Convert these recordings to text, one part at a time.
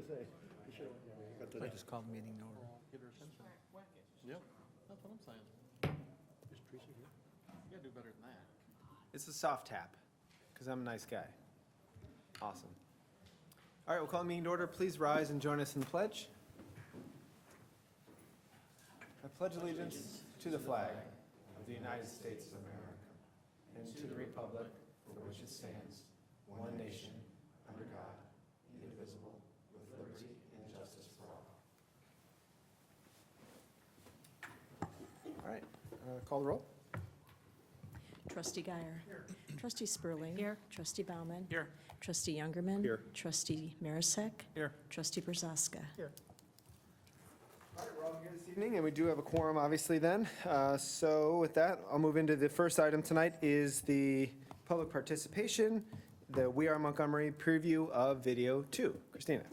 say. You should've- got the- I just called the meeting to order. Get her attention. Yep, that's what I'm saying. Is Teresa here? You gotta do better than that. It's a soft tap, because I'm a nice guy. Awesome. All right, we'll call the meeting to order. Please rise and join us in the pledge. I pledge allegiance to the flag of the United States of America and to the republic for which it stands, one nation, under God, indivisible, with liberty and justice for all. All right, call the roll. Trustee Guyer. Trustee Spurling. Here. Trustee Bauman. Here. Trustee Youngerman. Here. Trustee Marisak. Here. Trustee Brzoska. Here. All right, we're all here this evening, and we do have a quorum, obviously, then. So with that, I'll move into the first item tonight is the public participation, the We Are Montgomery preview of video 2. Christina.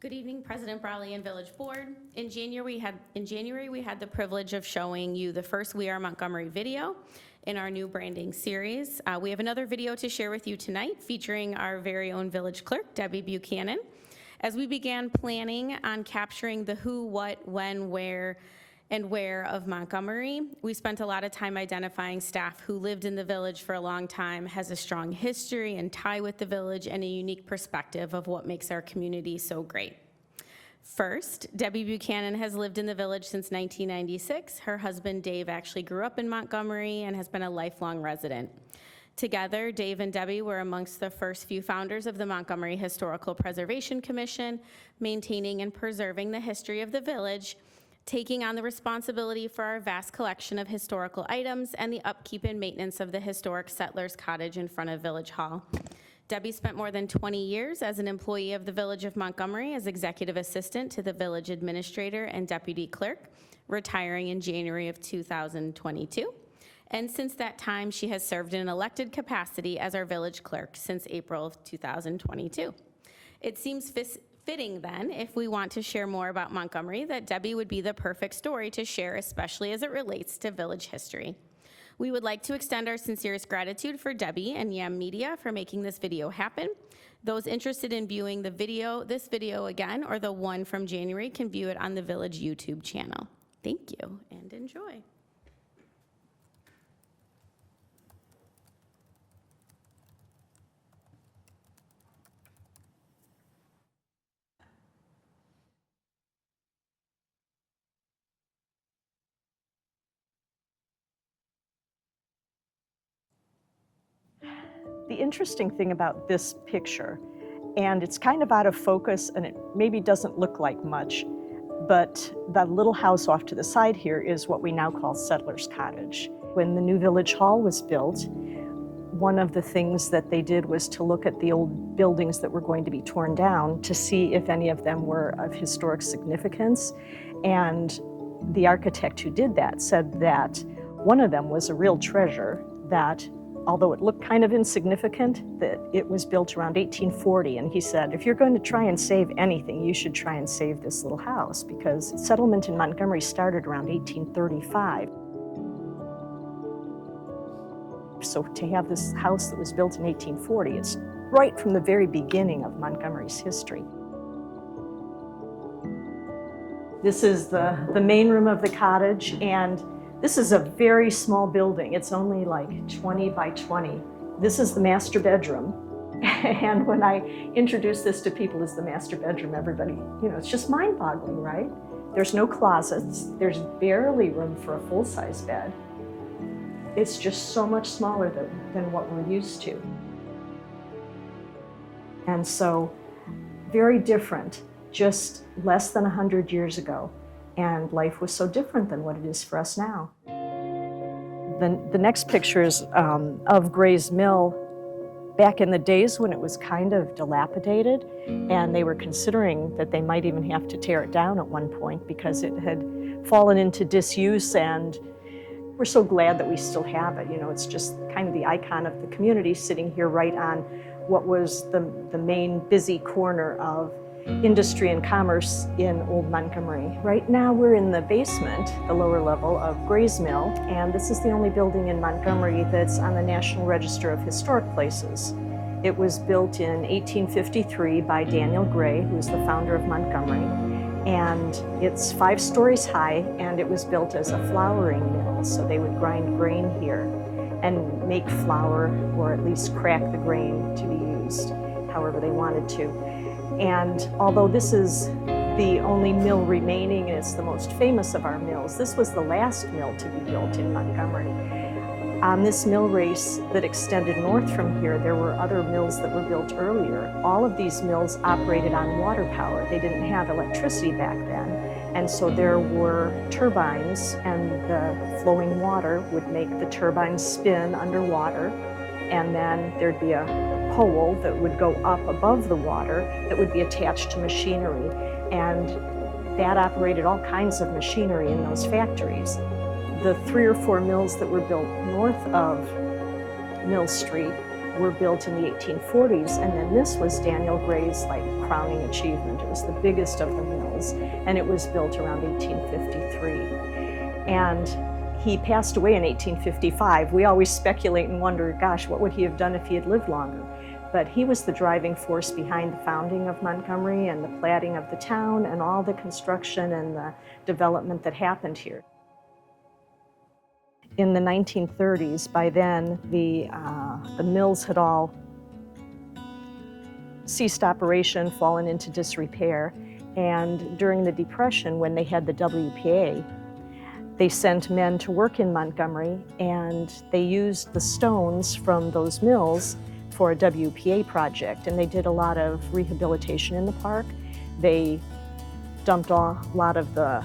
Good evening, President Brawley and Village Board. In January, we had the privilege of showing you the first We Are Montgomery video in our new branding series. We have another video to share with you tonight featuring our very own village clerk, Debbie Buchanan. As we began planning on capturing the who, what, when, where, and where of Montgomery, we spent a lot of time identifying staff who lived in the village for a long time, has a strong history and tie with the village, and a unique perspective of what makes our community so great. First, Debbie Buchanan has lived in the village since 1996. Her husband, Dave, actually grew up in Montgomery and has been a lifelong resident. Together, Dave and Debbie were amongst the first few founders of the Montgomery Historical Preservation Commission, maintaining and preserving the history of the village, taking on the responsibility for our vast collection of historical items and the upkeep and maintenance of the historic Settlers Cottage in front of Village Hall. Debbie spent more than 20 years as an employee of the Village of Montgomery as executive assistant to the village administrator and deputy clerk, retiring in January of 2022. And since that time, she has served in an elected capacity as our village clerk since April of 2022. It seems fitting then, if we want to share more about Montgomery, that Debbie would be the perfect story to share, especially as it relates to village history. We would like to extend our sincerest gratitude for Debbie and Yam Media for making this video happen. Those interested in viewing this video again, or the one from January, can view it on the Village YouTube channel. Thank you and enjoy. The interesting thing about this picture, and it's kind of out of focus and it maybe doesn't look like much, but that little house off to the side here is what we now call Settlers Cottage. When the new Village Hall was built, one of the things that they did was to look at the old buildings that were going to be torn down to see if any of them were of historic significance. And the architect who did that said that one of them was a real treasure, that although it looked kind of insignificant, that it was built around 1840. And he said, if you're going to try and save anything, you should try and save this little house, because settlement in Montgomery started around 1835. So to have this house that was built in 1840, it's right from the very beginning of Montgomery's history. This is the main room of the cottage, and this is a very small building. It's only like 20 by 20. This is the master bedroom. And when I introduce this to people as the master bedroom, everybody, it's just mind-boggling, right? There's no closets. There's barely room for a full-size bed. It's just so much smaller than what we're used to. And so, very different, just less than 100 years ago. And life was so different than what it is for us now. The next picture is of Gray's Mill back in the days when it was kind of dilapidated, and they were considering that they might even have to tear it down at one point because it had fallen into disuse, and we're so glad that we still have it. It's just kind of the icon of the community sitting here right on what was the main busy corner of industry and commerce in Old Montgomery. Right now we're in the basement, the lower level of Gray's Mill, and this is the only building in Montgomery that's on the National Register of Historic Places. It was built in 1853 by Daniel Gray, who was the founder of Montgomery. And it's 5 stories high, and it was built as a flouring mill. So they would grind grain here and make flour, or at least crack the grain to be used however they wanted to. And although this is the only mill remaining, and it's the most famous of our mills, this was the last mill to be built in Montgomery. On this mill race that extended north from here, there were other mills that were built earlier. All of these mills operated on water power. They didn't have electricity back then. And so there were turbines, and the flowing water would make the turbines spin underwater. And then there'd be a pole that would go up above the water that would be attached to machinery. And that operated all kinds of machinery in those factories. The 3 or 4 mills that were built north of Mill Street were built in the 1840s, and then this was Daniel Gray's crowning achievement. It was the biggest of the mills, and it was built around 1853. And he passed away in 1855. We always speculate and wonder, gosh, what would he have done if he had lived longer? But he was the driving force behind the founding of Montgomery and the platting of the town and all the construction and the development that happened here. In the 1930s, by then, the mills had all ceased operation, fallen into disrepair, and during the Depression, when they had the WPA, they sent men to work in Montgomery, and they used the stones from those mills for a WPA project, and they did a lot of rehabilitation in the park. They dumped a lot of the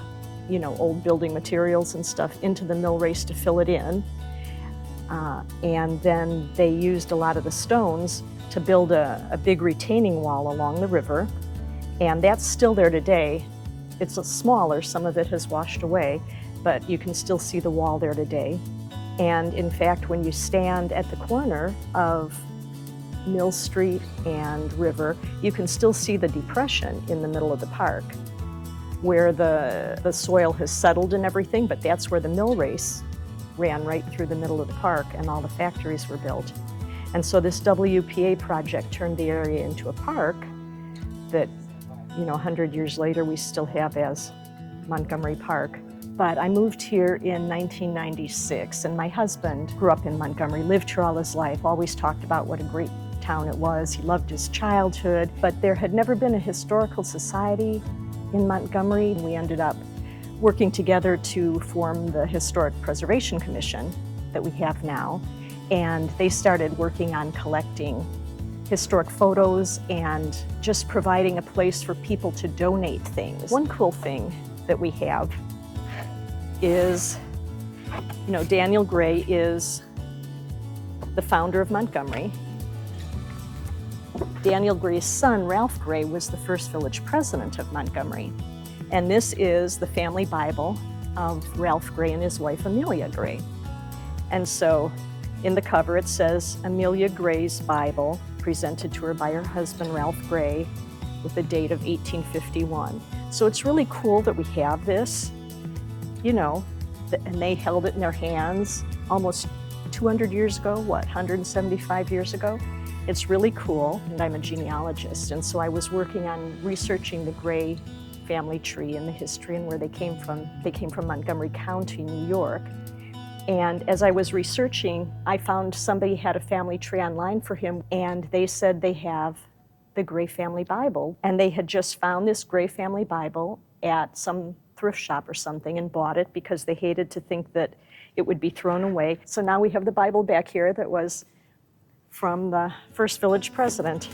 old building materials and stuff into the mill race to fill it in. And then they used a lot of the stones to build a big retaining wall along the river. And that's still there today. It's smaller, some of it has washed away, but you can still see the wall there today. And in fact, when you stand at the corner of Mill Street and River, you can still see the depression in the middle of the park, where the soil has settled and everything, but that's where the mill race ran right through the middle of the park and all the factories were built. And so this WPA project turned the area into a park that, 100 years later, we still have as Montgomery Park. But I moved here in 1996, and my husband grew up in Montgomery, lived here all his life, always talked about what a great town it was. He loved his childhood, but there had never been a historical society in Montgomery. We ended up working together to form the Historic Preservation Commission that we have now, and they started working on collecting historic photos and just providing a place for people to donate things. One cool thing that we have is, Daniel Gray is the founder of Montgomery. Daniel Gray's son, Ralph Gray, was the first village president of Montgomery. And this is the family Bible of Ralph Gray and his wife, Amelia Gray. And so in the cover it says, Amelia Gray's Bible, presented to her by her husband, Ralph Gray, with the date of 1851. So it's really cool that we have this, and they held it in their hands almost 200 years ago, 175 years ago? It's really cool, and I'm a genealogist, and so I was working on researching the Gray family tree and the history and where they came from. They came from Montgomery County, New York. And as I was researching, I found somebody had a family tree online for him, and they said they have the Gray family Bible. And they had just found this Gray family Bible at some thrift shop or something and bought it because they hated to think that it would be thrown away. So now we have the Bible back here that was from the first village president.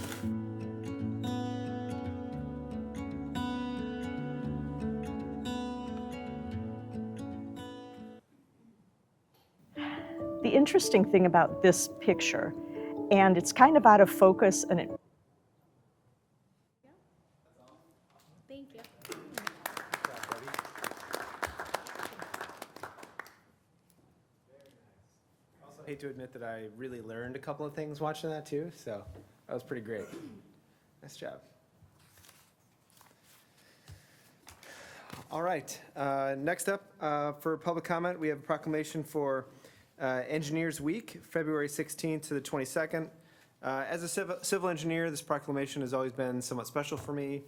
The interesting thing about this picture, and it's kind of out of focus, and it Thank you. Also, hate to admit that I really learned a couple of things watching that too, so that was pretty great. Nice job. All right, next up for public comment, we have a proclamation for Engineers Week, February 16th to the 22nd. As a civil engineer, this proclamation has always been somewhat special for me,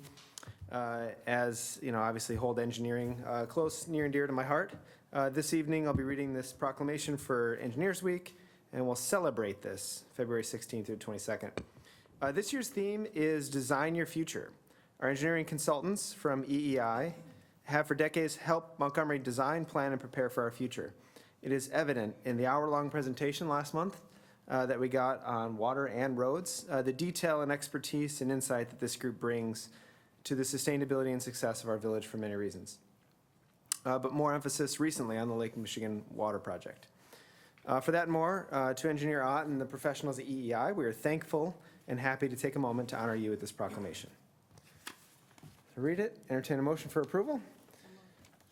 as, you know, obviously hold engineering close, near and dear to my heart. This evening, I'll be reading this proclamation for Engineers Week, and we'll celebrate this February 16th through 22nd. This year's theme is Design Your Future. Our engineering consultants from EEI have for decades helped Montgomery design, plan, and prepare for our future. It is evident in the hour-long presentation last month that we got on water and roads, the detail and expertise and insight that this group brings to the sustainability and success of our village for many reasons. But more emphasis recently on the Lake Michigan Water Project. For that and more, to Engineer Ott and the professionals at EEI, we are thankful and happy to take a moment to honor you with this proclamation. To read it, entertain a motion for approval.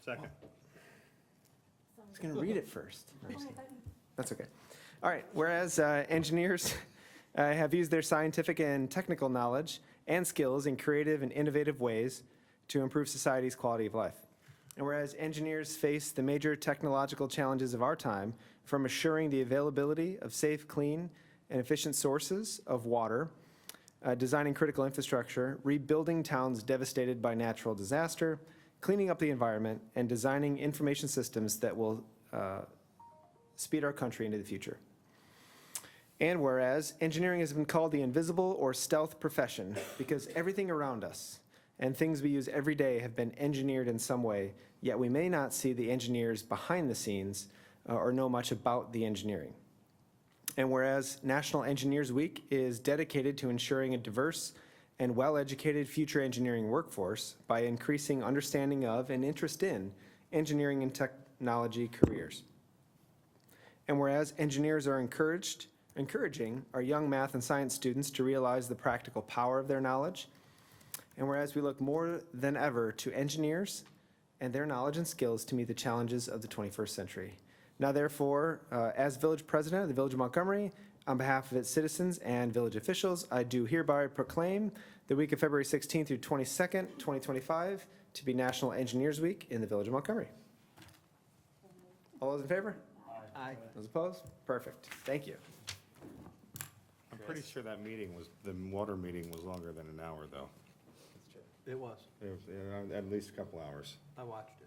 Second. I was going to read it first. No, I'm just kidding. That's okay. All right, whereas engineers have used their scientific and technical knowledge and skills in creative and innovative ways to improve society's quality of life. And whereas engineers face the major technological challenges of our time, from assuring the availability of safe, clean, and efficient sources of water, designing critical infrastructure, rebuilding towns devastated by natural disaster, cleaning up the environment, and designing information systems that will speed our country into the future. And whereas engineering has been called the invisible or stealth profession because everything around us and things we use every day have been engineered in some way, yet we may not see the engineers behind the scenes or know much about the engineering. And whereas National Engineers Week is dedicated to ensuring a diverse and well-educated future engineering workforce by increasing understanding of and interest in engineering and technology careers. And whereas engineers are encouraging our young math and science students to realize the practical power of their knowledge. And whereas we look more than ever to engineers and their knowledge and skills to meet the challenges of the 21st century. Now therefore, as village president of the Village of Montgomery, on behalf of its citizens and village officials, I do hereby proclaim the week of February 16th through 22nd, 2025 to be National Engineers Week in the Village of Montgomery. All those in favor? Aye. Those opposed? Perfect. Thank you. I'm pretty sure that meeting was, the water meeting was longer than an hour, though. It was. It was at least a couple hours. I watched it.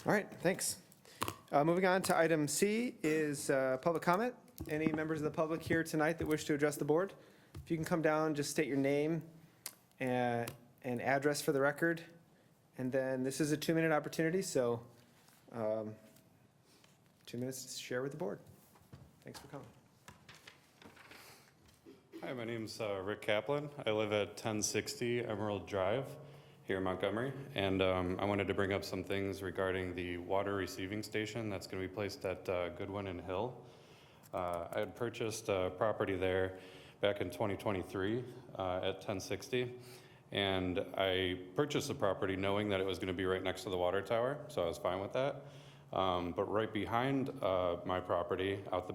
All right, thanks. Moving on to item C is public comment. Any members of the public here tonight that wish to address the board? If you can come down, just state your name and address for the record. And then this is a 2-minute opportunity, so 2 minutes to share with the board. Thanks for coming. Hi, my name's Rick Kaplan. I live at 1060 Emerald Drive here in Montgomery, and I wanted to bring up some things regarding the water receiving station that's going to be placed at Goodwin and Hill. I had purchased a property there back in 2023 at 1060, and I purchased the property knowing that it was going to be right next to the water tower, so I was fine with that. But right behind my property, out the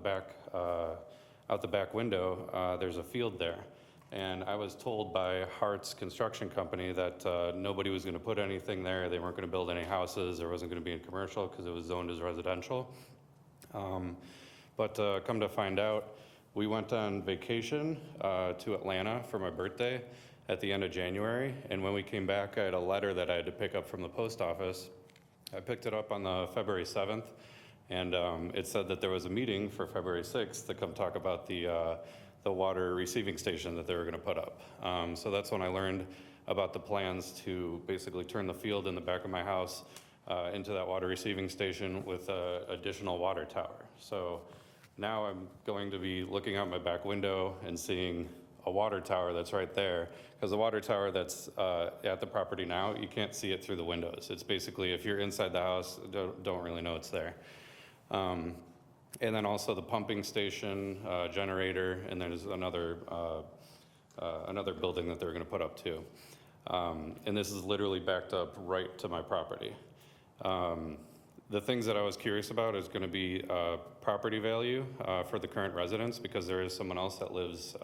back window, there's a field there. And I was told by Hart's Construction Company that nobody was going to put anything there. They weren't going to build any houses. There wasn't going to be any commercial because it was zoned as residential. But come to find out, we went on vacation to Atlanta for my birthday at the end of January. And when we came back, I had a letter that I had to pick up from the post office. I picked it up on the February 7th, and it said that there was a meeting for February 6th to come talk about the water receiving station that they were going to put up. So that's when I learned about the plans to basically turn the field in the back of my house into that water receiving station with an additional water tower. So now I'm going to be looking out my back window and seeing a water tower that's right there, because the water tower that's at the property now, you can't see it through the windows. It's basically, if you're inside the house, don't really know it's there. And then also the pumping station, generator, and there's another another building that they're gonna put up too. And this is literally backed up right to my property. The things that I was curious about is gonna be property value for the current residents, because there is someone else that lives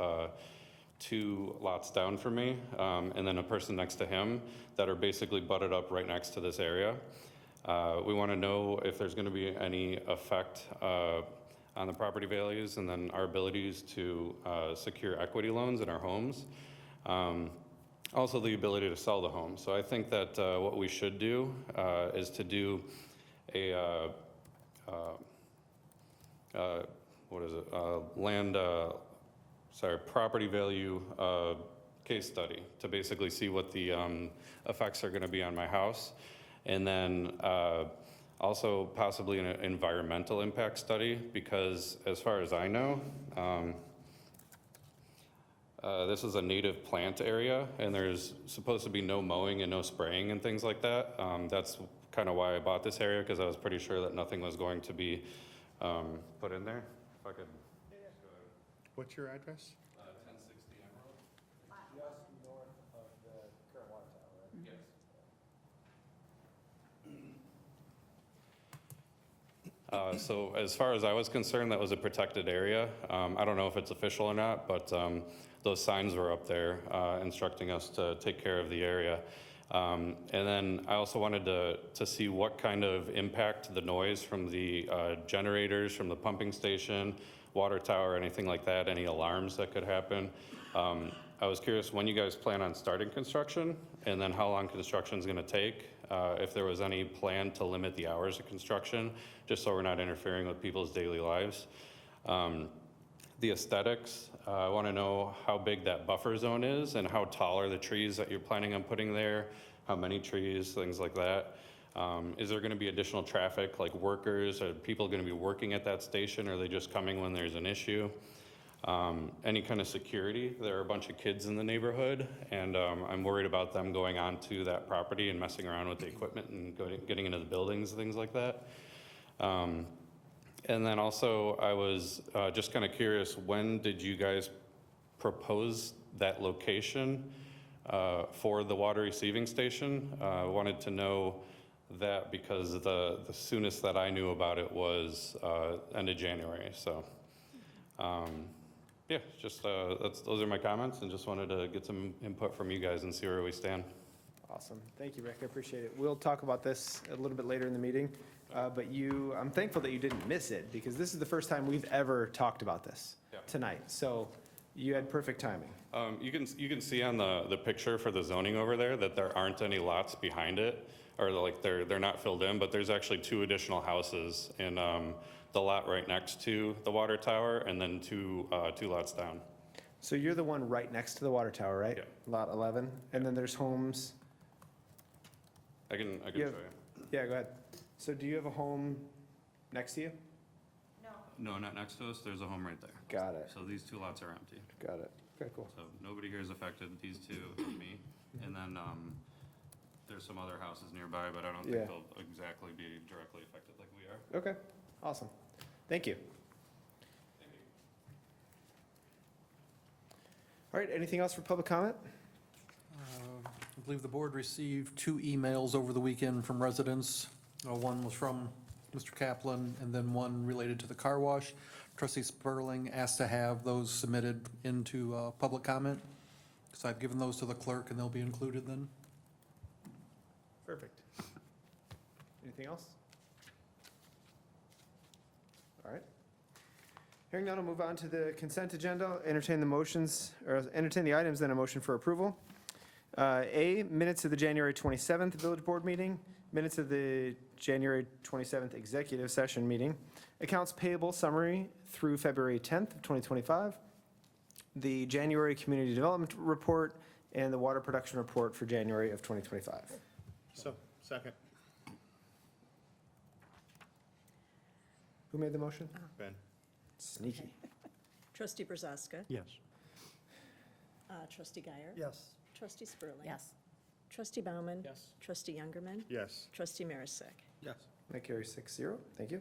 2 lots down from me, and then a person next to him that are basically butted up right next to this area. We want to know if there's going to be any effect on the property values and then our abilities to secure equity loans in our homes. Also the ability to sell the home. So I think that what we should do is to do a, property value case study to basically see what the effects are gonna be on my house. And then also possibly an environmental impact study, because as far as I know, this is a native plant area and there's supposed to be no mowing and no spraying and things like that. That's kind of why I bought this area, because I was pretty sure that nothing was going to be put in there. If I could. What's your address? 1060 Emerald? Just north of the current water tower, right? Yes. So as far as I was concerned, that was a protected area. I don't know if it's official or not, but those signs were up there instructing us to take care of the area. And then I also wanted to see what kind of impact the noise from the generators, from the pumping station, water tower, anything like that, any alarms that could happen. I was curious when you guys plan on starting construction, and then how long construction's gonna take, if there was any plan to limit the hours of construction, just so we're not interfering with people's daily lives. The aesthetics, I wanna know how big that buffer zone is and how tall are the trees that you're planning on putting there, how many trees, things like that. Is there gonna be additional traffic, like workers? Are people gonna be working at that station? Or are they just coming when there's an issue? Any kind of security? There are a bunch of kids in the neighborhood, and I'm worried about them going onto that property and messing around with the equipment and getting into the buildings, things like that. And then also, I was just kind of curious, when did you guys propose that location for the water receiving station? I wanted to know that because the soonest that I knew about it was end of January. So yeah, just those are my comments, and just wanted to get some input from you guys and see where we stand. Awesome. Thank you, Rick. I appreciate it. We'll talk about this a little bit later in the meeting. But I'm thankful that you didn't miss it, because this is the first time we've ever talked about this tonight. So you had perfect timing. You can see on the picture for the zoning over there that there aren't any lots behind it, or like they're not filled in, but there's actually 2 additional houses in the lot right next to the water tower, and then two lots down. So you're the one right next to the water tower, right? Yeah. Lot 11, and then there's homes. I can show Yeah. you. Yeah, go ahead. So do you have a home next to you? No, not next to us. There's a home right there. Got it. So these 2 lots are empty. Got it. Okay, cool. So nobody here is affected, these 2 and me. And then there's some other houses nearby, but I don't think Yeah. they'll exactly be directly affected like we are. Okay, awesome. Thank you. All right, anything else for public comment? I believe the board received 2 emails over the weekend from residents. One was from Mr. Kaplan, and then one related to the car wash. Trustee Sperling asked to have those submitted into public comment. So I've given those to the clerk, and they'll be included then. Perfect. Anything else? All right. Hearing none, I'll move on to the consent agenda. Entertain the motions, or entertain the items, then a motion for approval. A, minutes of the January 27th Village Board meeting, minutes of the January 27th Executive Session meeting, accounts payable summary through February 10th of 2025, the January Community Development Report, and the Water Production Report for January of 2025. So, second. Who made the motion? Ben? Sneaky. Trustee Brazaska. Yes. Trustee Guyer. Yes. Trustee Spurling. Yes. Trustee Bauman. Yes. Trustee Youngerman. Yes. Trustee Marisak. Yes. That carries 6-0. Thank you.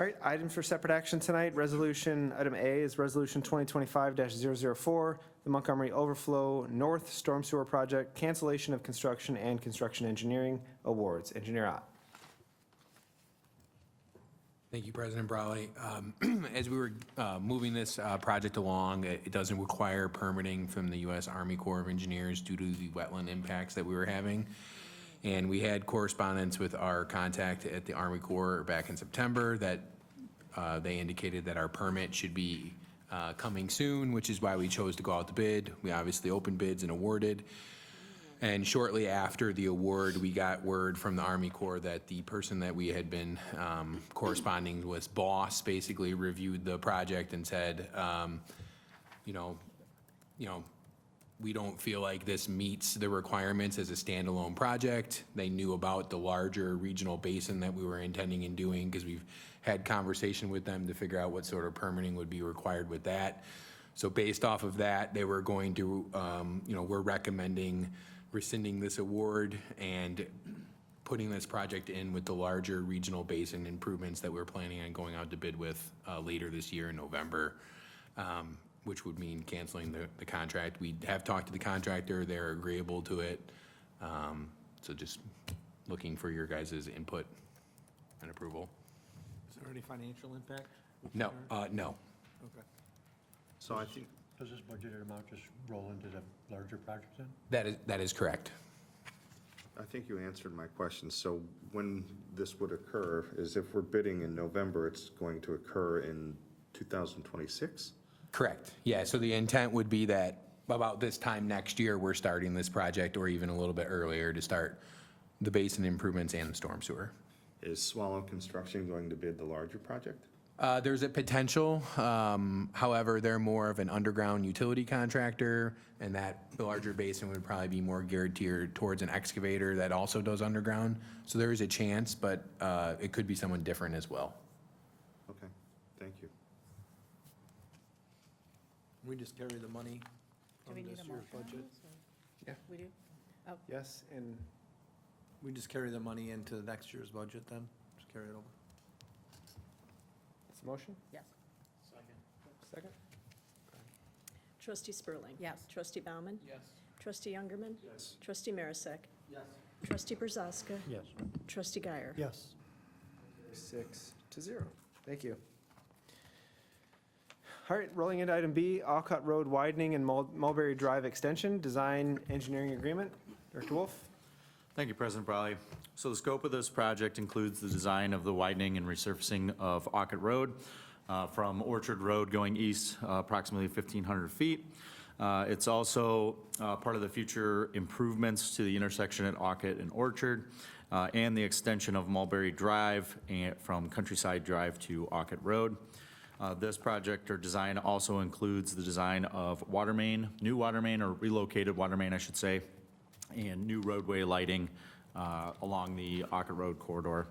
All right, items for separate action tonight. Resolution, item A is Resolution 2025-004, the Montgomery Overflow North Storm Sewer Project, cancellation of construction and construction engineering awards. Engineer Ott. Thank you, President Brawley. As we were moving this project along, it doesn't require permitting from the U.S. Army Corps of Engineers due to the wetland impacts that we were having. And we had correspondence with our contact at the Army Corps back in September that they indicated that our permit should be coming soon, which is why we chose to go out to bid. We obviously opened bids and awarded. And shortly after the award, we got word from the Army Corps that the person that we had been corresponding with, Boss, basically reviewed the project and said, you know, we don't feel like this meets the requirements as a standalone project. They knew about the larger regional basin that we were intending in doing because we've had conversation with them to figure out what sort of permitting would be required with that. So based off of that, they were going to, we're recommending rescinding this award and putting this project in with the larger regional basin improvements that we're planning on going out to bid with later this year in November. Which would mean canceling the contract. We have talked to the contractor, they're agreeable to it. So just looking for your guys' input and approval. Is there any financial impact? No, no. Okay. So I think, Does this budgeted amount just roll into the larger project then? That is correct. I think you answered my question. So when this would occur is if we're bidding in November, it's going to occur in 2026? Correct. Yeah, so the intent would be that about this time next year, we're starting this project, or even a little bit earlier, to start the basin improvements and the storm sewer. Is Swallow Construction going to bid the larger project? There's a potential, however, they're more of an underground utility contractor, and that the larger basin would probably be more geared towards an excavator that also does underground. So there is a chance, but it could be someone different as well. Okay, thank you. We just carry the money Do from we need this a year's motion on budget? this, or- Yeah. We do? Yes, and We just carry the money into next year's budget then? Just carry it over? it's a motion? Yes. Second? Trustee Spurling. Yes. Trustee Bauman. Yes. Trustee Youngerman. Yes. Trustee Marisak. Yes. Trustee Brzezka. Yes. Trustee Guyer. Yes. 6-0. Thank you. All right, rolling into item B, Alcott Road widening and Mulberry Drive extension, design engineering agreement. Director Wolf? Thank you, President Brawley. So the scope of this project includes the design of the widening and resurfacing of Alcott Road from Orchard Road going east approximately 1,500 feet. It's also part of the future improvements to the intersection at Alcott and Orchard and the extension of Mulberry Drive from Countryside Drive to Alcott Road. This project or design also includes the design of water main, new water main, or relocated water main, I should say, and new roadway lighting along the Alcott Road corridor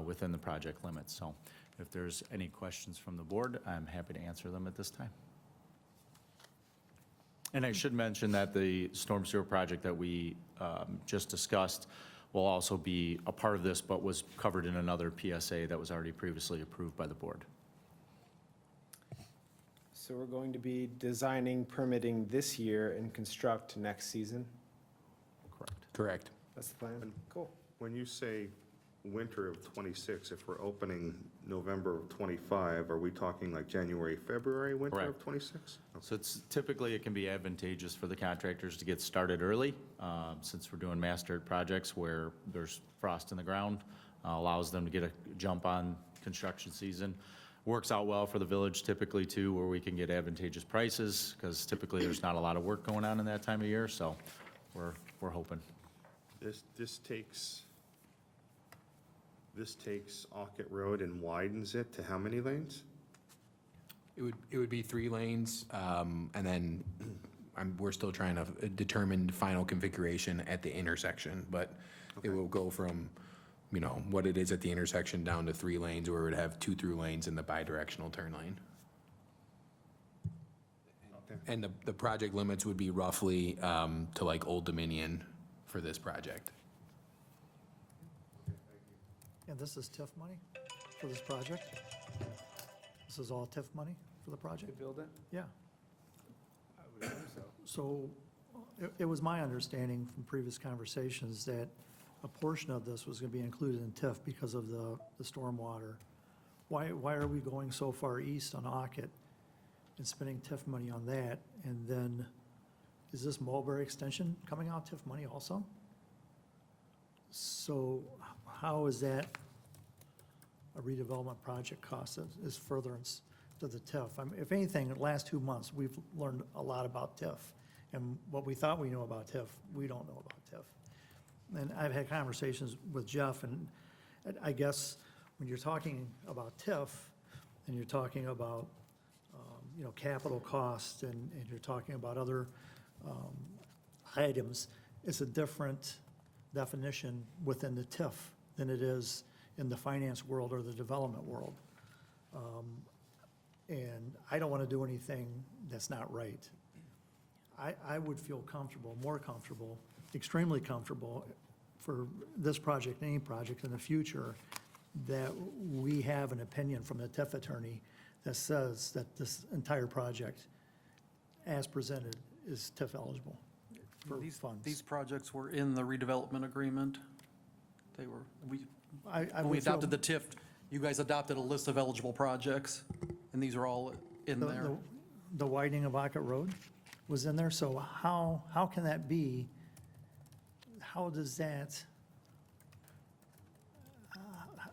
within the project limits. So if there's any questions from the board, I'm happy to answer them at this time. And I should mention that the storm sewer project that we just discussed will also be a part of this, but was covered in another PSA that was already previously approved by the board. So we're going to be designing, permitting this year and construct next season? Correct. Correct. That's the plan? Cool. When you say winter of '26, if we're opening November of '25, are we talking like January, February, winter of Correct. '26? So it's typically, it can be advantageous for the contractors to get started early, since we're doing mastered projects where there's frost in the ground, allows them to get a jump on construction season. Works out well for the village typically too, where we can get advantageous prices, because typically there's not a lot of work going on in that time of year, so we're hoping. This takes Alcott Road and widens it to how many lanes? It would be 3 lanes, and then we're still trying to determine final configuration at the intersection, but it will go from, what it is at the intersection down to 3 lanes, where it would have 2 through lanes in the bidirectional turn lane. Okay. And the project limits would be roughly to like Old Dominion for this project. And this is TIF money for this project? This is all TIF money for the To project? build it? Yeah. I would assume so. So it was my understanding from previous conversations that a portion of this was going to be included in TIF because of the stormwater. Why are we going so far east on Ockett and spending TIF money on that? And then, is this Mulberry Extension coming out TIF money also? So how is that a redevelopment project cost is furtherance to the TIF? I mean, if anything, in the last 2 months, we've learned a lot about TIF. And what we thought we knew about TIF, we don't know about TIF. And I've had conversations with Jeff, and I guess when you're talking about TIF, and you're talking about, capital costs, and you're talking about other items, it's a different definition within the TIF than it is in the finance world or the development world. And I don't want to do anything that's not right. I would feel comfortable, more comfortable, extremely comfortable for this project, any project in the future, that we have an opinion from the TIF attorney that says that this entire project, as presented, is TIF eligible for funds. These projects were in the redevelopment agreement. They were, I when we would feel- adopted the TIF, you guys adopted a list of eligible projects, and these are all in the- there. The widening of Ockett Road was in there, so how can that be? How does that,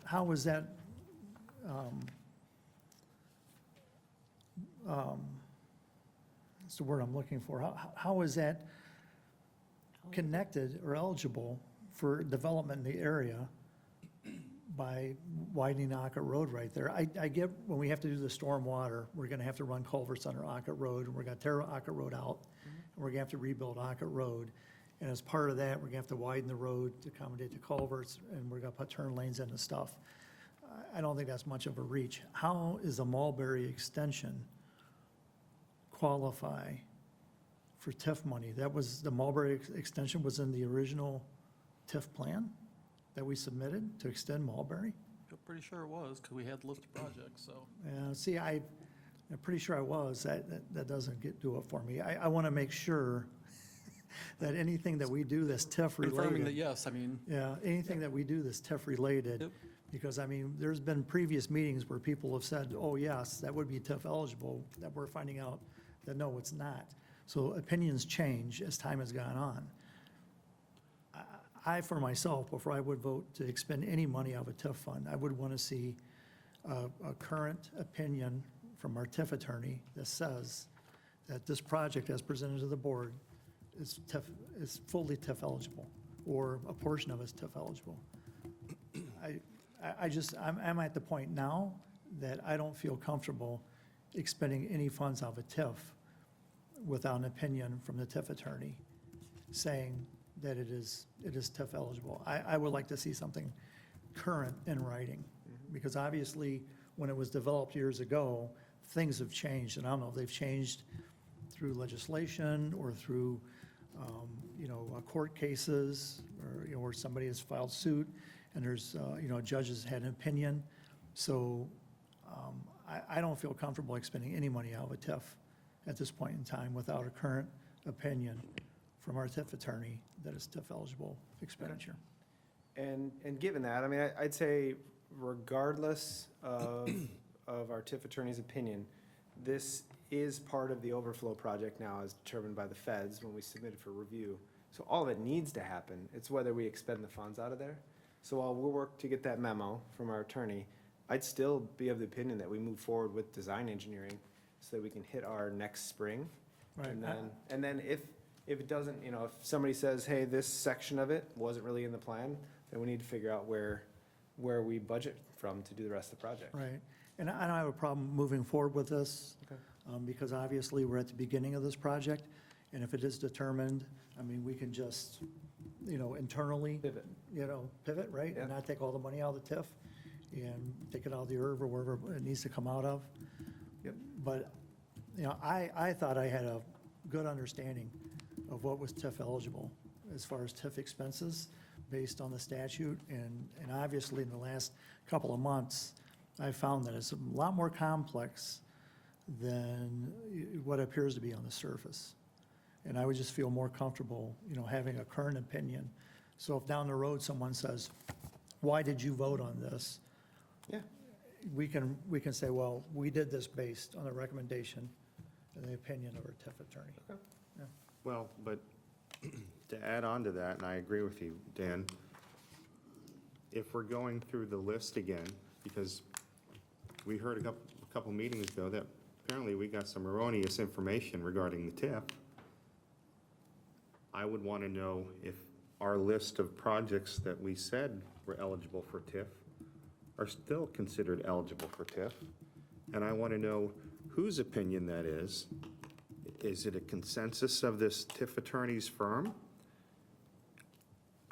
how is that, what's the word I'm looking for? How is that connected or eligible for development in the area by widening Ockett Road right there? I get when we have to do the storm water, we're gonna have to run culverts under Ockett Road, and we're gonna tear Ockett Road out, and we're gonna have to rebuild Ockett Road. And as part of that, we're gonna have to widen the road to accommodate the culverts, and we're gonna put turn lanes in and stuff. I don't think that's much of a reach. How is a Mulberry extension qualify for TIF money? That was, the Mulberry extension was in the original TIF plan that we submitted to extend Mulberry? I'm pretty sure it was, because we had the list of projects, so. See, I'm pretty sure I was. That doesn't do it for me. I want to make sure that anything that we do that's TIF related. Confirming that, yes, I mean, Yeah, anything that we do that's TIF related, Yep. because, I mean, there's been previous meetings where people have said, oh, yes, that would be TIF eligible, that we're finding out that, no, it's not. So opinions change as time has gone on. I, for myself, before I would vote to expend any money out of a TIF fund, I would want to see a current opinion from our TIF attorney that says that this project, as presented to the board, is TIF, is fully TIF eligible, or a portion of it is TIF eligible. I'm at the point now that I don't feel comfortable expending any funds out of a TIF without an opinion from the TIF attorney saying that it is TIF eligible. I would like to see something current in writing, because obviously, when it was developed years ago, things have changed, and I don't know if they've changed through legislation or through, court cases, or, where somebody has filed suit, and there's, a judge has had an opinion. So I don't feel comfortable expending any money out of a TIF at this point in time without a current opinion from our TIF attorney that is TIF eligible expenditure. And given that, I mean, I'd say regardless of our TIF attorney's opinion, this is part of the overflow project now as determined by the feds when we submit it for review. So all of it needs to happen. It's whether we expend the funds out of there. So while we'll work to get that memo from our attorney, I'd still be of the opinion that we move forward with design engineering so that we can hit our next spring. Right. And then if it doesn't, if somebody says, hey, this section of it wasn't really in the plan, then we need to figure out where we budget from to do the rest of the project. Right. And I don't have a problem moving forward with this, Okay. because obviously we're at the beginning of this project. And if it is determined, I mean, we can just, internally, Pivot. pivot, right? Yeah. And not take all the money out of the TIF and take it out of the IRV or wherever it needs to come out of. Yep. But, I thought I had a good understanding of what was TIF eligible as far as TIF expenses based on the statute. And obviously in the last couple of months, I found that it's a lot more complex than what appears to be on the surface. And I would just feel more comfortable, having a current opinion. So if down the road someone says, why did you vote on this? Yeah. We can say, well, we did this based on the recommendation and the opinion of our TIF attorney. Well, but to add on to that, and I agree with you, Dan, if we're going through the list again, because we heard a couple meetings ago that apparently we got some erroneous information regarding the TIF, I would want to know if our list of projects that we said were eligible for TIF are still considered eligible for TIF. And I want to know whose opinion that is. Is it a consensus of this TIF attorney's firm?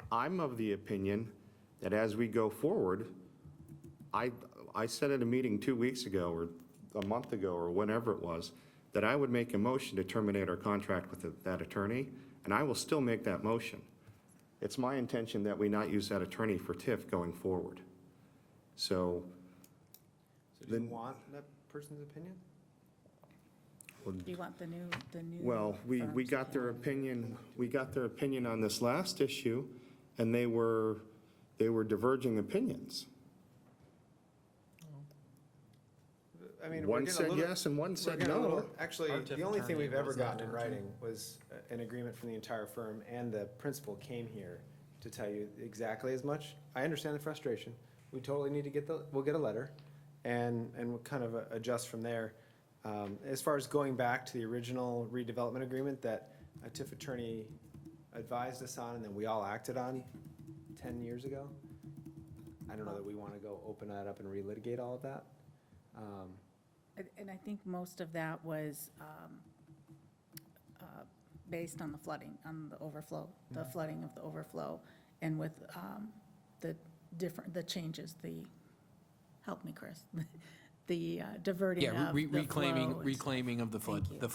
I'm of the opinion that as we go forward, I said at a meeting 2 weeks ago, or a month ago, or whenever it was, that I would make a motion to terminate our contract with that attorney, and I will still make that motion. It's my intention that we not use that attorney for TIF going forward. So, So do you Then- want that person's opinion? Do you want the new? well, we firm's got their opinion, on this last issue, and they were diverging opinions. I mean, One said yes and one said no. Actually, Our the TIF only thing attorney we've ever was not gotten in diverging. writing was an agreement from the entire firm, and the principal came here to tell you exactly as much. I understand the frustration. We totally need to we'll get a letter, and we'll kind of adjust from there. As far as going back to the original redevelopment agreement that a TIF attorney advised us on, and then we all acted on 10 years ago, I don't know that we want to go open that up and relitigate all of that. And I think most of that was based on the flooding, on the overflow, the flooding of the overflow, and with the changes, help me, Chris, the diverting Yeah, of the reclaiming, flow and- reclaiming of the flood, Thank you. the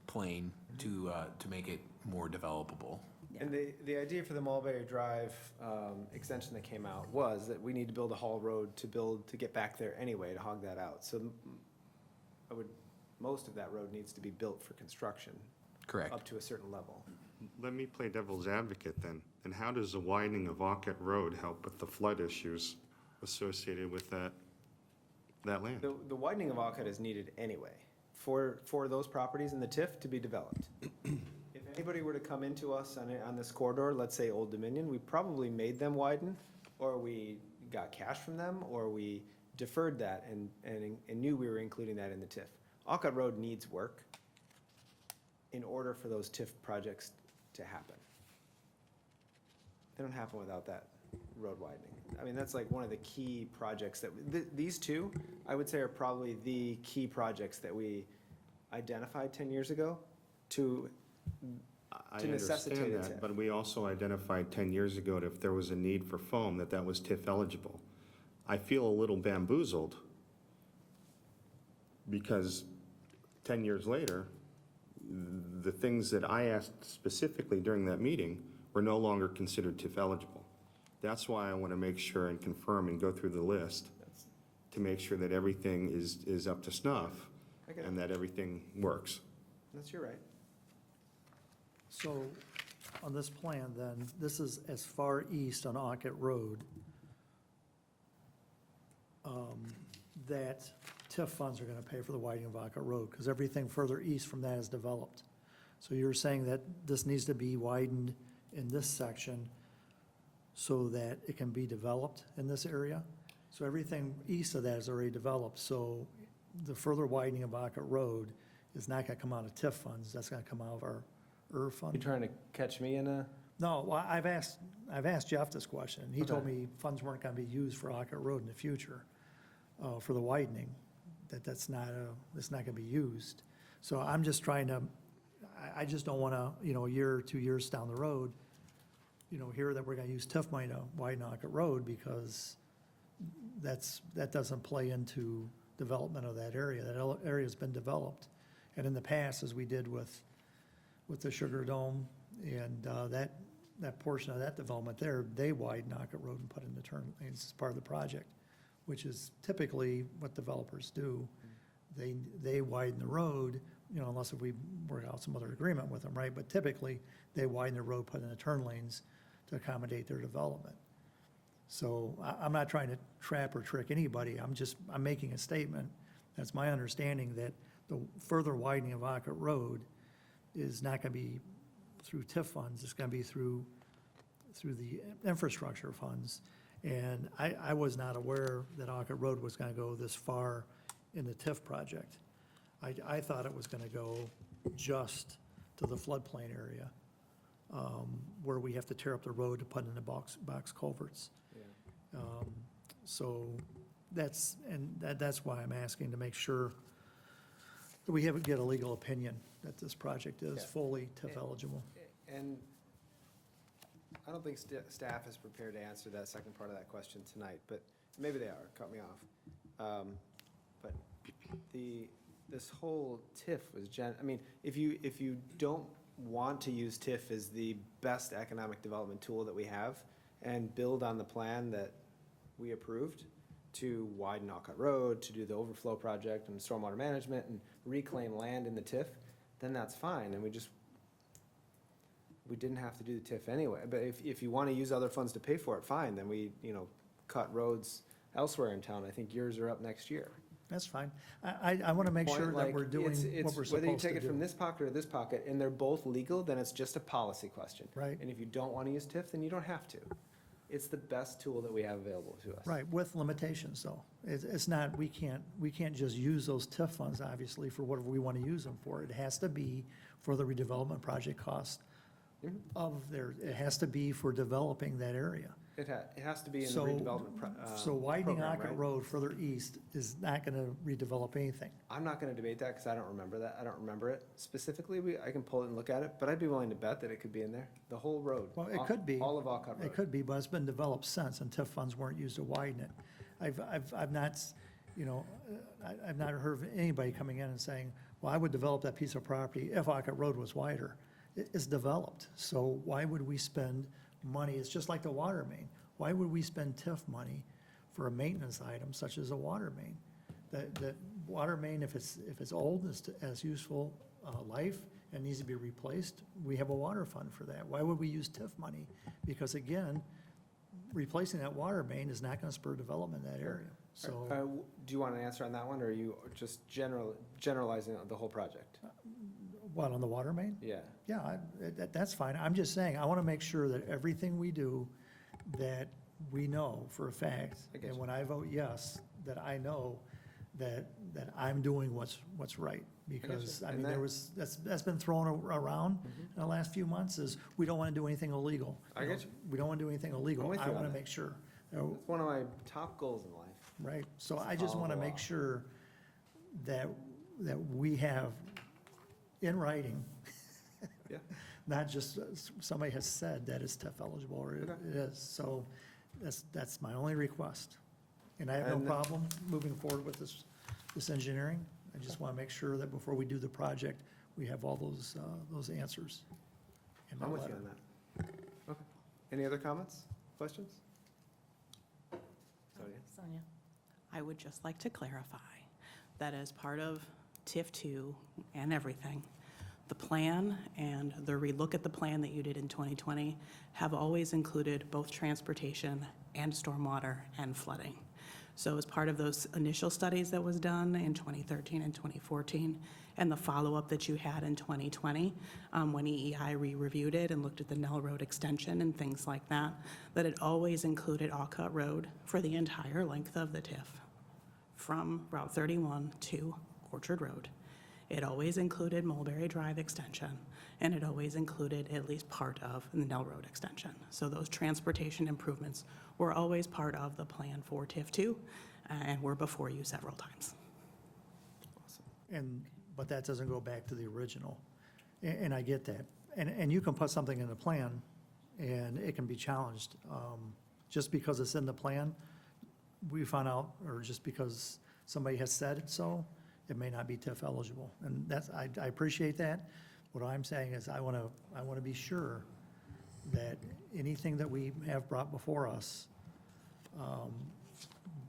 floodplain to make it more developable. And the idea for the Mulberry Drive extension that came out was that we need to build a haul road to get back there anyway, to hog that out. So most of that road needs to be built for construction. Correct. Up to a certain level. Let me play devil's advocate then. And how does the widening of Ockett Road help with the flood issues associated with that land? The widening of Ockett is needed anyway for those properties in the TIF to be developed. If anybody were to come into us on this corridor, let's say Old Dominion, we probably made them widen, or we got cash from them, or we deferred that and knew we were including that in the TIF. Ockett Road needs work in order for those TIF projects to happen. They don't happen without that road widening. I mean, that's like one of the key projects that, these two, I would say, are probably the key projects that we identified 10 years ago to I necessitate understand a that, TIF. but we also identified 10 years ago that if there was a need for foam, that was TIF eligible. I feel a little bamboozled because 10 years later, the things that I asked specifically during that meeting were no longer considered TIF eligible. That's why I want to make sure and confirm and go through the list to make sure that everything is up to snuff I get it. and that everything works. That's your right. So on this plan, then, this is as far east on Ockett Road that TIF funds are going to pay for the widening of Ockett Road, because everything further east from that is developed. So you're saying that this needs to be widened in this section so that it can be developed in this area? So everything east of that is already developed, so the further widening of Ockett Road is not going to come out of TIF funds, that's going to come out of our ERF fund? You trying to catch me in a? No, well, I've asked Jeff this question. He told Okay. me funds weren't gonna be used for Ockett Road in the future, for the widening, that's not gonna be used. So I'm just trying to, I just don't wanna, a year or 2 years down the road, hear that we're gonna use TIF money to widen Ockett Road, because that doesn't play into development of that area. That area's been developed. And in the past, as we did with the Sugar Dome, and that portion of that development there, they widened Ockett Road and put in the turn lanes as part of the project, which is typically what developers do. They widen the road, you know, unless if we work out some other agreement with them, right? But typically, they widen the road, put in the turn lanes to accommodate their development. So I'm not trying to trap or trick anybody, I'm making a statement. That's my understanding, that the further widening of Ockett Road is not gonna be through TIF funds, it's gonna be through the infrastructure funds. And I was not aware that Ockett Road was gonna go this far in the TIF project. I thought it was gonna go just to the floodplain area, where we have to tear up the road to put in the box culverts. So that's why I'm asking to make sure that we get a legal opinion that this project is Yeah. fully TIF eligible. And I don't think staff is prepared to answer that second part of that question tonight, but maybe they are, cut me off. But this whole TIF was I mean, if you don't want to use TIF as the best economic development tool that we have and build on the plan that we approved to widen Alcott Road, to do the overflow project and stormwater management and reclaim land in the TIF, then that's fine, and we didn't have to do the TIF anyway. But if you want to use other funds to pay for it, fine, then we, cut roads elsewhere in town. I think yours are up next year. That's fine. I want to make sure that we're doing what we're supposed to do. Whether you take it from this pocket or this pocket, and they're both legal, then it's just a policy question. Right. And if you don't want to use TIF, then you don't have to. It's the best tool that we have available to us. Right, with limitations, though. It's not, we can't just use those TIF funds, obviously, for whatever we want to use them for. It has to be for the redevelopment project cost it has to be for developing that area. It has to be in the So- redevelopment So widening program, Ockett right? Road further east is not going to redevelop anything. I'm not going to debate that because I don't remember that. I don't remember it specifically. I can pull it and look at it, but I'd be willing to bet that it could be in there. The whole road. Well, it could be. All of Alcott Road. It could be, but it's been developed since, and TIF funds weren't used to widen it. I've not, I've not heard of anybody coming in and saying, well, I would develop that piece of property if Ockett Road was wider. It's developed, so why would we spend money? It's just like the water main. Why would we spend TIF money for a maintenance item such as a water main? That water main, if it's old, has useful life and needs to be replaced, we have a water fund for that. Why would we use TIF money? Because again, replacing that water main is not going to spur development in that area. So, Do you want an answer on that one, or are you just generalizing the whole project? what, on the water main? Yeah. Yeah, that's fine. I'm just saying, I want to make sure that everything we do, that we know for a fact. I get And you. when I vote yes, that I know that I'm doing what's right. Because, you. I And mean, that's been thrown around in the last few months, is we don't want to do anything illegal. I get you. We don't want to do anything illegal. I'm with I you on want to that. make sure. It's one of my top goals in life. Right, so I just follow want to the make law. sure that we have in writing, Yeah. not just somebody has said that it's TIF eligible, or it Okay. is. So that's my only request. And I have no And- problem moving forward with this engineering. I just want to make sure that before we do the project, we have all those answers in my I'm with you letter. on that. Okay. Any other comments, questions? Sonia? Sonia, I would just like to clarify that as part of TIF 2 and everything, the plan and the relook at the plan that you did in 2020 have always included both transportation and stormwater and flooding. So as part of those initial studies that was done in 2013 and 2014, and the follow-up that you had in 2020, when EEI re-reviewed it and looked at the Nell Road extension and things like that, that it always included Alcott Road for the entire length of the TIF, from Route 31 to Orchard Road. It always included Mulberry Drive extension, and it always included at least part of the Nell Road extension. So those transportation improvements were always part of the plan for TIF 2, and were before you several times. But that doesn't go back to the original, and I get that. And you can put something in the plan, and it can be challenged. Just because it's in the plan, we found out, or just because somebody has said it so, it may not be TIF eligible. And I appreciate that. What I'm saying is I want to be sure that anything that we have brought before us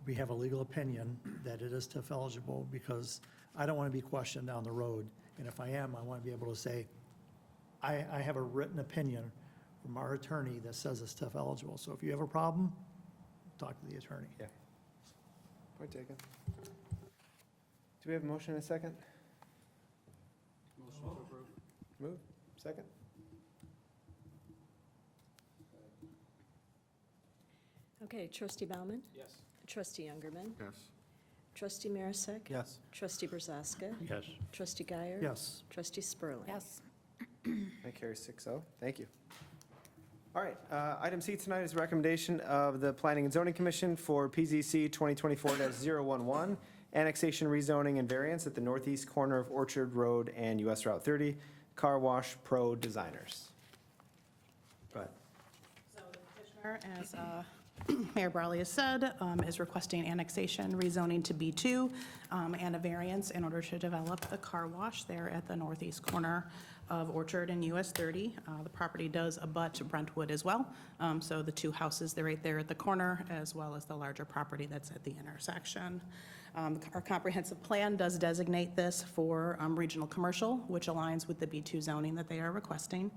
we have a legal opinion that it is TIF eligible, because I don't want to be questioned down the road. And if I am, I want to be able to say, I have a written opinion from our attorney that says it's TIF eligible. So if you have a problem, talk to the attorney. Yeah. Point taken. Do we have a motion and a second? Motion to approve. Move, second? Okay, trustee Bauman, Yes. trustee Youngerman, Yes. trustee Marisak. Yes. Trustee Brzezka. Yes. Trustee Guyer. Yes. Trustee Spurling. Yes. That carries 6-0. Thank you. All right, item C tonight is recommendation of the Planning and Zoning Commission for PZC 2024-011, annexation, rezoning, and variance at the northeast corner of Orchard Road and US Route 30, Car Wash Pro Designers. Go ahead. So the petitioner, as Mayor Brawley has said, is requesting annexation, rezoning to B2, and a variance in order to develop the car wash there at the northeast corner of Orchard and US 30. The property does abut Brentwood as well, so the two houses, they're right there at the corner, as well as the larger property that's at the intersection. Our comprehensive plan does designate this for regional commercial, which aligns with the B2 zoning that they are requesting.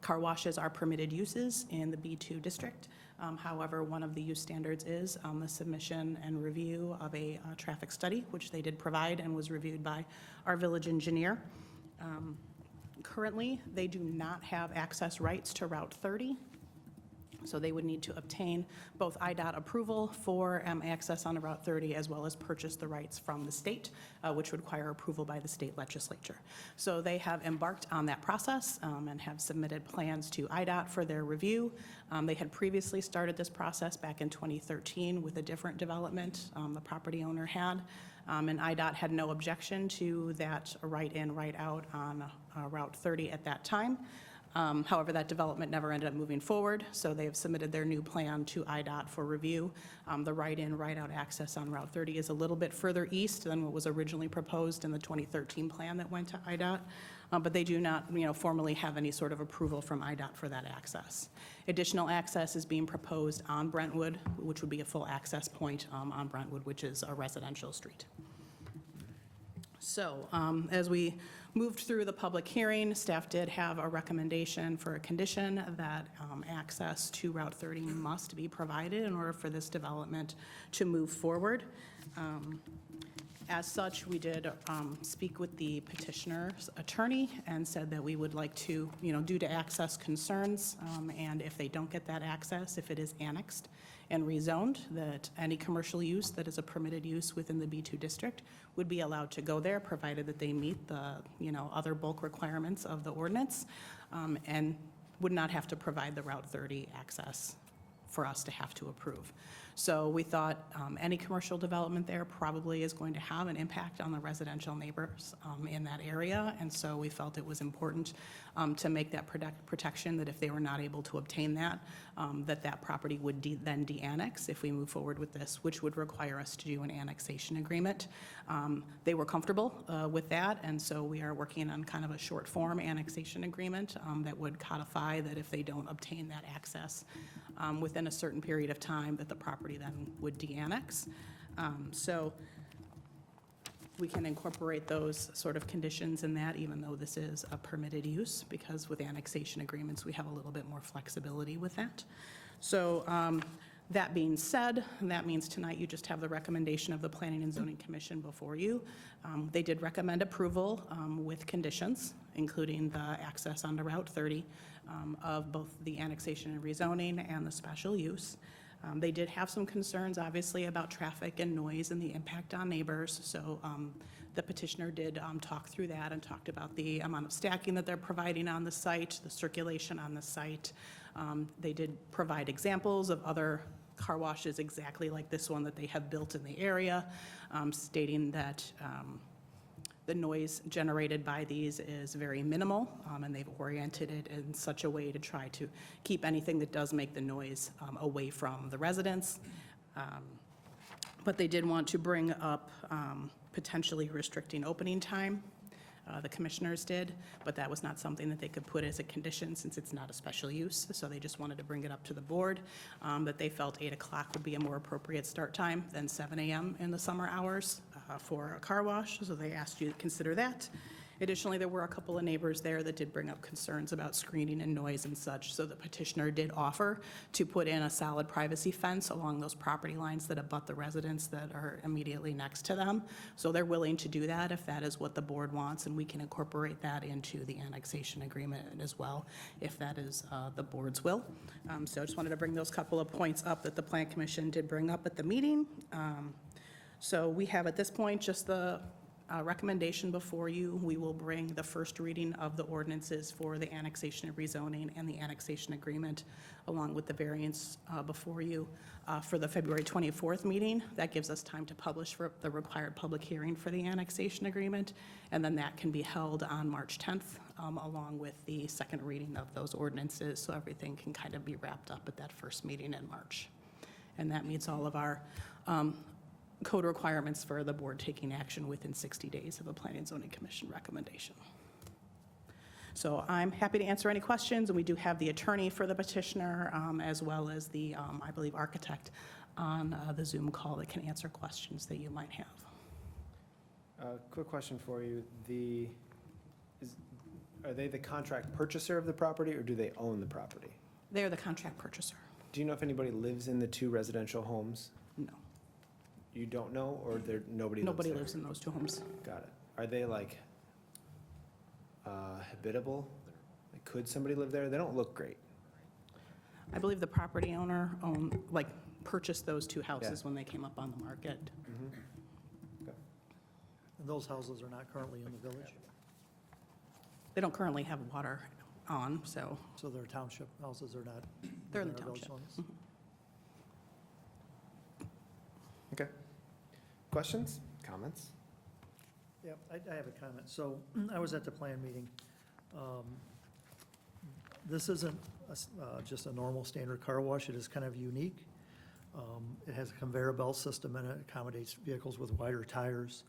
Car washes are permitted uses in the B2 district. However, one of the use standards is the submission and review of a traffic study, which they did provide and was reviewed by our village engineer. Currently, they do not have access rights to Route 30, so they would need to obtain both IDOT approval for access on Route 30, as well as purchase the rights from the state, which would require approval by the state legislature. So they have embarked on that process and have submitted plans to IDOT for their review. They had previously started this process back in 2013 with a different development the property owner had. And IDOT had no objection to that right-in, right-out on Route 30 at that time. However, that development never ended up moving forward, so they have submitted their new plan to IDOT for review. The right-in, right-out access on Route 30 is a little bit further east than what was originally proposed in the 2013 plan that went to IDOT, but they do not, formally have any sort of approval from IDOT for that access. Additional access is being proposed on Brentwood, which would be a full access point on Brentwood, which is a residential street. So, as we moved through the public hearing, staff did have a recommendation for a condition that access to Route 30 must be provided in order for this development to move forward. As such, we did speak with the petitioner's attorney and said that we would like to, due to access concerns, and if they don't get that access, if it is annexed and rezoned, that any commercial use that is a permitted use within the B2 district would be allowed to go there, provided that they meet the, other bulk requirements of the ordinance, and would not have to provide the Route 30 access for us to have to approve. So we thought any commercial development there probably is going to have an impact on the residential neighbors in that area, and so we felt it was important to make that protection that if they were not able to obtain that, that property would then de-annex if we move forward with this, which would require us to do an annexation agreement. They were comfortable with that, and so we are working on kind of a short form annexation agreement that would codify that if they don't obtain that access within a certain period of time, that the property then would de-annex. So we can incorporate those sort of conditions in that, even though this is a permitted use, because with annexation agreements, we have a little bit more flexibility with that. So that being said, that means tonight you just have the recommendation of the Planning and Zoning Commission before you. They did recommend approval with conditions, including the access onto Route 30 of both the annexation and rezoning and the special use. They did have some concerns, obviously, about traffic and noise and the impact on neighbors, so the petitioner did talk through that and talked about the amount of stacking that they're providing on the site, the circulation on the site. They did provide examples of other car washes exactly like this one that they have built in the area, stating that the noise generated by these is very minimal, and they've oriented it in such a way to try to keep anything that does make the noise away from the residents. But they did want to bring up potentially restricting opening time. the commissioners did, but that was not something that they could put as a condition since it's not a special use. So they just wanted to bring it up to the board, that they felt 8 o'clock would be a more appropriate start time than 7 a.m. in the summer hours for a car wash. So they asked you to consider that. Additionally, there were a couple of neighbors there that did bring up concerns about screening and noise and such, so the petitioner did offer to put in a solid privacy fence along those property lines that abut the residents that are immediately next to them. So they're willing to do that if that is what the board wants, and we can incorporate that into the annexation agreement as well, if that is the board's will. So I just wanted to bring those couple of points up that the Plan Commission did bring up at the meeting. So we have at this point just the recommendation before you. We will bring the first reading of the ordinances for the annexation and rezoning and the annexation agreement, along with the variance before you for the February 24th meeting. That gives us time to publish for the required public hearing for the annexation agreement, and then that can be held on March 10th, along with the second reading of those ordinances, so everything can kind of be wrapped up at that first meeting in March. And that meets all of our code requirements for the board taking action within 60 days of a Planning and Zoning Commission recommendation. So I'm happy to answer any questions, and we do have the attorney for the petitioner, as well as the, I believe, architect on the Zoom call that can answer questions that you might have. Quick question for you. Are they the contract purchaser of the property, or do they own the property? They're the contract purchaser. Do you know if anybody lives in the 2 residential homes? No. You don't know, or nobody lives there? Nobody lives in those 2 homes. Got it. Are they like habitable? Like, could somebody live there? They don't look great. I believe the property owner purchased those 2 houses when they came up on the market. And those houses are not currently in the village, They don't currently have water on, so so they're township houses, they're not. they're in the our village township. ones. Okay. Questions, comments? Yeah, I have a comment. So I was at the plan meeting. This isn't just a normal standard car wash. It is kind of unique. It has a conveyor belt system and it accommodates vehicles with wider tires.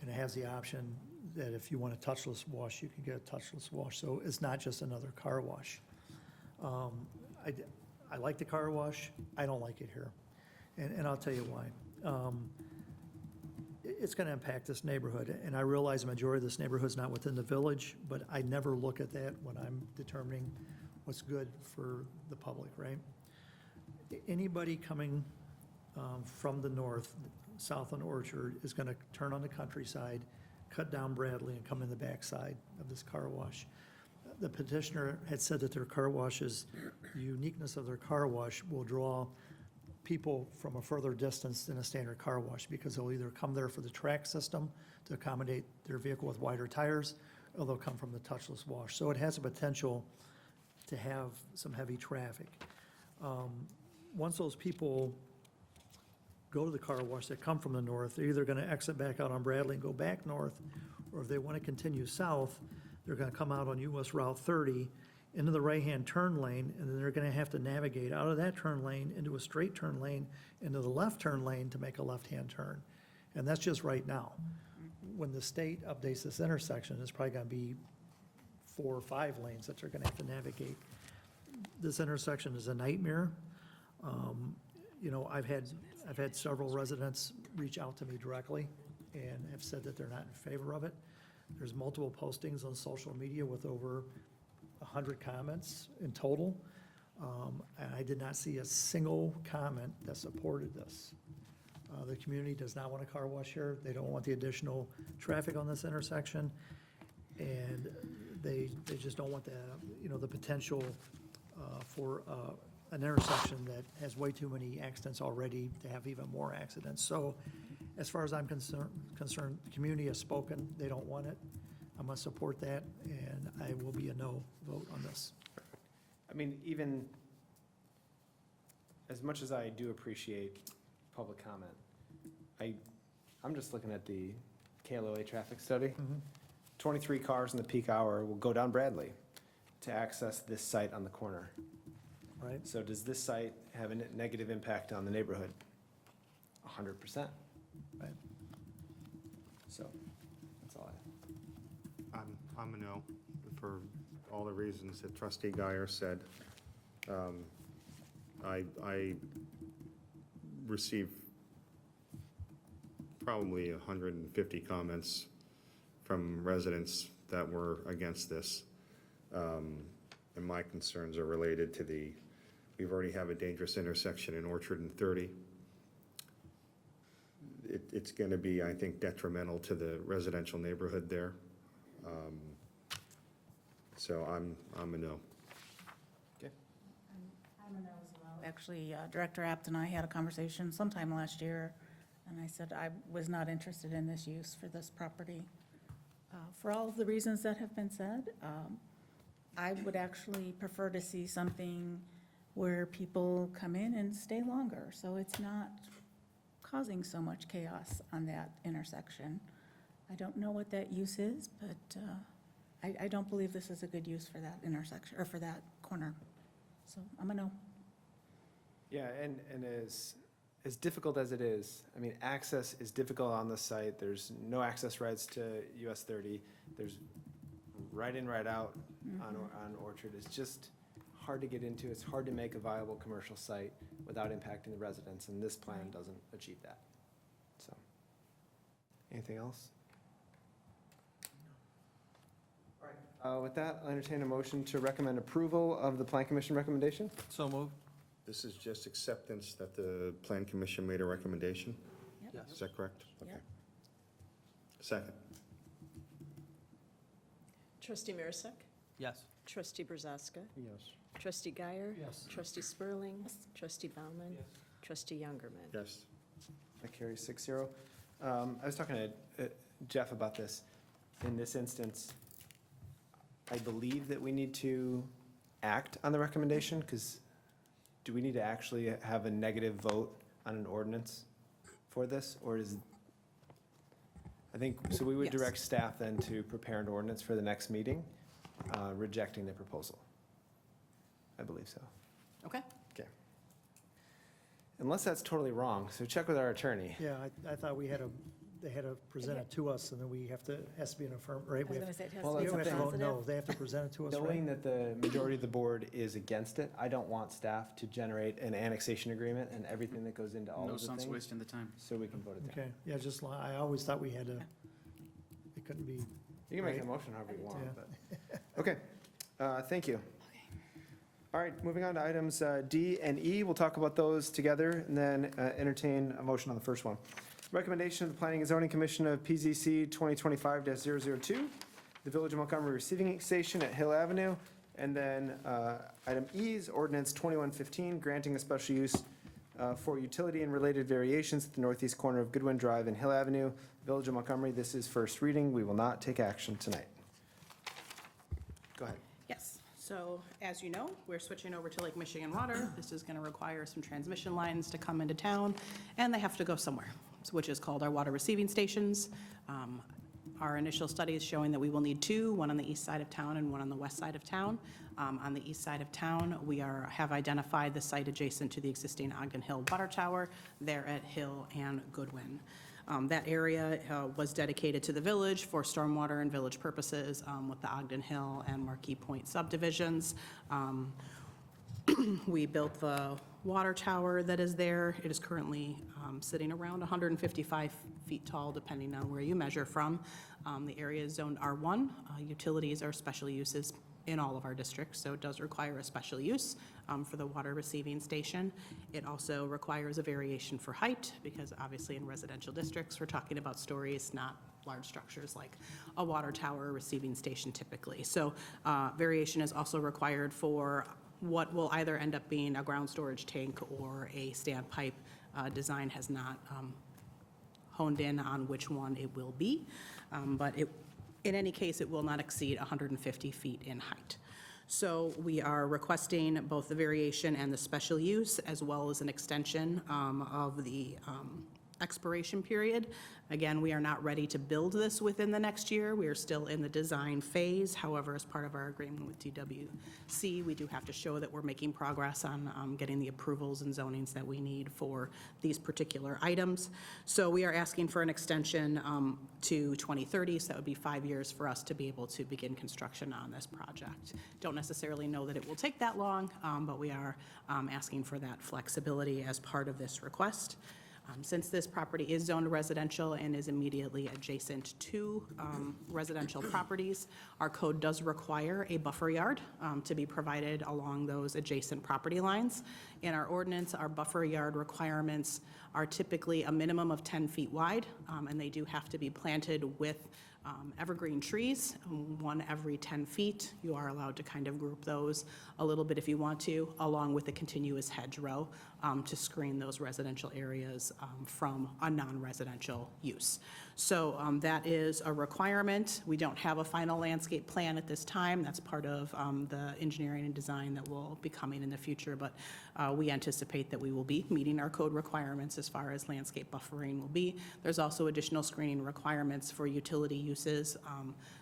And it has the option that if you want a touchless wash, you can get a touchless wash. So it's not just another car wash. I like the car wash. I don't like it here. And I'll tell you why. It's going to impact this neighborhood, and I realize the majority of this neighborhood is not within the village, but I never look at that when I'm determining what's good for the public, right? Anybody coming from the north, south on Orchard, is going to turn on the countryside, cut down Bradley, and come in the backside of this car wash. The petitioner had said that their car washes, the uniqueness of their car wash will draw people from a further distance than a standard car wash, because they'll either come there for the track system to accommodate their vehicle with wider tires, or they'll come from the touchless wash. So it has a potential to have some heavy traffic. Once those people go to the car wash that come from the north, they're either going to exit back out on Bradley and go back north, or if they want to continue south, they're going to come out on US Route 30 into the right-hand turn lane, and then they're going to have to navigate out of that turn lane into a straight turn lane, into the left turn lane to make a left-hand turn. And that's just right now. When the state updates this intersection, it's probably going to be 4 or 5 lanes that they're going to have to navigate. This intersection is a nightmare. You know, I've had several residents reach out to me directly and have said that they're not in favor of it. There's multiple postings on social media with over 100 comments in total, and I did not see a single comment that supported this. The community does not want a car wash here. They don't want the additional traffic on this intersection, and they just don't want the potential for an intersection that has way too many accidents already to have even more accidents. So as far as I'm concerned, the community has spoken. They don't want it. I'm going to support that, and I will be a no vote on this. I mean, even as much as I do appreciate public comment, I'm just looking at the KLOA traffic study. 23 cars in the peak hour will go down Bradley to access this site on the corner. Right. So does this site have a negative impact on the neighborhood? 100%. Right. So, that's all I have. I'm a no, for all the reasons that trustee Guyer said. I received probably 150 comments from residents that were against this. And my concerns are related to we've already have a dangerous intersection in Orchard and 30. It's going to be, I think, detrimental to the residential neighborhood there. So I'm a no. I'm a no as well. Actually, Director Apt and I had a conversation sometime last year, and I said I was not interested in this use for this property. For all of the reasons that have been said, I would actually prefer to see something where people come in and stay longer, so it's not causing so much chaos on that intersection. I don't know what that use is, but I don't believe this is a good use for that intersection, or for that corner. So I'm a no. Yeah, and as difficult as it is, I mean, access is difficult on the site. There's no access rights to US 30. There's right in, right out on Orchard. It's just hard to get into. It's hard to make a viable commercial site without impacting the residents, and this plan doesn't achieve that. So, anything else? All right. With that, I'll entertain a motion to recommend approval of the Plan Commission recommendation. So moved. This is just acceptance that the Plan Commission made a recommendation? Yes. Is that correct? Yep. Okay. Second. Trustee Marisak? Yes. Trustee Brazaska? Yes. Trustee Guyer? Yes. Trustee Spurling? Trustee Bauman? Trustee Youngerman? Yes. That carries 6-0. I was talking to Jeff about this. In this instance, I believe that we need to act on the recommendation, because do we need to actually have a negative vote on an ordinance for this, or is, I think, so we would Yes. direct staff then to prepare an ordinance for the next meeting, rejecting the proposal. I believe so. Okay. Okay. Unless that's totally wrong, so check with our attorney. Yeah, I thought they had to present it to us, and then has to be an affirm, right? I We was have gonna say, it has Well, to we be don't have to vote positive. no, they have to present it to us, Knowing right? that the majority of the board is against it, I don't want staff to generate an annexation agreement and everything that goes into all No of the sense things, wasting the time. so we can vote it down. Okay, yeah, I always thought we had to, it couldn't be, You can make a Right. motion however you want, Yeah. but, okay, thank you. All right, moving on to items D and E, we'll talk about those together and then entertain a motion on the first one. Recommendation of the Planning and Zoning Commission of PZC 2025-002, the Village of Montgomery Receiving Station at Hill Avenue, and then item E is ordinance 2115, granting a special use for utility and related variations at the northeast corner of Goodwin Drive and Hill Avenue, Village of Montgomery. This is first reading. We will not take action tonight. Go ahead. Yes, so as you know, we're switching over to Lake Michigan Water. This is going to require some transmission lines to come into town, and they have to go somewhere, which is called our water receiving stations. Our initial study is showing that we will need two, one on the east side of town and one on the west side of town. On the east side of town, we have identified the site adjacent to the existing Ogden Hill Water Tower there at Hill and Goodwin. That area was dedicated to the village for stormwater and village purposes with the Ogden Hill and Marquee Point subdivisions. We built the water tower that is there. It is currently sitting around 155 feet tall, depending on where you measure from. The area is zoned R1. Utilities are special uses in all of our districts, so it does require a special use for the water receiving station. It also requires a variation for height, because obviously in residential districts, we're talking about stories, not large structures like a water tower or receiving station typically. So variation is also required for what will either end up being a ground storage tank or a standpipe. Design has not honed in on which one it will be, but in any case, it will not exceed 150 feet in height. So we are requesting both the variation and the special use, as well as an extension of the expiration period. Again, we are not ready to build this within the next year. We are still in the design phase. However, as part of our agreement with DWC, we do have to show that we're making progress on getting the approvals and zonings that we need for these particular items. So we are asking for an extension to 2030, so that would be 5 years for us to be able to begin construction on this project. Don't necessarily know that it will take that long, but we are asking for that flexibility as part of this request. Since this property is zoned residential and is immediately adjacent to residential properties, our code does require a buffer yard to be provided along those adjacent property lines. In our ordinance, our buffer yard requirements are typically a minimum of 10 feet wide, and they do have to be planted with evergreen trees, one every 10 feet. You are allowed to kind of group those a little bit if you want to, along with a continuous hedgerow to screen those residential areas from a non-residential use. So that is a requirement. We don't have a final landscape plan at this time. That's part of the engineering and design that will be coming in the future, but we anticipate that we will be meeting our code requirements as far as landscape buffering will be. There's also additional screening requirements for utility uses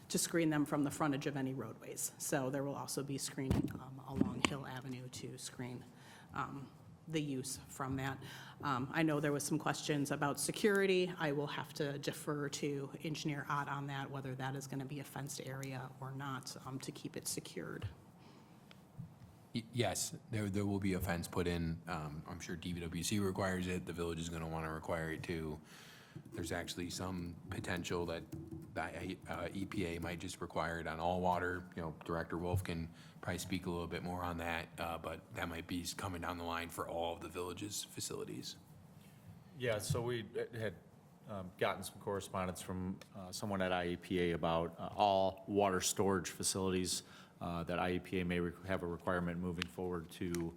to screen them from the frontage of any roadways. So there will also be screening along Hill Avenue to screen the use from that. I know there was some questions about security. I will have to defer to Engineer Ott on that, whether that is going to be a fenced area or not to keep it secured. Yes, there will be a fence put in. I'm sure DVWC requires it. The village is going to want to require it too. There's actually some potential that EPA might just require it on all water. You know, Director Wolf can probably speak a little bit more on that, but that might be coming down the line for all of the village's facilities. Yeah, so we had gotten some correspondence from someone at IEPA about all water storage facilities that IEPA may have a requirement moving forward to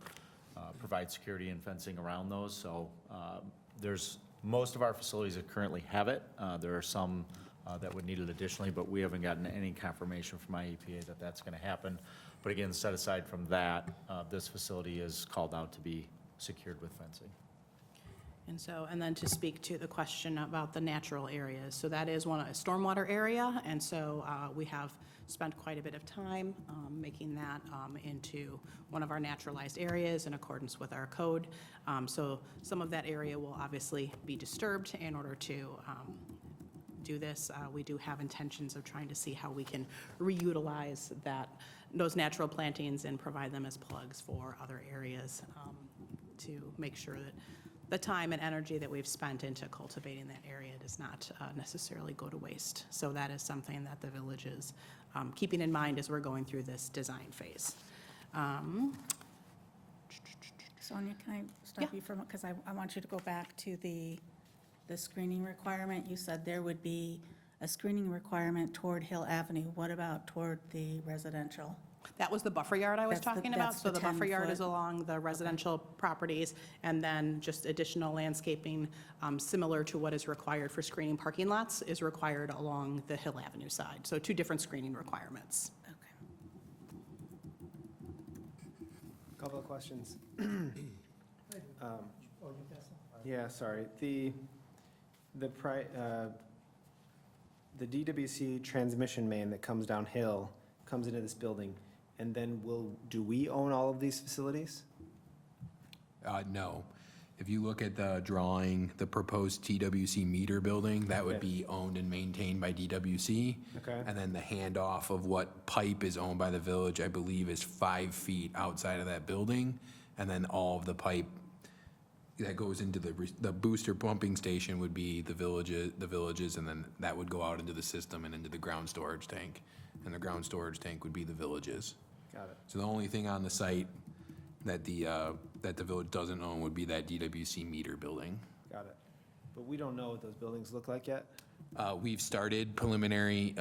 provide security and fencing around those. So there's most of our facilities that currently have it. There are some that would need it additionally, but we haven't gotten any confirmation from IEPA that that's going to happen. But again, set aside from that, this facility is called out to be secured with fencing. And then to speak to the question about the natural areas. So that is a stormwater area, and so we have spent quite a bit of time making that into one of our naturalized areas in accordance with our code. So some of that area will obviously be disturbed in order to do this. We do have intentions of trying to see how we can reutilize those natural plantings and provide them as plugs for other areas to make sure that the time and energy that we've spent into cultivating that area does not necessarily go to waste. So that is something that the village is keeping in mind as we're going through this design phase. Sonia, can I stop you for, because I want you to go back to the screening requirement. You said there would be a screening requirement toward Hill Avenue. What about toward the residential? That was the buffer yard I was talking about. that's So the buffer yard 10-foot. is along the residential properties, and then just additional landscaping similar to what is required for screening parking lots is required along the Hill Avenue side. So two different screening requirements. Okay. Couple of questions. Yeah, sorry. The DWC transmission main that comes downhill comes into this building, and then do we own all of these facilities? No. If you look at the drawing, the proposed TWC meter building, that would Okay. be owned and maintained by DWC. Okay. And then the handoff of what pipe is owned by the village, I believe, is 5 feet outside of that building. And then all of the pipe that goes into the booster pumping station would be the villages, and then that would go out into the system and into the ground storage tank. And the ground storage tank would be the villages. Got it. So the only thing on the site that the village doesn't own would be that DWC meter building. Got it. But we don't know what those buildings look like yet? We've started preliminary,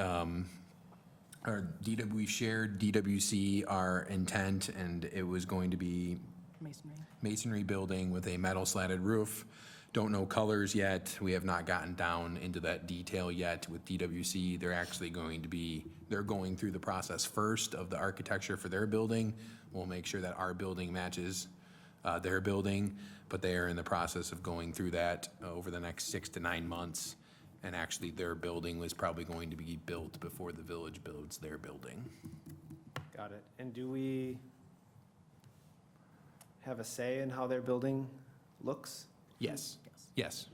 we shared DWC our intent, and it was going to be masonry building with a metal slatted roof. Don't know colors yet. We have not gotten down into that detail yet with DWC. They're going through the process first of the architecture for their building. We'll make sure that our building matches their building, but they are in the process of going through that over the next 6 to 9 months. And actually, their building was probably going to be built before the village builds their building. Got it. And do we have a say in how their building looks? Yes, yes.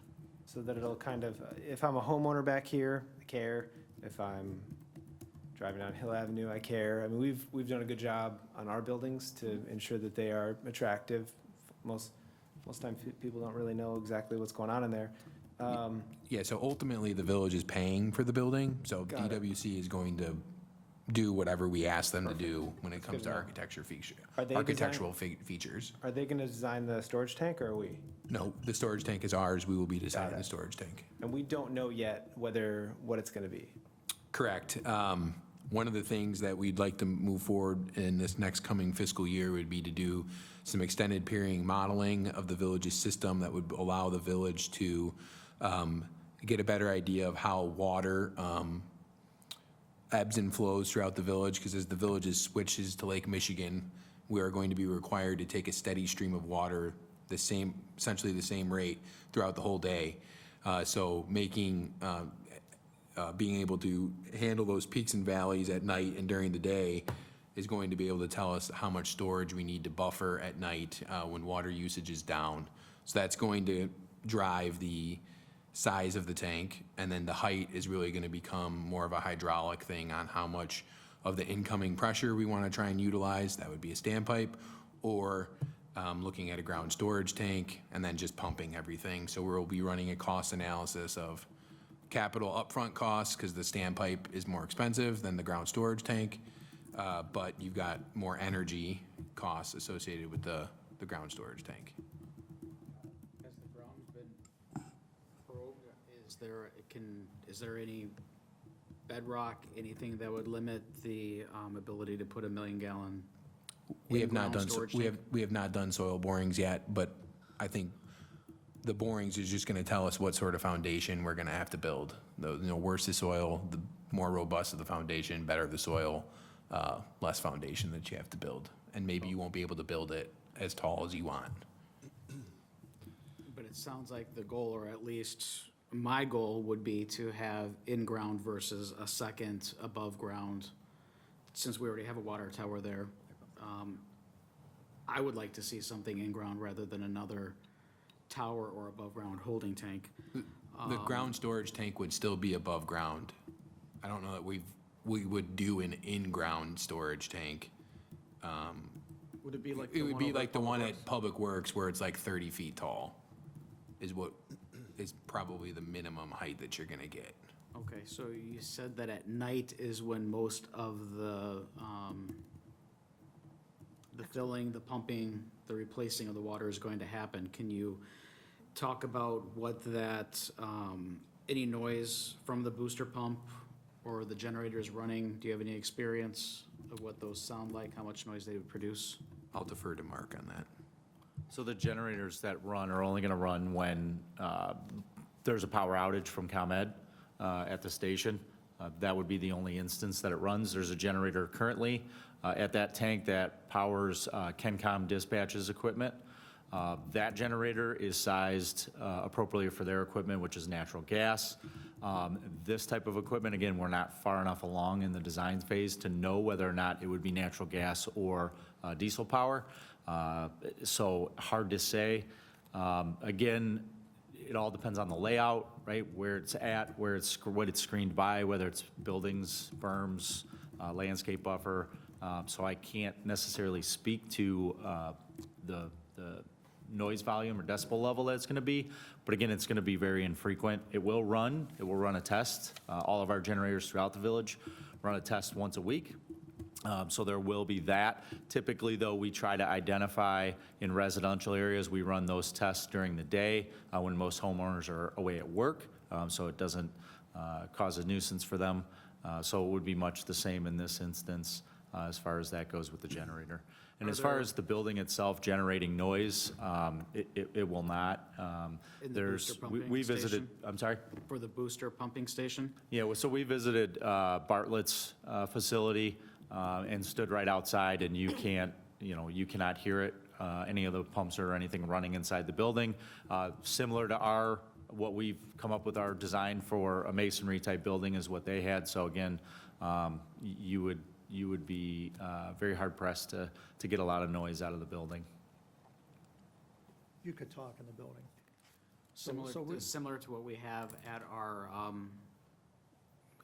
So that it'll kind of, if I'm a homeowner back here, I care. If I'm driving down Hill Avenue, I care. I mean, we've done a good job on our buildings to ensure that they are attractive. Most times people don't really know exactly what's going on in there. Yeah, so ultimately, the village is paying for the building, so Got it. DWC is going to do whatever we ask them to do when it comes good to to know. architectural features. Are they gonna design the storage tank, or are we? No, the storage tank is ours, we will be designing it. the storage tank. And we don't know yet what it's gonna be. Correct. One of the things that we'd like to move forward in this next coming fiscal year would be to do some extended period modeling of the village's system that would allow the village to get a better idea of how water ebbs and flows throughout the village, because as the village switches to Lake Michigan, we are going to be required to take a steady stream of water, essentially the same rate throughout the whole day. So making, being able to handle those peaks and valleys at night and during the day is going to be able to tell us how much storage we need to buffer at night when water usage is down. So that's going to drive the size of the tank, and then the height is really going to become more of a hydraulic thing on how much of the incoming pressure we want to try and utilize. That would be a standpipe, or looking at a ground storage tank, and then just pumping everything. So we'll be running a cost analysis of capital upfront costs, because the standpipe is more expensive than the ground storage tank, but you've got more energy costs associated with the ground storage tank. Has the ground been probed? Is there any bedrock, anything that would limit the ability to put a 1 million gallon We have not done, storage we tank? have not done soil borings yet, but I think the borings is just gonna tell us what sort of foundation we're gonna have to build. The worse the soil, the more robust the foundation, better the soil, less foundation that you have to build. And maybe you won't be able to build it as tall as you want. But it sounds like the goal, or at least my goal, would be to have in-ground versus a second above-ground, since we already have a water tower there. I would like to see something in-ground rather than another tower or above-ground holding tank. The ground storage tank would still be above ground. I don't know that we would do an in-ground storage tank. Would it be like? It would be like the Public one Works? at Public Works where it's like 30 feet tall, is what is probably the minimum height that you're gonna get. Okay, so you said that at night is when most of the filling, the pumping, the replacing of the water is going to happen. Can you talk about what that, any noise from the booster pump or the generators running? Do you have any experience of what those sound like, how much noise they would produce? I'll defer to Mark on that. So the generators that run are only going to run when there's a power outage from ComEd at the station. That would be the only instance that it runs. There's a generator currently at that tank that powers KenCom dispatches equipment. That generator is sized appropriately for their equipment, which is natural gas. This type of equipment, again, we're not far enough along in the design phase to know whether or not it would be natural gas or diesel power. So hard to say. Again, it all depends on the layout, right? Where it's at, what it's screened by, whether it's buildings, berms, landscape buffer. So I can't necessarily speak to the noise volume or decibel level that it's going to be. But again, it's going to be very infrequent. It will run a test. All of our generators throughout the village run a test once a week. So there will be that. Typically, though, we try to identify in residential areas, we run those tests during the day when most homeowners are away at work, so it doesn't cause a nuisance for them. So it would be much the same in this instance as far as that goes with the generator. And as far as the building itself generating noise, it will not. In the booster pumping We visited, station? I'm sorry? For the booster pumping station? Yeah, well, so we visited Bartlett's facility and stood right outside, and you cannot hear it any of the pumps or anything running inside the building. Similar to what we've come up with our design for a masonry type building is what they had. So again, you would be very hard pressed to get a lot of noise out of the building. You could talk in the building. Similar to what we have at our,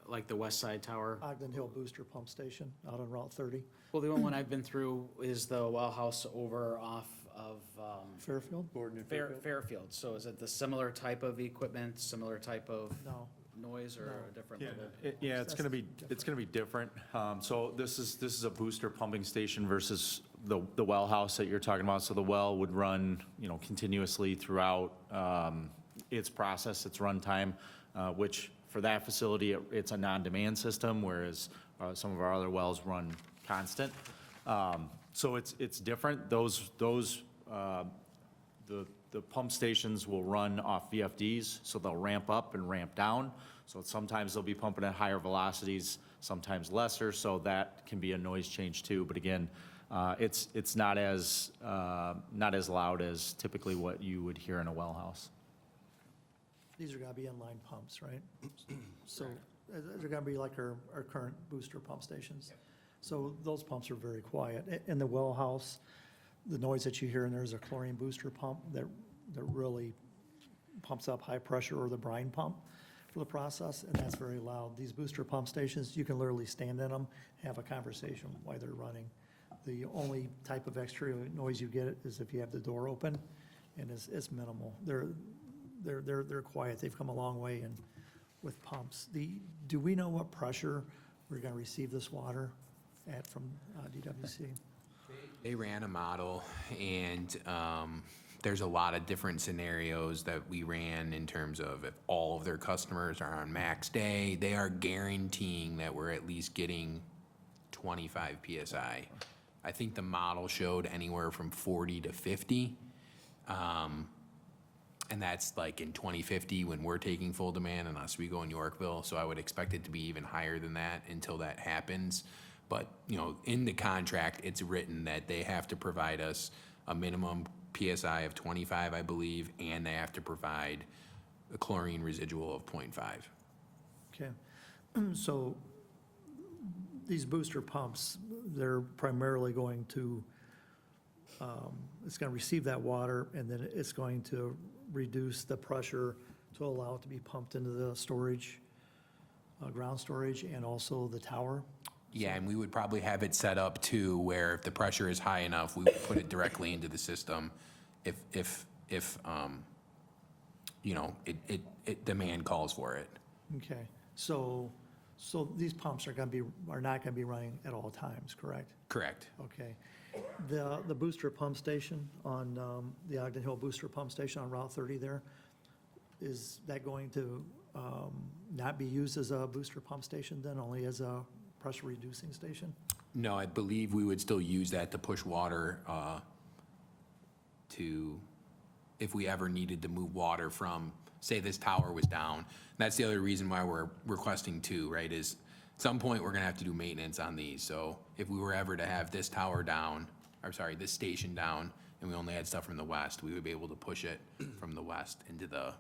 like the West Side Tower. Ogden Hill Booster Pump Station out on Route 30, Well, the only one I've been through is the well house over off of Fairfield? Gordon and Fairfield. So is it the similar type of equipment, similar type of No. noise, or a different level? Yeah, it's gonna be different. So this is a booster pumping station versus the well house that you're talking about. So the well would run, continuously throughout its process, its runtime, which for that facility, it's a non-demand system, whereas some of our other wells run constant. So it's different. The pump stations will run off VFDs, so they'll ramp up and ramp down. So sometimes they'll be pumping at higher velocities, sometimes lesser, so that can be a noise change too. But again, it's not as loud as typically what you would hear in a well house. These are gonna be inline pumps, right? So they're gonna be like our current booster pump stations. So those pumps are very quiet. In the well house, the noise that you hear in there is a chlorine booster pump that really pumps up high pressure, or the brine pump for the process, and that's very loud. These booster pump stations, you can literally stand in them, have a conversation while they're running. The only type of extra noise you get is if you have the door open, and it's minimal. They're quiet. They've come a long way with pumps. Do we know what pressure we're gonna receive this water at from DWC? They ran a model, and there's a lot of different scenarios that we ran in terms of if all of their customers are on max day, they are guaranteeing that we're at least getting 25 PSI. I think the model showed anywhere from 40 to 50. And that's like in 2050 when we're taking full demand and Oswego and Yorkville. So I would expect it to be even higher than that until that happens. But, in the contract, it's written that they have to provide us a minimum PSI of 25, I believe, and they have to provide a chlorine residual of 0.5. Okay, so these booster pumps, they're primarily going to, it's gonna receive that water, and then it's going to reduce the pressure to allow it to be pumped into the storage, ground storage, and also the tower. Yeah, and we would probably have it set up too, where if the pressure is high enough, we would put it directly into the system if demand calls for it. Okay, so these pumps are not gonna be running at all times, correct? Correct. Okay. The booster pump station on, the Ogden Hill Booster Pump Station on Route 30 there, is that going to not be used as a booster pump station then, only as a pressure reducing station? No, I believe we would still use that to push water if we ever needed to move water from, say this tower was down. That's the other reason why we're requesting two, right, is at some point we're gonna have to do maintenance on these. So if we were ever to have this tower down, this station down, and we only had stuff from the west, we would be able to push it from the west into the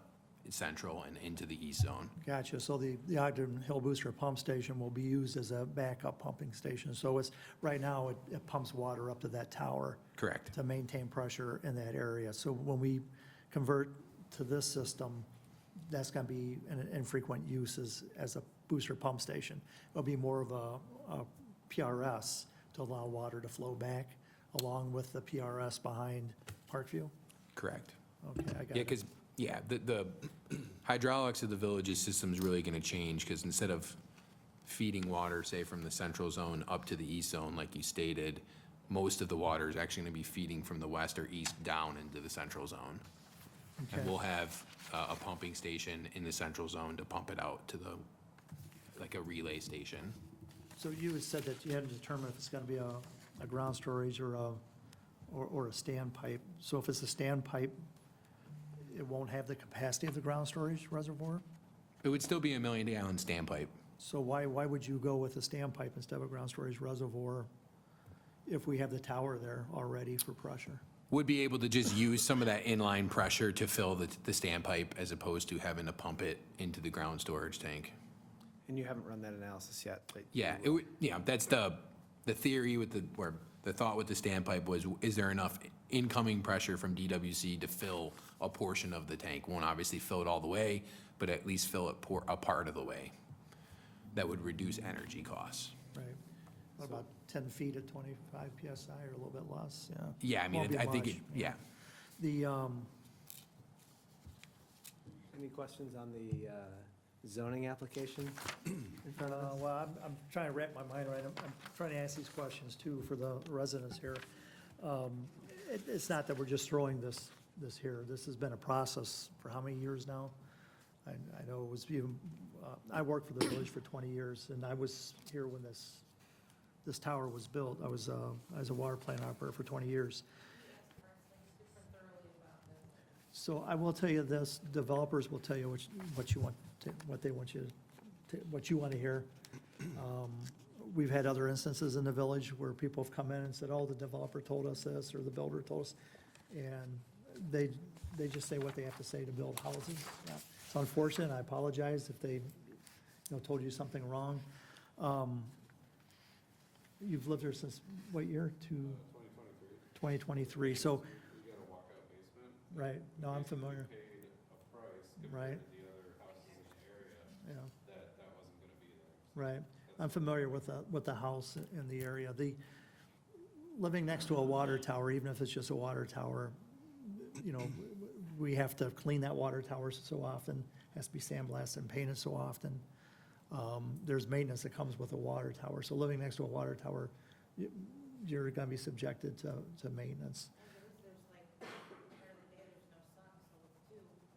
central and into the east zone. Gotcha, so the Ogden Hill Booster Pump Station will be used as a backup pumping station. So right now, it pumps water up to that tower. Correct. To maintain pressure in that area. So when we convert to this system, that's gonna be an infrequent use as a booster pump station. It'll be more of a PRS to allow water to flow back along with the PRS behind Parkview? Correct. Okay, I got Yeah, it. because, the hydraulics of the village's system is really gonna change, because instead of feeding water, say, from the central zone up to the east zone, like you stated, most of the water is actually gonna be feeding from the west or east down into the central zone. Okay. And we'll have a pumping station in the central zone to pump it out to like a relay station. So you had said that you had to determine if it's gonna be a ground storage or a standpipe. So if it's a standpipe, it won't have the capacity of the ground storage reservoir? It would still be a 1 million gallon standpipe. So why would you go with a standpipe instead of a ground storage reservoir if we have the tower there already for pressure? would be able to just use some of that inline pressure to fill the standpipe as opposed to having to pump it into the ground storage tank. And you haven't run that analysis yet, but. Yeah, it would, yeah, that's the theory with or the thought with the standpipe was, is there enough incoming pressure from DWC to fill a portion of the tank? Won't obviously fill it all the way, but at least fill it a part of the way. That would reduce energy costs. Right. What about 10 feet at 25 PSI or a little bit less, yeah? Yeah, I mean, Won't be I think, much. yeah. The, Any questions on the zoning application in front of us? well, I'm trying to wrap my mind around it. I'm trying to ask these questions too for the residents here. It's not that we're just throwing this here. This has been a process for how many years now? I know it was even, I worked for the village for 20 years, and I was here when this tower was built. I was a water plant operator for 20 years. So I will tell you this, developers will tell you what you want, what they want you to, what you want to hear. We've had other instances in the village where people have come in and said, oh, the developer told us this, or the builder told us, and they just say what they have to say to build houses. Yeah. It's unfortunate, I apologize if they, told you something wrong. You've lived here since what year? 2023, so. Right, no, I'm familiar. Right. Yeah. Right, I'm familiar with the house in the area. Living next to a water tower, even if it's just a water tower, we have to clean that water tower so often, has to be sandblasted and painted so often. There's maintenance that comes with a water tower, so living next to a water tower, you're gonna be subjected to maintenance.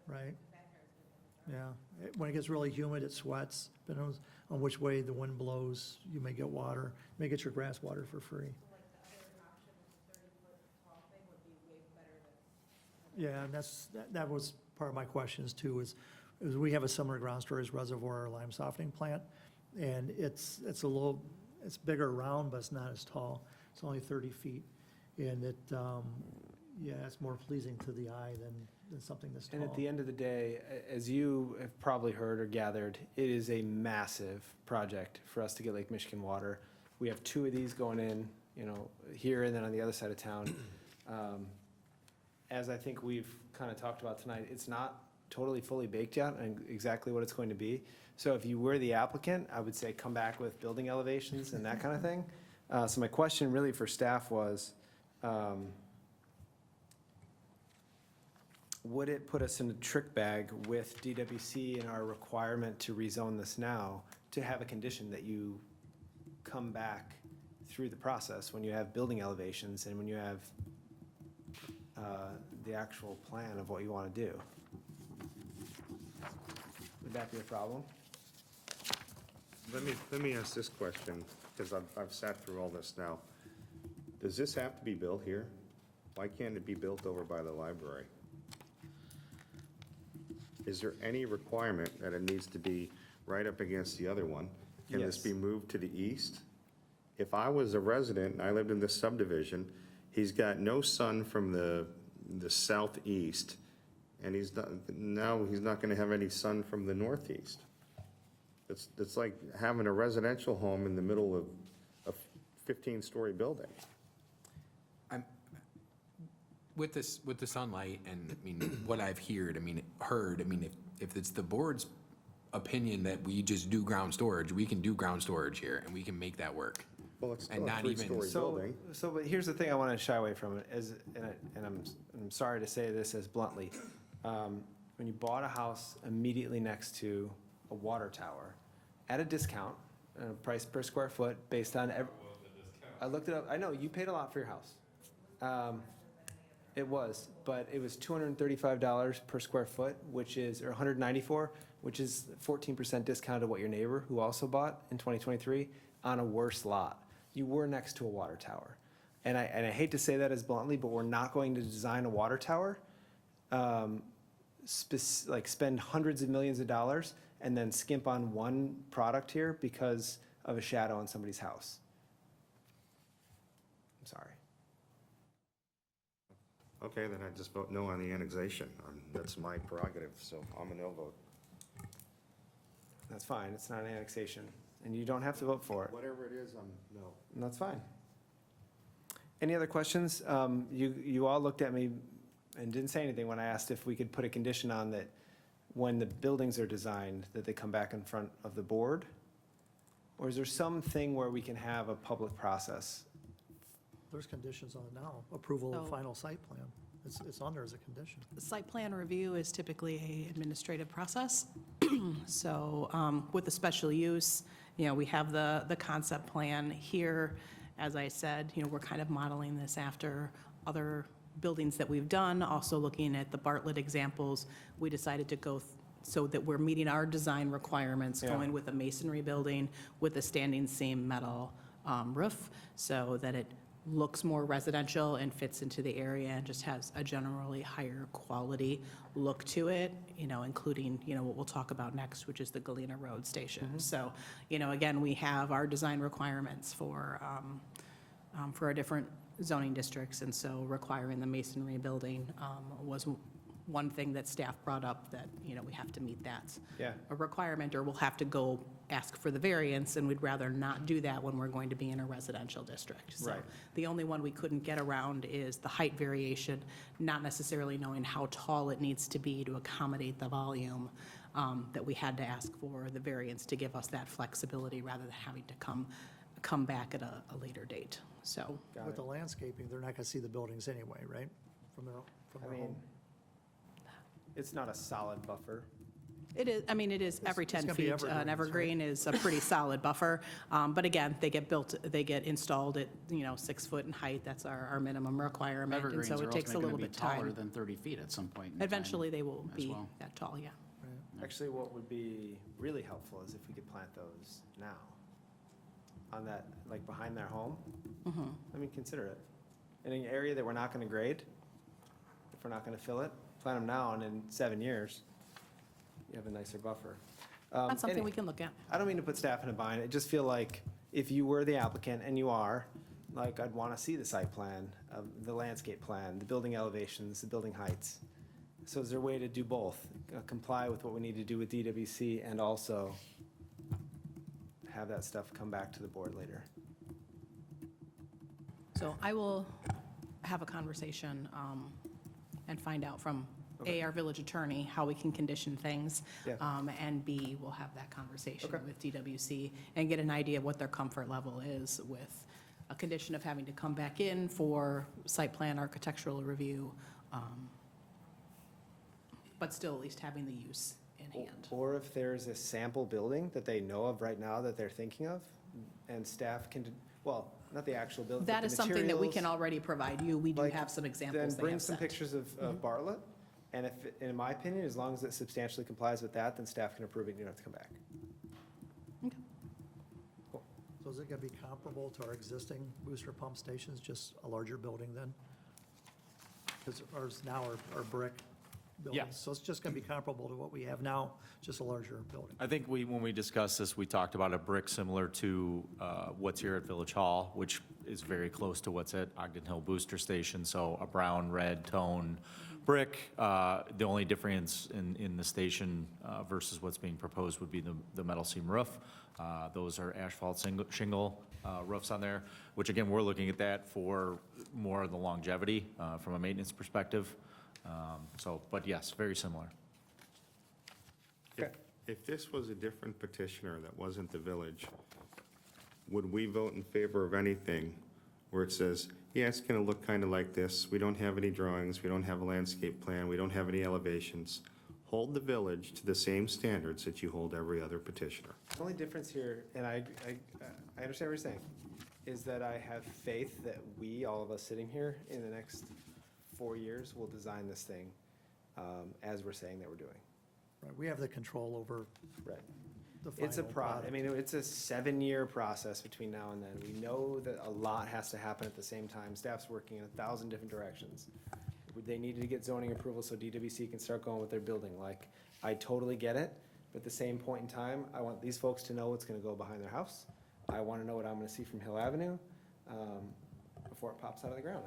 Right? Yeah, when it gets really humid, it sweats, depending on which way the wind blows, you may get water, you may get your grass water for free. Yeah, and that was part of my questions too, is we have a summer ground storage reservoir lime softening plant, and it's bigger around, but it's not as tall. It's only 30 feet, and it's more pleasing to the eye than something this tall. And at the end of the day, as you have probably heard or gathered, it is a massive project for us to get Lake Michigan water. We have 2 of these going in, here and then on the other side of town. As I think we've kind of talked about tonight, it's not totally fully baked yet and exactly what it's going to be. So if you were the applicant, I would say come back with building elevations and that kind of thing. So my question really for staff was, would it put us in a trick bag with DWC and our requirement to rezone this now to have a condition that you come back through the process when you have building elevations and when you have the actual plan of what you want to do? Would that be a problem? Let me ask this question, because I've sat through all this now. Does this have to be built here? Why can't it be built over by the library? Is there any requirement that it needs to be right up against the other one? Can this Yes. be moved to the east? If I was a resident and I lived in this subdivision, he's got no sun from the southeast, and he's not gonna have any sun from the northeast. It's like having a residential home in the middle of a 15-story building. With the sunlight and, what I've heard, if it's the board's opinion that we just do ground storage, we can do ground storage here and we can make that work. Well, it's And still a not even- three-story building. But here's the thing I want to shy away from, and I'm sorry to say this as bluntly. When you bought a house immediately next to a water tower, at a discount, price per square foot based on, I looked it up, I know, you paid a lot for your house. It was, but it was $235 per square foot, or $194, which is 14% discount of what your neighbor, who also bought in 2023, on a worse lot. You were next to a water tower. And I hate to say that as bluntly, but we're not going to design a water tower, spend hundreds of millions of dollars and then skimp on one product here because of a shadow on somebody's house. I'm sorry. Okay, then I just vote no on the annexation. That's my prerogative, so I'm a no vote. That's fine, it's not an annexation, and you don't have to vote for it. Whatever it is, I'm no. And that's fine. Any other questions? You all looked at me and didn't say anything when I asked if we could put a condition on that when the buildings are designed, that they come back in front of the board? Or is there something where we can have a public process? There's conditions on it now, approval of So- final site plan. It's on there as a condition. The site plan review is typically a administrative process. So with the special use, we have the concept plan here. As I said, we're kind of modeling this after other buildings that we've done, also looking at the Bartlett examples. We decided to go so that we're meeting our design requirements, Yeah. going with a masonry building with a standing seam metal roof, so that it looks more residential and fits into the area and just has a generally higher quality look to it, including, what we'll talk about next, which is the Galena Road Station. So, again, we have our design requirements for our different zoning districts, and so requiring the masonry building was one thing that staff brought up, that, we have to meet that. Yeah. A requirement, or we'll have to go ask for the variance, and we'd rather not do that when we're going to be in a residential district. So Right. the only one we couldn't get around is the height variation, not necessarily knowing how tall it needs to be to accommodate the volume, that we had to ask for the variance to give us that flexibility rather than having to come back at a later date, so. Got With it. the landscaping, they're not going to see the buildings anyway, right? From their I home. mean, it's not a solid buffer. It is, it is every it's 10 gonna be feet. evergreens, An evergreen is a pretty solid buffer. But again, they get installed at, 6 foot in height. That's our minimum requirement. And Evergreens so are it takes a ultimately little going to bit be taller time. than 30 feet at some point in time Eventually, they will as be well. that tall, yeah. Actually, what would be really helpful is if we could plant those now, on that, like behind their home. I mean, consider it. In an area that we're not going to grade, if we're not going to fill it, plant them now, and in 7 years, you have a nicer buffer. That's something any- we can look at. I don't mean to put staff in a bind, I just feel like if you were the applicant, and you are, like, I'd want to see the site plan, the landscape plan, the building elevations, the building heights. So is there a way to do both? Comply with what we need to do with DWC and also have that stuff come back to the board later? So I will have a conversation and find out from, A, our village attorney, how we can condition things. Yeah. And B, we'll have that conversation Okay. with DWC and get an idea of what their comfort level is with a condition of having to come back in for site plan architectural review, but still at least having the use in hand. Or if there's a sample building that they know of right now that they're thinking of, and staff can, well, not the actual building, but That the is something that we materials. can already provide you. We do Like, have some Then examples they bring have some sent. pictures of Bartlett, and if, in my opinion, as long as it substantially complies with that, then staff can approve it, you don't have to come back. So is it going to be comparable to our existing booster pump stations, just a larger building then? Because ours now are brick buildings. Yes. So it's just going to be comparable to what we have now, just a larger building. I think when we discussed this, we talked about a brick similar to what's here at Village Hall, which is very close to what's at Ogden Hill Booster Station, so a brown, red tone brick. The only difference in the station versus what's being proposed would be the metal seam roof. Those are asphalt shingle roofs on there, which again, we're looking at that for more of the longevity from a maintenance perspective. But yes, very similar. If this was a different petitioner that wasn't the village, would we vote in favor of anything where it says, yeah, it's going to look kind of like this, we don't have any drawings, we don't have a landscape plan, we don't have any elevations? Hold the village to the same standards that you hold every other petitioner. The only difference here, and I understand what you're saying, is that I have faith that we, all of us sitting here, in the next 4 years, will design this thing as we're saying that we're doing. Right, we have the control over Right. the It's a final I product. mean, it's a 7-year process between now and then. We know that a lot has to happen at the same time. Staff's working in 1,000 different directions. They needed to get zoning approval so DWC can start going with their building. Like, I totally get it, but at the same point in time, I want these folks to know what's gonna go behind their house. I wanna know what I'm gonna see from Hill Avenue, before it pops out of the ground.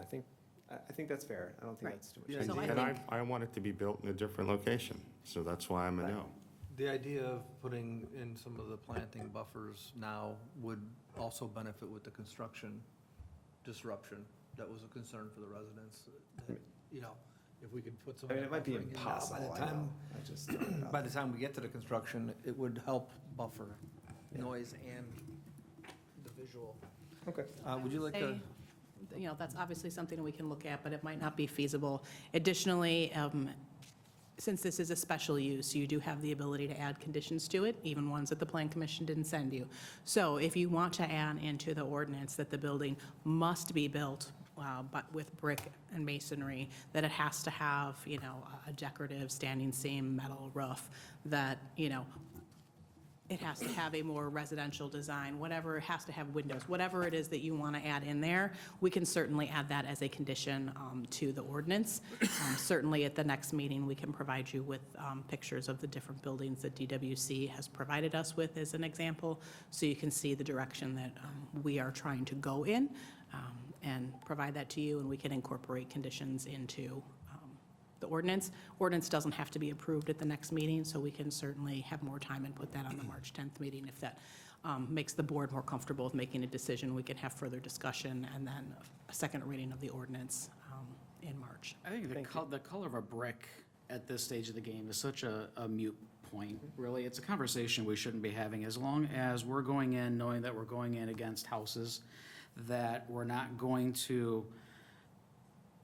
I I think that's fair. I don't think Right. that's too much. Yeah, And So I and think- I want it to be built in a different location, so that's why I'm a no. The idea of putting in some of the planting buffers now would also benefit with the construction disruption. That was a concern for the residents, that, you know, if we could put some. I mean, it might be buffering in now, impossible, by the I time- know. I just throwing it out By the time we get to the construction, it would help buffer noise and the visual. Okay. Would you like to? You know, that's obviously something that we can look at, but it might not be feasible. Additionally, since this is a special use, you do have the ability to add conditions to it, even ones that the Plan Commission didn't send you. So if you want to add into the ordinance that the building must be built but with brick and masonry, that it has to have, you know, a decorative standing seam metal roof, that, you know, it has to have a more residential design, whatever, it has to have windows, whatever it is that you want to add in there, we can certainly add that as a condition to the ordinance. Certainly at the next meeting, we can provide you with pictures of the different buildings that DWC has provided us with as an example, so you can see the direction that we are trying to go in, and provide that to you, and we can incorporate conditions into the ordinance. Ordinance doesn't have to be approved at the next meeting, so we can certainly have more time and put that on the March 10th meeting. If that makes the board more comfortable with making a decision, we can have further discussion and then a second reading of the ordinance in March. I think the color of a brick at this stage of the game is such a moot point, really. It's a conversation we shouldn't be having, as long as we're going in knowing that we're going in against houses, that we're not going to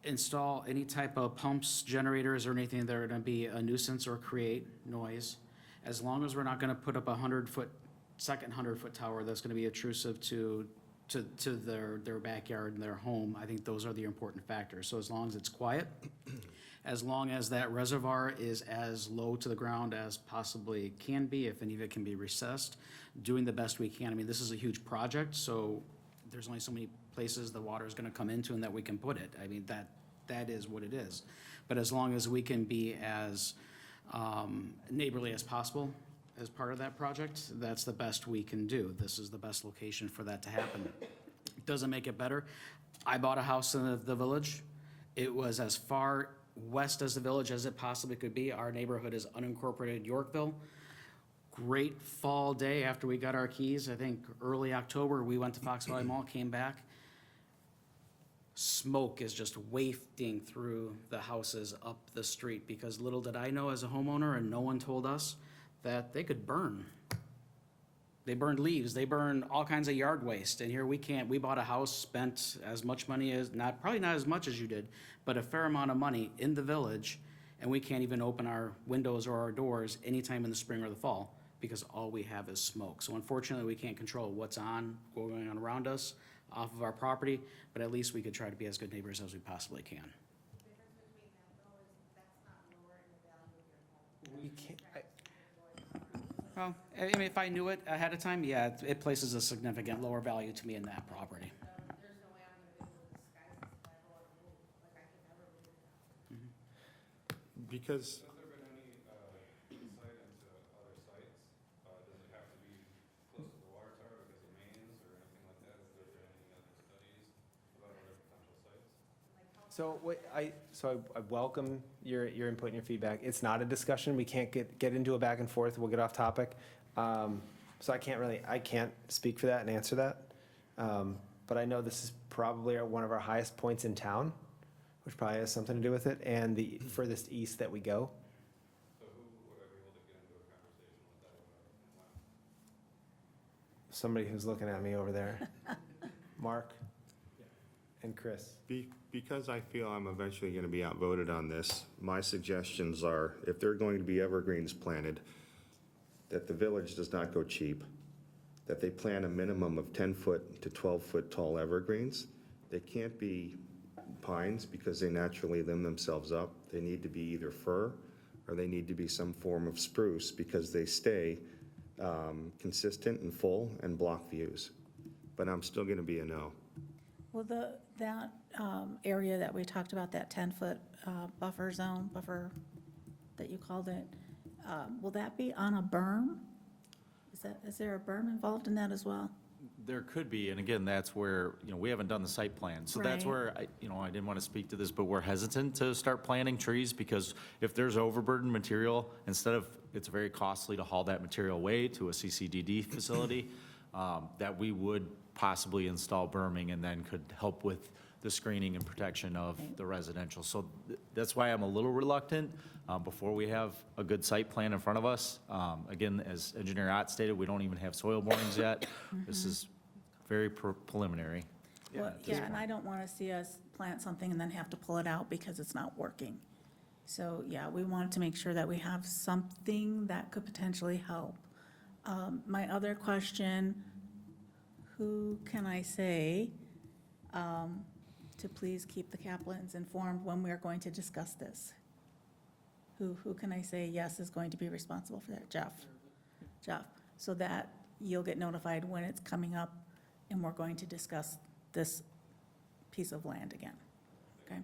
install any type of pumps, generators, or anything that are gonna be a nuisance or create noise. As long as we're not gonna put up a 100-foot tower that's gonna be intrusive to their backyard and their home, I think those are the important factors. So as long as it's quiet, as long as that reservoir is as low to the ground as possibly can be, if any of it can be recessed, doing the best we can. I mean, this is a huge project, so there's only so many places the water is gonna come into and that we can put it. I mean, that is what it is. But as long as we can be as neighborly as possible as part of that project, that's the best we can do. This is the best location for that to happen. Doesn't make it better. I bought a house in the village. It was as far west as the village as it possibly could be. Our neighborhood is unincorporated Yorkville. Great fall day after we got our keys, I think early October, we went to Fox Valley Mall, came back. Smoke is just wafting through the houses up the street, because little did I know as a homeowner, and no one told us, that they could burn. They burned leaves, they burned all kinds of yard waste, and here we can't. We bought a house, spent as much money as, probably not as much as you did, but a fair amount of money in the village, and we can't even open our windows or our doors anytime in the spring or the fall, because all we have is smoke. So unfortunately, we can't control what's going on around us off of our property, but at least we could try to be as good neighbors as we possibly can. We can't, Well, I mean, if I knew it ahead of time, yeah, it places a significant lower value to me in that property. Because Has there been any insight into other sites? Does it have to be close to the water tower because of mains or anything like that? Has there been any other studies about other potential sites? So I welcome your input and your feedback. It's not a discussion. We can't get into a back and forth. We'll get off topic. So I can't speak for that and answer that. But I know this is probably one of our highest points in town, which probably has something to do with it, and the furthest east that we go. So who would I be able to get into a conversation with that about and when? Somebody who's looking at me over there. Mark and Chris. Because I feel I'm eventually going to be outvoted on this, my suggestions are, if there are going to be evergreens planted, that the village does not go cheap, that they plant a minimum of 10-foot to 12-foot tall evergreens. They can't be pines because they naturally limb themselves up. They need to be either fir or they need to be some form of spruce because they stay consistent and full and block views. But I'm still going to be a no. Well, that area that we talked about, that 10-foot buffer zone, that you called it, will that be on a berm? Is there a berm involved in that as well? There could be, and again, that's where, we haven't done the site plan. So that's Right. where, I didn't want to speak to this, but we're hesitant to start planting trees because if there's overburden material, it's very costly to haul that material away to a CCDD facility, that we would possibly install berming and then could help with the screening and protection of the residential. So that's why I'm a little reluctant before we have a good site plan in front of us. Again, as Engineer Ott stated, we don't even have soil borings yet. This is very preliminary. Well, yeah, and I don't want to see us plant something and then have to pull it out because it's not working. So, yeah, we wanted to make sure that we have something that could potentially help. My other question, who can I say to please keep the Kaplans informed when we are going to discuss this? Who can I say yes is going to be responsible for that? Jeff? Jeff, so that you'll get notified when it's coming up and we're going to discuss this piece of land again, okay?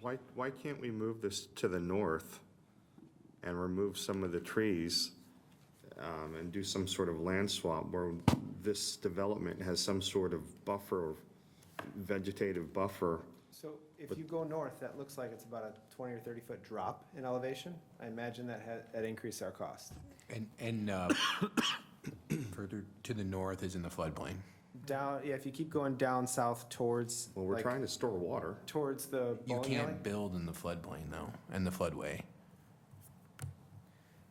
Why can't we move this to the north and remove some of the trees and do some sort of land swap where this development has some sort of buffer, vegetative buffer? So if you go north, that looks like it's about a 20 or 30-foot drop in elevation. I imagine that increased our cost. And further to the north is in the floodplain. Down, yeah, if you keep going down south towards. Well, we're like, trying to store water. Towards the You bowling alley. can't build in the floodplain though, and the floodway.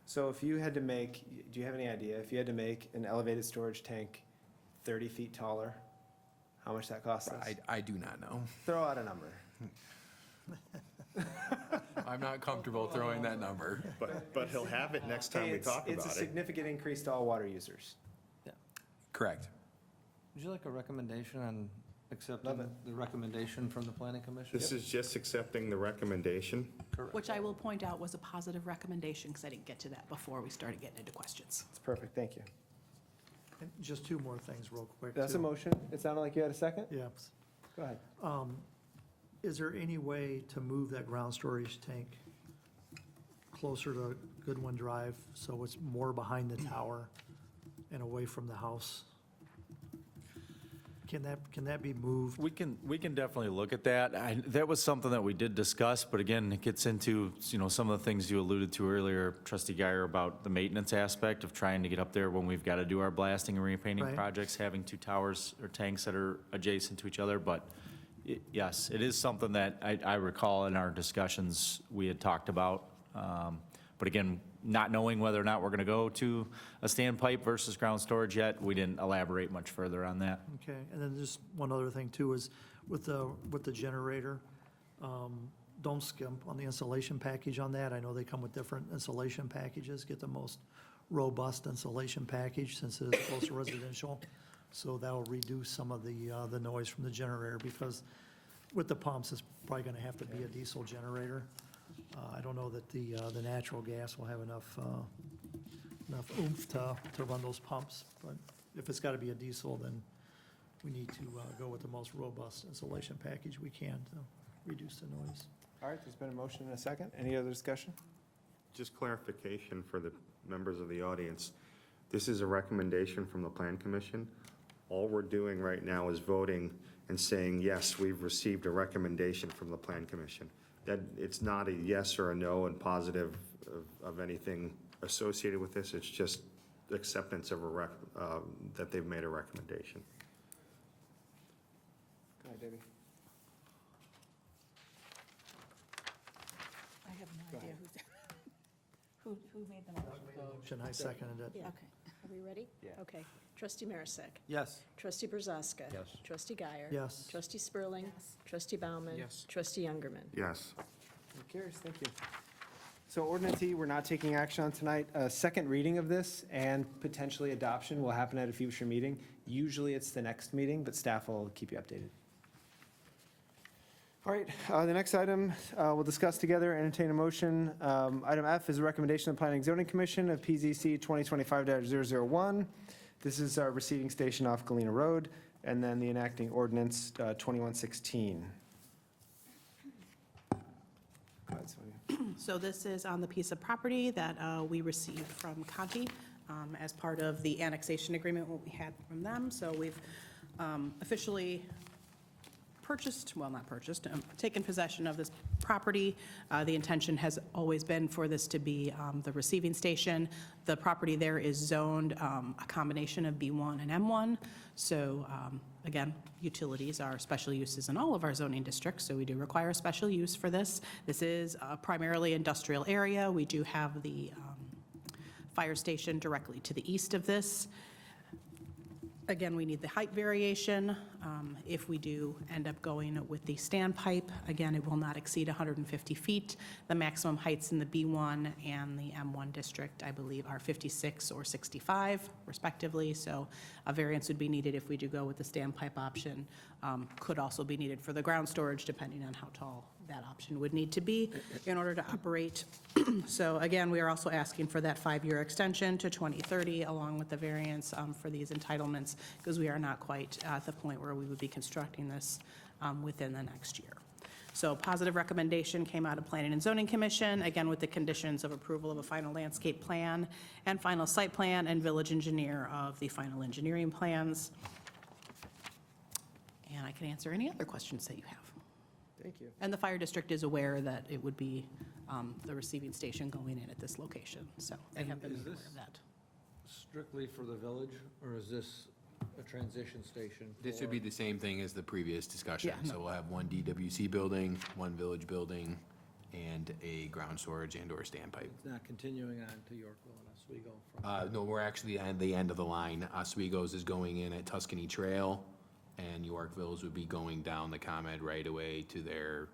So if you had to make, do you have any idea, if you had to make an elevated storage tank 30 feet taller, how much that costs us? I do not know. Throw out a number. I'm not comfortable throwing that number. But he'll have it next time we talk It's a about it. significant increase to all water users. Correct. Would you like a recommendation on accepting Love it. the recommendation from the planning commission? This is just accepting the recommendation. Which I will point out was a positive recommendation, because I didn't get to that before we started getting into questions. It's perfect, thank you. And just two more things real quick. That's a too. motion. It sounded like you had a second? Yeah. Go ahead. Is there any way to move that ground storage tank closer to Goodwin Drive so it's more behind the tower and away from the house? Can that be moved? We can definitely look at that. That was something that we did discuss, but again, it gets into, some of the things you alluded to earlier, Trustee Geyer, about the maintenance aspect of trying to get up there when we've got to do our blasting and repainting Right. projects, having two towers or tanks that are adjacent to each other. But yes, it is something that I recall in our discussions we had talked about. But again, not knowing whether or not we're going to go to a standpipe versus ground storage yet, we didn't elaborate much further on that. Okay, and then just one other thing too is with the generator, don't skimp on the insulation package on that. I know they come with different insulation packages. Get the most robust insulation package since it is close to residential. So that'll reduce some of the noise from the generator because with the pumps, it's probably gonna have to be a diesel generator. I don't know that the natural gas will have enough oomph to run those pumps, but if it's gotta be a diesel, then we need to go with the most robust insulation package we can to reduce the noise. All right, there's been a motion and a second. Any other discussion? Just clarification for the members of the audience. This is a recommendation from the Plan Commission. All we're doing right now is voting and saying, yes, we've received a recommendation from the Plan Commission. That it's not a yes or a no and positive of anything associated with this. It's just acceptance of that they've made a recommendation. Go ahead, Debbie. I have no idea who made the motion. Motion, I seconded it. Yeah. Okay. Are we ready? Yeah. Okay. Trustee Marisak. Yes. Trustee Brzoska. Yes. Trustee Guyer. Yes. Trustee Spurling. Trustee Bauman. Yes. Trustee Youngerman. Yes. That carries, thank you. So ordinance E, we're not taking action on tonight. Second reading of this and potentially adoption will happen at a future meeting. Usually it's the next meeting, but staff will keep you updated. All right, the next item we'll discuss together, entertain a motion. Item F is a recommendation of the Planning and Zoning Commission of PZC 2025-001. This is our receiving station off Galena Road, and then the enacting ordinance 2116. Go ahead, Sonia. So this is on the piece of property that we received from Conti as part of the annexation agreement what we had from them. So we've officially purchased, well, not purchased, taken possession of this property. The intention has always been for this to be the receiving station. The property there is zoned a combination of B1 and M1. So again, utilities are special uses in all of our zoning districts, so we do require a special use for this. This is a primarily industrial area. We do have the fire station directly to the east of this. Again, we need the height variation. If we do end up going with the standpipe, again, it will not exceed 150 feet. The maximum heights in the B1 and the M1 district, I believe, are 56 or 65 respectively. So a variance would be needed if we do go with the standpipe option. Could also be needed for the ground storage, depending on how tall that option would need to be in order to operate. So again, we are also asking for that 5-year extension to 2030, along with the variance for these entitlements, because we are not quite at the point where we would be constructing this within the next year. So positive recommendation came out of Planning and Zoning Commission, again with the conditions of approval of a final landscape plan and final site plan, and village engineer of the final engineering plans. And I can answer any other questions that you have. Thank you. And the fire district is aware that it would be the receiving station going in at this location, so they have been Is aware this of that. strictly for the village, or is this a transition station? This would be the same thing as the previous discussion. Yeah, no. So we'll have one DWC building, one village building, and a ground storage and/or standpipe. It's not continuing on to Yorkville and Oswego from? No, we're actually at the end of the line. Oswego's is going in at Tuscany Trail, and Yorkville's would be going down the ComEd right away to their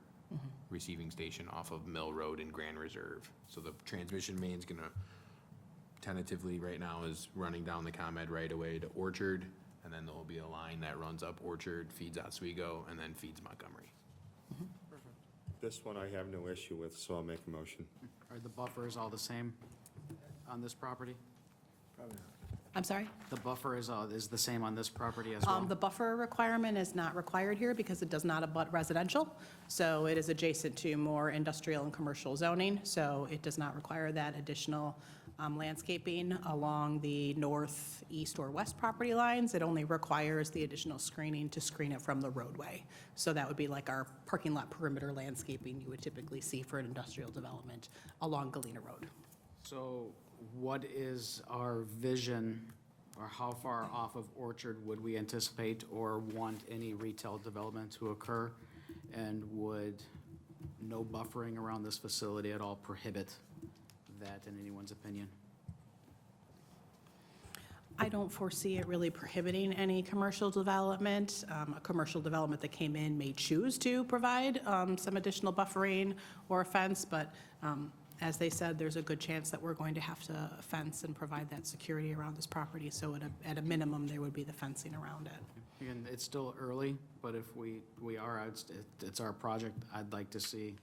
receiving station off of Mill Road in Grand Reserve. So the transmission main's gonna, tentatively right now, is running down the ComEd right away to Orchard, and then there'll be a line that runs up Orchard, feeds Oswego, and then feeds Montgomery. This one I have no issue with, so I'll make a motion. Are the buffers all the same on this property? Probably not. I'm sorry? The buffer is the same on this property as well? The buffer requirement is not required here because it does not abut residential. So it is adjacent to more industrial and commercial zoning, so it does not require that additional landscaping along the north, east, or west property lines. It only requires the additional screening to screen it from the roadway. So that would be like our parking lot perimeter landscaping you would typically see for an industrial development along Galena Road. So what is our vision, or how far off of Orchard would we anticipate or want any retail development to occur? And would no buffering around this facility at all prohibit that, in anyone's opinion? I don't foresee it really prohibiting any commercial development. A commercial development that came in may choose to provide some additional buffering or a fence, but as they said, there's a good chance that we're going to have to fence and provide that security around this property. So at a minimum, there would be the fencing around it. Again, it's still early, but if we are, it's our project, I'd like to see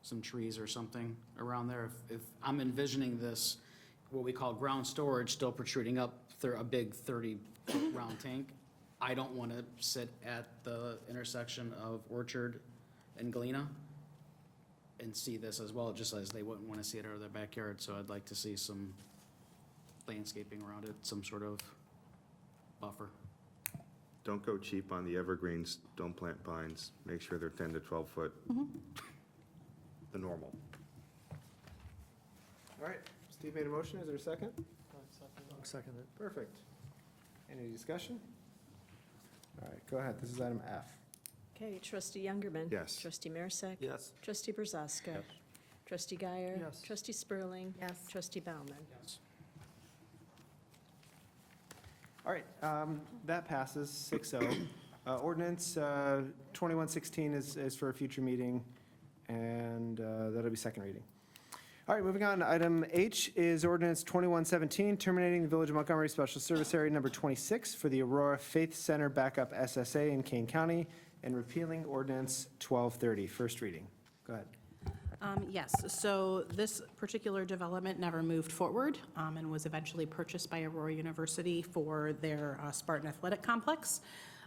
some trees or something around there. If I'm envisioning this, what we call ground storage, still protruding up a big 30-foot round tank, I don't want to sit at the intersection of Orchard and Galena and see this as well, just as they wouldn't want to see it out of their backyard. So I'd like to see some landscaping around it, some sort of buffer. Don't go cheap on the evergreens, don't plant pines, make sure they're 10 to 12 foot. The normal. All right, Steve made a motion, is there a second? I'll second it. Perfect. Any discussion? All right, go ahead, this is item F. Okay, trustee Youngerman. Yes. Trustee Marisak. Yes. Trustee Brzezska. Yes. Trustee Guyer. Yes. Trustee Spurling. Yes. Trustee Bauman. Yes. All right, that passes 6-0. Ordinance 2116 is for a future meeting, and that'll be second reading. All right, moving on, item H is ordinance 2117, terminating the Village of Montgomery Special Service Area Number 26 for the Aurora Faith Center Backup SSA in Kane County, and repealing ordinance 1230, first reading. Go ahead. Yes, so this particular development never moved forward and was eventually purchased by Aurora University for their Spartan Athletic Complex.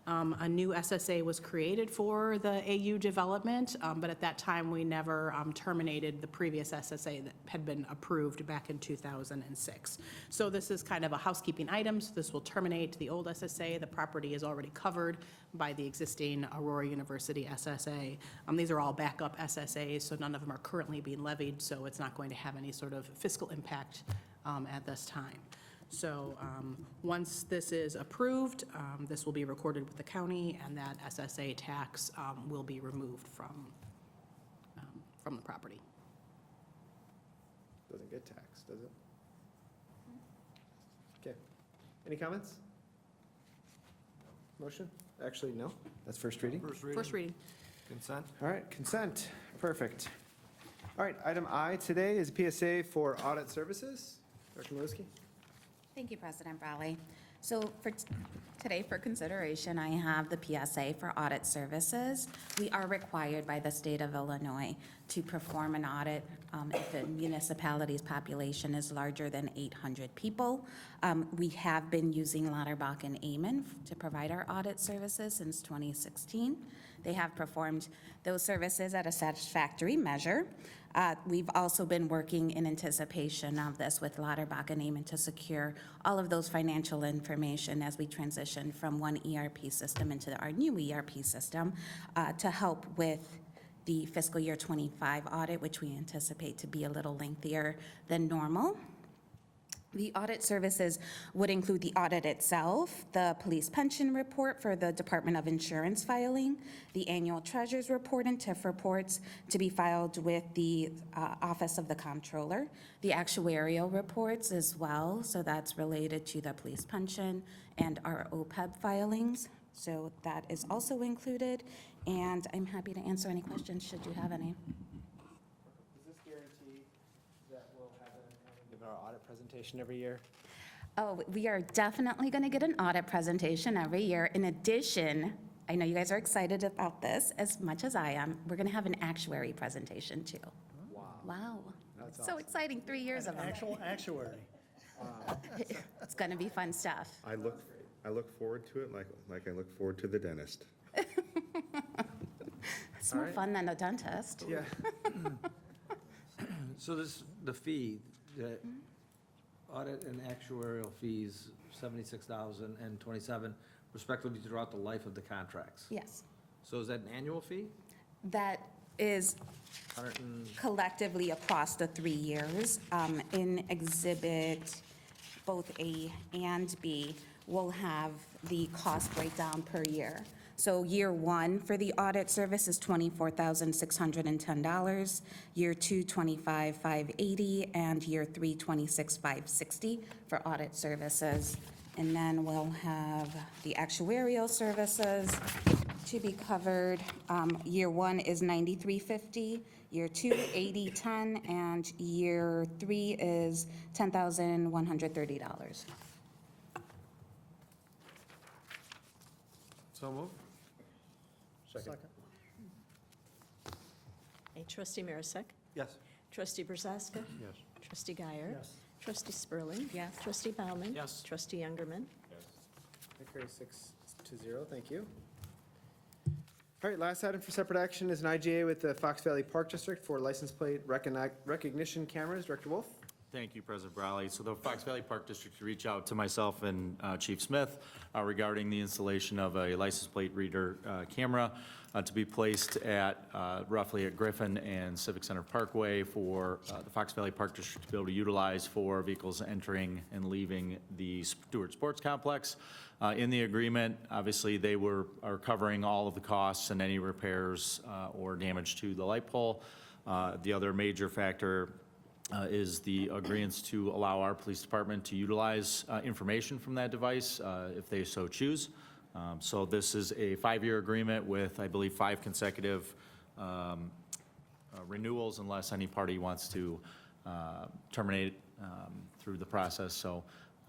A new SSA was created for the AU development, but at that time, we never terminated the previous SSA that had been approved back in 2006. So this is kind of a housekeeping item, so this will terminate the old SSA. The property is already covered by the existing Aurora University SSA. These are all backup SSAs, so none of them are currently being levied, so it's not going to have any sort of fiscal impact at this time. So once this is approved, this will be recorded with the county, and that SSA tax will be removed from the property. Doesn't get taxed, does it? Okay. Any comments? Motion? Actually, no. That's first reading. First reading. Consent? All right, consent. Perfect. All right, item I today is PSA for audit services. Dr. Milewski? Thank you, President Brawley. So for today, for consideration, I have the PSA for audit services. We are required by the state of Illinois to perform an audit if a municipality's population is larger than 800 people. We have been using Lauterbach and Amen to provide our audit services since 2016. They have performed those services at a satisfactory measure. We've also been working in anticipation of this with Lauterbach and Amen to secure all of those financial information as we transition from one ERP system into our new ERP system to help with the fiscal year 25 audit, which we anticipate to be a little lengthier than normal. The audit services would include the audit itself, the police pension report for the Department of Insurance filing, the annual treasurer's report and TIF reports to be filed with the Office of the Comptroller, the actuarial reports as well, so that's related to the police pension and our OPEB filings. So that is also included, and I'm happy to answer any questions should you have any. Does this guarantee that we'll have give our audit presentation every year? Oh, we are definitely going to get an audit presentation every year. In addition, I know you guys are excited about this as much as I am. We're going to have an actuary presentation too. Wow. Wow. That's So awesome. exciting, 3 years of them. Actual actuary. It's going to be fun stuff. I look forward to it like I look forward to the dentist. It's more right. fun than a dentist. Yeah. So the fee, the audit and actuarial fees, 76,000 and 27, respectively throughout the life of the contracts. Yes. So is that an annual fee? That is 100 and, collectively across the 3 years. In Exhibit both A and B, we'll have the cost breakdown per year. So year one for the audit service is $24,610, year two, $25,580, and year three, $26,560 for audit services. And then we'll have the actuarial services to be covered. Year one is $93.50, year two, $80.10, and year three is $10,130. so move? Second. Okay, Trustee Marisak? Yes. Trustee Brazaska? Yes. Trustee Guyer? Yes. Trustee Spurling? Yes. Trustee Bauman? Yes. Trustee Youngerman? That carries 6-0, thank you. All right, last item for separate action is an IGA with the Fox Valley Park District for license plate recognition cameras. Director Wolf? Thank you, President Brawley. So the Fox Valley Park District reached out to myself and Chief Smith regarding the installation of a license plate reader camera to be placed at roughly at Griffin and Civic Center Parkway for the Fox Valley Park District to be able to utilize for vehicles entering and leaving the Stewart Sports Complex. In the agreement, obviously, they are covering all of the costs and any repairs or damage to the light pole. The other major factor is the agreements to allow our police department to utilize information from that device if they so choose. So this is a 5-year agreement with, I believe, 5 consecutive renewals unless any party wants to terminate through the process. So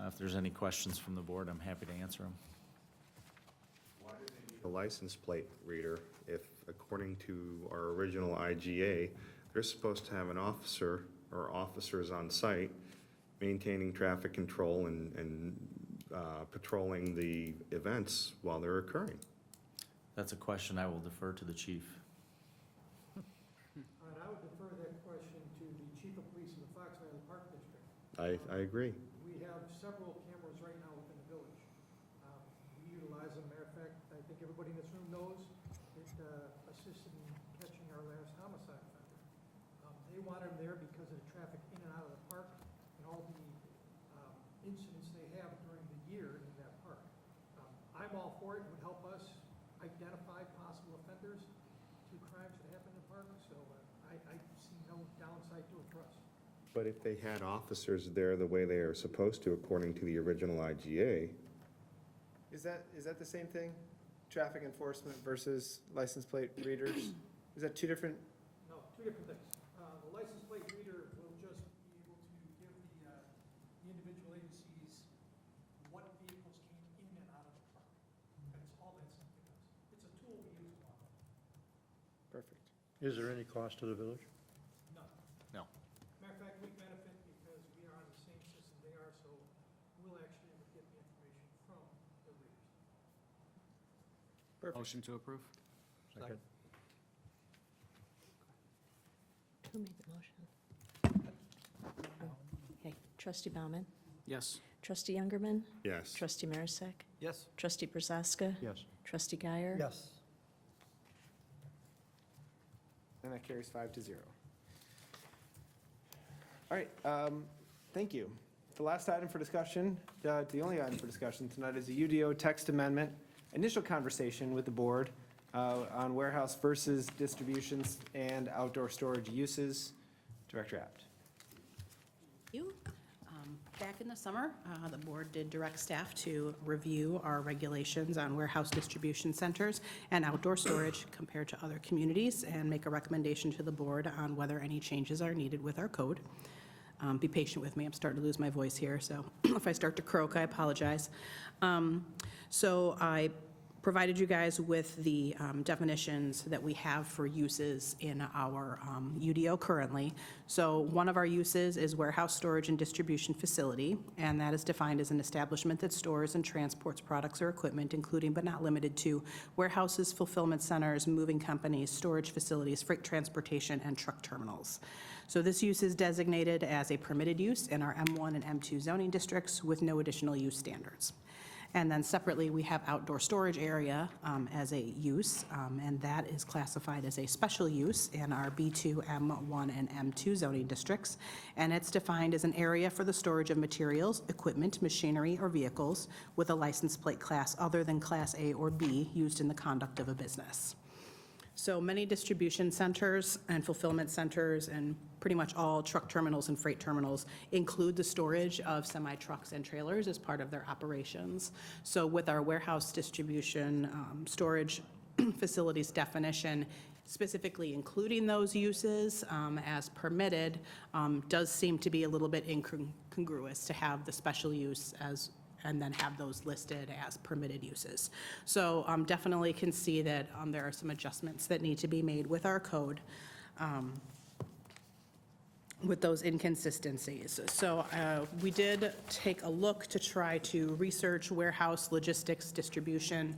if there's any questions from the board, I'm happy to answer them. Why do they need a license plate reader if, according to our original IGA, they're supposed to have an officer or officers on site maintaining traffic control and patrolling the events while they're occurring. That's a question I will defer to the chief. And I would defer that question to the chief of police in the Fox Valley Park District. I agree. We have several cameras right now within the village. We utilize them. Matter of fact, I think everybody in this room knows it assisted in catching our last homicide offender. They want them there because of the traffic in and out of the park and all the incidents they have during the year in that park. I'm all for it. It would help us identify possible offenders to crimes that happen in the park, so I see no downside to it for us. But if they had officers there the way they are supposed to, according to the original IGA, Is that the same thing? Traffic enforcement versus license plate readers? Is that two different? No, two different things. The license plate reader will just be able to give the individual agencies what vehicles came in and out of the park. That's all that simply does. It's a tool we use a lot. Perfect. Is there any cost to the village? None. No. Matter of fact, we benefit because we are on the same system they are, so we'll actually get the information from the readers. Perfect. Motion to approve? Second. Who made the motion? Okay, trustee Bauman, Yes. trustee Youngerman, yes. trustee Marisak, Yes? trustee Brazaska, Yes. trustee Guyer. Yes. And that carries 5-0. All right, thank you. The last item for discussion, the only item for discussion tonight is a UDO text amendment, initial conversation with the board on warehouse versus distributions and outdoor storage uses. Director Apt. You. Back in the summer, the board did direct staff to review our regulations on warehouse distribution centers and outdoor storage compared to other communities and make a recommendation to the board on whether any changes are needed with our code. Be patient with me, I'm starting to lose my voice here, so if I start to croak, I apologize. So I provided you guys with the definitions that we have for uses in our UDO currently. So one of our uses is warehouse storage and distribution facility, and that is defined as an establishment that stores and transports products or equipment, including but not limited to warehouses, fulfillment centers, moving companies, storage facilities, freight transportation, and truck terminals. So this use is designated as a permitted use in our M1 and M2 zoning districts with no additional use standards. And then separately, we have outdoor storage area as a use, and that is classified as a special use in our B2, M1, and M2 zoning districts. And it's defined as an area for the storage of materials, equipment, machinery, or vehicles with a license plate class other than Class A or B used in the conduct of a business. So many distribution centers and fulfillment centers and pretty much all truck terminals and freight terminals include the storage of semi-trucks and trailers as part of their operations. So with our warehouse distribution storage facilities definition, specifically including those uses as permitted, does seem to be a little bit incongruous to have the special use as and then have those listed as permitted uses. So definitely can see that there are some adjustments that need to be made with our code with those inconsistencies. So we did take a look to try to research warehouse logistics distribution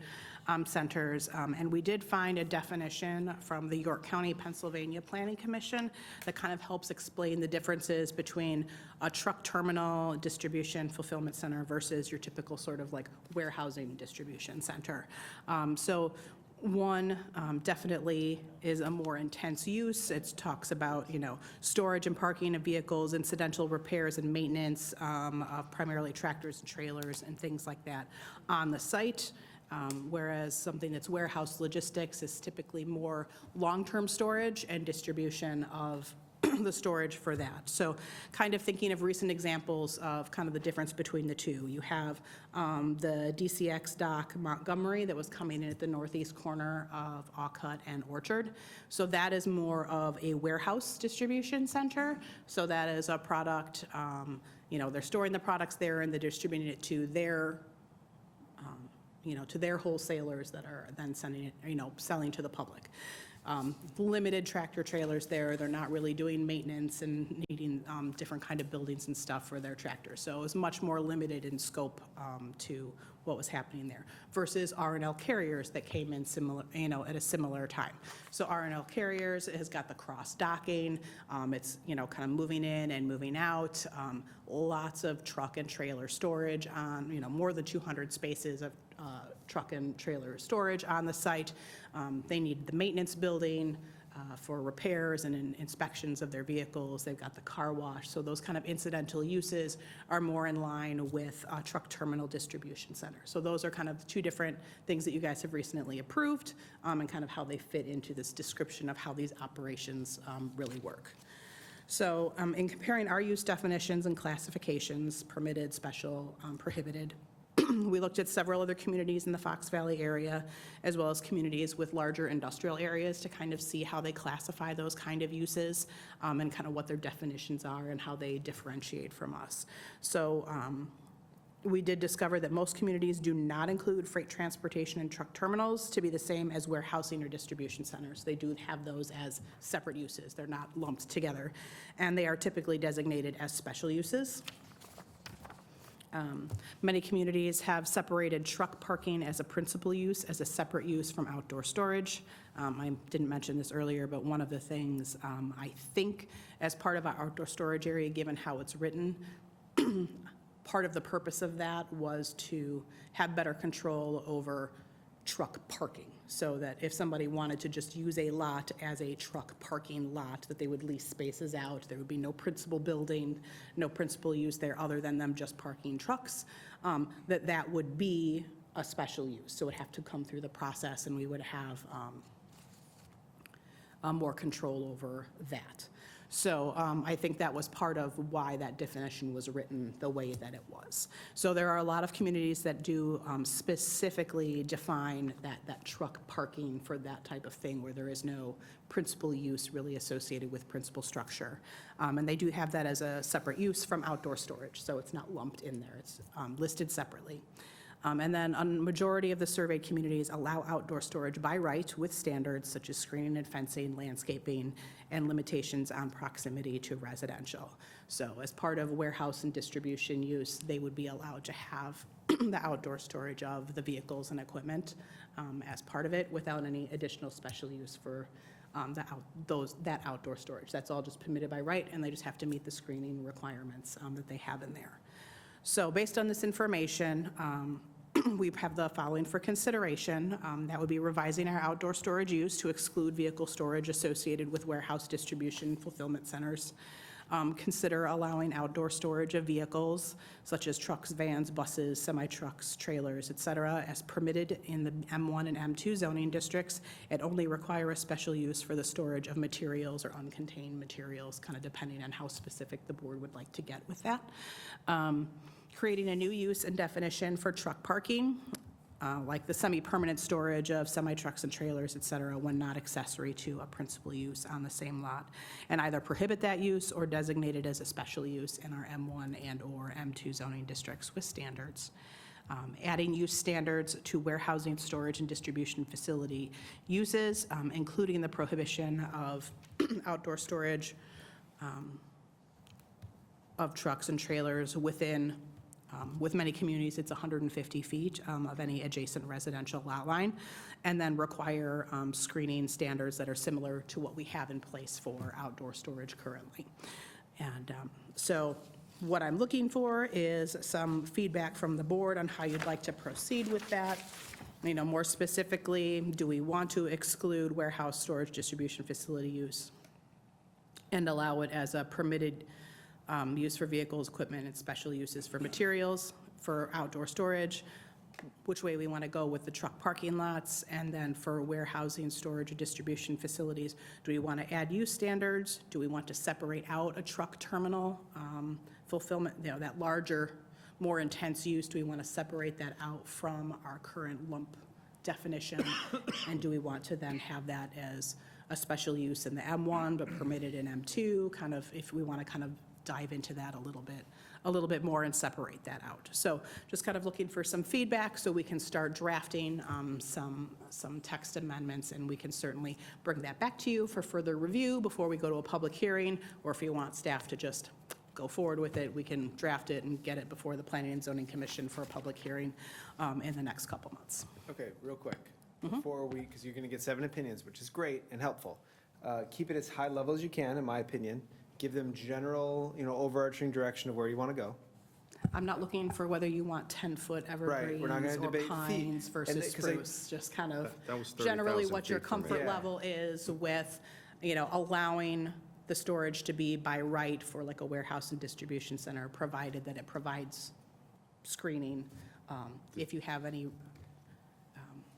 centers, and we did find a definition from the York County, Pennsylvania Planning Commission that kind of helps explain the differences between a truck terminal distribution fulfillment center versus your typical sort of like warehousing distribution center. So one definitely is a more intense use. It talks about, storage and parking of vehicles, incidental repairs and maintenance of primarily tractors and trailers and things like that on the site. Whereas something that's warehouse logistics is typically more long-term storage and distribution of the storage for that. So kind of thinking of recent examples of kind of the difference between the two. You have the DCX dock Montgomery that was coming in at the northeast corner of Aucut and Orchard. So that is more of a warehouse distribution center. So that is a product, they're storing the products there and they're distributing it to their to their wholesalers that are then sending it, selling to the public. limited tractor trailers there. They're not really doing maintenance and needing different kind of buildings and stuff for their tractors. So it was much more limited in scope to what was happening there versus R&L Carriers that came in similar, at a similar time. So R&L Carriers has got the cross docking. It's, kind of moving in and moving out. Lots of truck and trailer storage on, more than 200 spaces of truck and trailer storage on the site. They need the maintenance building for repairs and inspections of their vehicles. They've got the car wash. So those kind of incidental uses are more in line with truck terminal distribution center. So those are kind of the two different things that you guys have recently approved and kind of how they fit into this description of how these operations really work. So in comparing our use definitions and classifications, permitted, special, prohibited, we looked at several other communities in the Fox Valley area, as well as communities with larger industrial areas to kind of see how they classify those kind of uses and kind of what their definitions are and how they differentiate from us. So we did discover that most communities do not include freight transportation and truck terminals to be the same as warehousing or distribution centers. They do have those as separate uses. They're not lumped together, and they are typically designated as special uses. Many communities have separated truck parking as a principal use as a separate use from outdoor storage. I didn't mention this earlier, but one of the things I think as part of our outdoor storage area, given how it's written, part of the purpose of that was to have better control over truck parking, so that if somebody wanted to just use a lot as a truck parking lot, that they would lease spaces out. There would be no principal building, no principal use there other than them just parking trucks, that would be a special use. So it would have to come through the process, and we would have more control over that. So I think that was part of why that definition was written the way that it was. So there are a lot of communities that do specifically define that truck parking for that type of thing, where there is no principal use really associated with principal structure. And they do have that as a separate use from outdoor storage, so it's not lumped in there. It's listed separately. And then a majority of the surveyed communities allow outdoor storage by right with standards such as screening and fencing, landscaping, and limitations on proximity to residential. So as part of warehouse and distribution use, they would be allowed to have the outdoor storage of the vehicles and equipment as part of it without any additional special use for that outdoor storage. That's all just permitted by right, and they just have to meet the screening requirements that they have in there. So based on this information, we have the following for consideration. That would be revising our outdoor storage use to exclude vehicle storage associated with warehouse distribution fulfillment centers. Consider allowing outdoor storage of vehicles such as trucks, vans, buses, semi-trucks, trailers, et cetera, as permitted in the M1 and M2 zoning districts, and only require a special use for the storage of materials or uncontained materials, kind of depending on how specific the board would like to get with that. Creating a new use and definition for truck parking, like the semi-permanent storage of semi-trucks and trailers, et cetera, when not accessory to a principal use on the same lot, and either prohibit that use or designate it as a special use in our M1 and or M2 zoning districts with standards. Adding use standards to warehousing, storage, and distribution facility uses, including the prohibition of outdoor storage of trucks and trailers within with many communities, it's 150 feet of any adjacent residential lot line, and then require screening standards that are similar to what we have in place for outdoor storage currently. And so what I'm looking for is some feedback from the board on how you'd like to proceed with that. More specifically, do we want to exclude warehouse storage distribution facility use and allow it as a permitted use for vehicles, equipment, and special uses for materials for outdoor storage, which way we want to go with the truck parking lots, and then for warehousing, storage, or distribution facilities, do we want to add use standards? Do we want to separate out a truck terminal fulfillment, that larger, more intense use? Do we want to separate that out from our current lump definition? And do we want to then have that as a special use in the M1, but permitted in M2, kind of, if we want to kind of dive into that a little bit more and separate that out. So just kind of looking for some feedback so we can start drafting some text amendments, and we can certainly bring that back to you for further review before we go to a public hearing, or if you want staff to just go forward with it, we can draft it and get it before the Planning and Zoning Commission for a public hearing in the next couple months. Okay, real quick, before because you're going to get 7 opinions, which is great and helpful. Keep it as high level as you can, in my opinion. Give them general, overarching direction of where you want to go. I'm not looking for whether you want 10-foot Right, we're not evergreens gonna or debate feet. pines And versus 'cause I- spruce, just kind of That was generally 30,000 what your feet from me. comfort Yeah. level is with, allowing the storage to be by right for like a warehouse and distribution center, provided that it provides screening. If you have any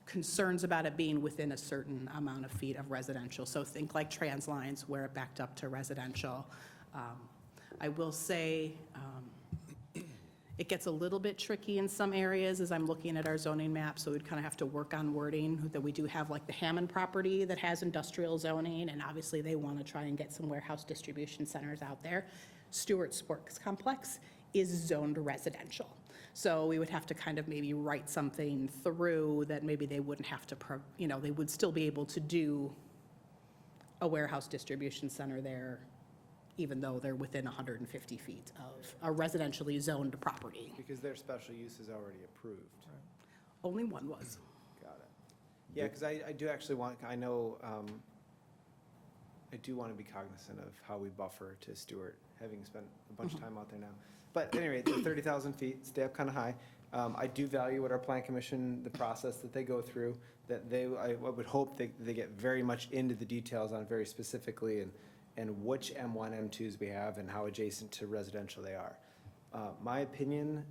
concerns about it being within a certain amount of feet of residential. So think like trans lines where it backed up to residential. I will say, it gets a little bit tricky in some areas as I'm looking at our zoning map, so we'd kind of have to work on wording, that we do have like the Hammond property that has industrial zoning, and obviously they want to try and get some warehouse distribution centers out there. Stewart Sports Complex is zoned residential. So we would have to kind of maybe write something through that maybe they wouldn't have to, they would still be able to do a warehouse distribution center there, even though they're within 150 feet of a residentially zoned property. Because their special use is already approved. Only one was. Got it. Yeah, because I do actually I know, I do want to be cognizant of how we buffer to Stewart, having spent a bunch of time out there now. But at any rate, the 30,000 feet, stay up kind of high. I do value what our plan commission, the process that they go through, that I would hope they get very much into the details on very specifically and which M1, M2s we have and how adjacent to residential they are. My opinion,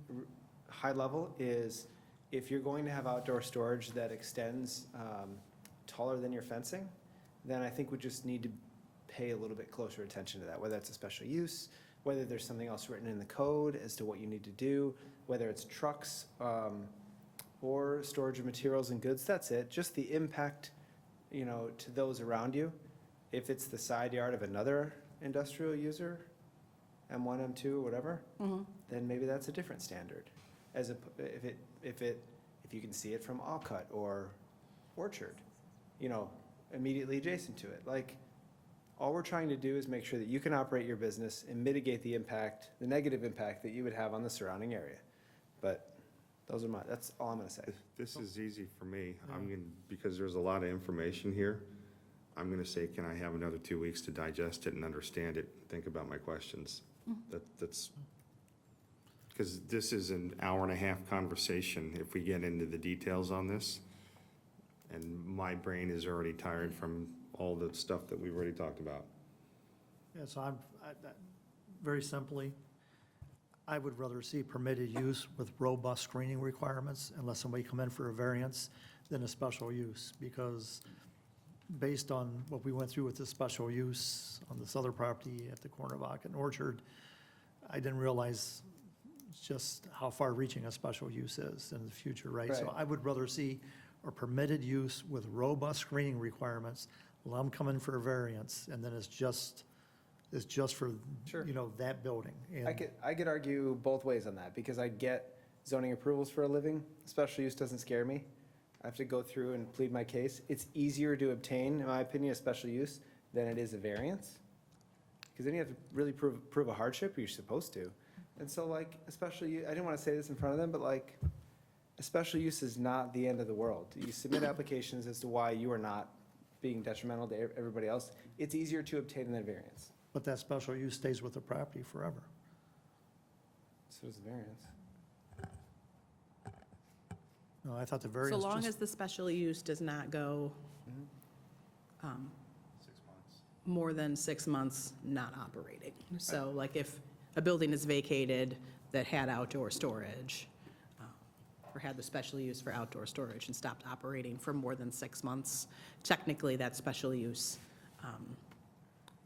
high level, is if you're going to have outdoor storage that extends taller than your fencing, then I think we just need to pay a little bit closer attention to that, whether it's a special use, whether there's something else written in the code as to what you need to do, whether it's trucks or storage of materials and goods, that's it. Just the impact, to those around you. If it's the side yard of another industrial user, M1, M2, or whatever, then maybe that's a different standard. If you can see it from Alcott or Orchard, immediately adjacent to it. Like, all we're trying to do is make sure that you can operate your business and mitigate the impact, the negative impact that you would have on the surrounding area. But that's all I'm gonna say. This is easy for me. Because there's a lot of information here, I'm gonna say, can I have another 2 weeks to digest it and understand it, think about my questions? That's, because this is an hour-and-a-half conversation if we get into the details on this. And my brain is already tired from all the stuff that we've already talked about. Yeah, so very simply, I would rather see permitted use with robust screening requirements unless somebody come in for a variance than a special use, because based on what we went through with the special use on this other property at the corner of Ock and Orchard, I didn't realize just how far-reaching a special use is in the future, right? So Right. I would rather see a permitted use with robust screening requirements, allow them come in for a variance, and then it's just for, Sure. that building. And I could argue both ways on that, because I get zoning approvals for a living. Special use doesn't scare me. I have to go through and plead my case. It's easier to obtain, in my opinion, a special use than it is a variance. Because then you have to really prove a hardship, or you're supposed to. And so like, a special use, I didn't want to say this in front of them, but like, a special use is not the end of the world. You submit applications as to why you are not being detrimental to everybody else. It's easier to obtain than a variance. But that special use stays with the property forever. So does the variance. No, I thought the So variance long just, as the special use does not go 6 months. more than 6 months not operating. So like if a building is vacated that had outdoor storage, or had the special use for outdoor storage and stopped operating for more than 6 months, technically that special use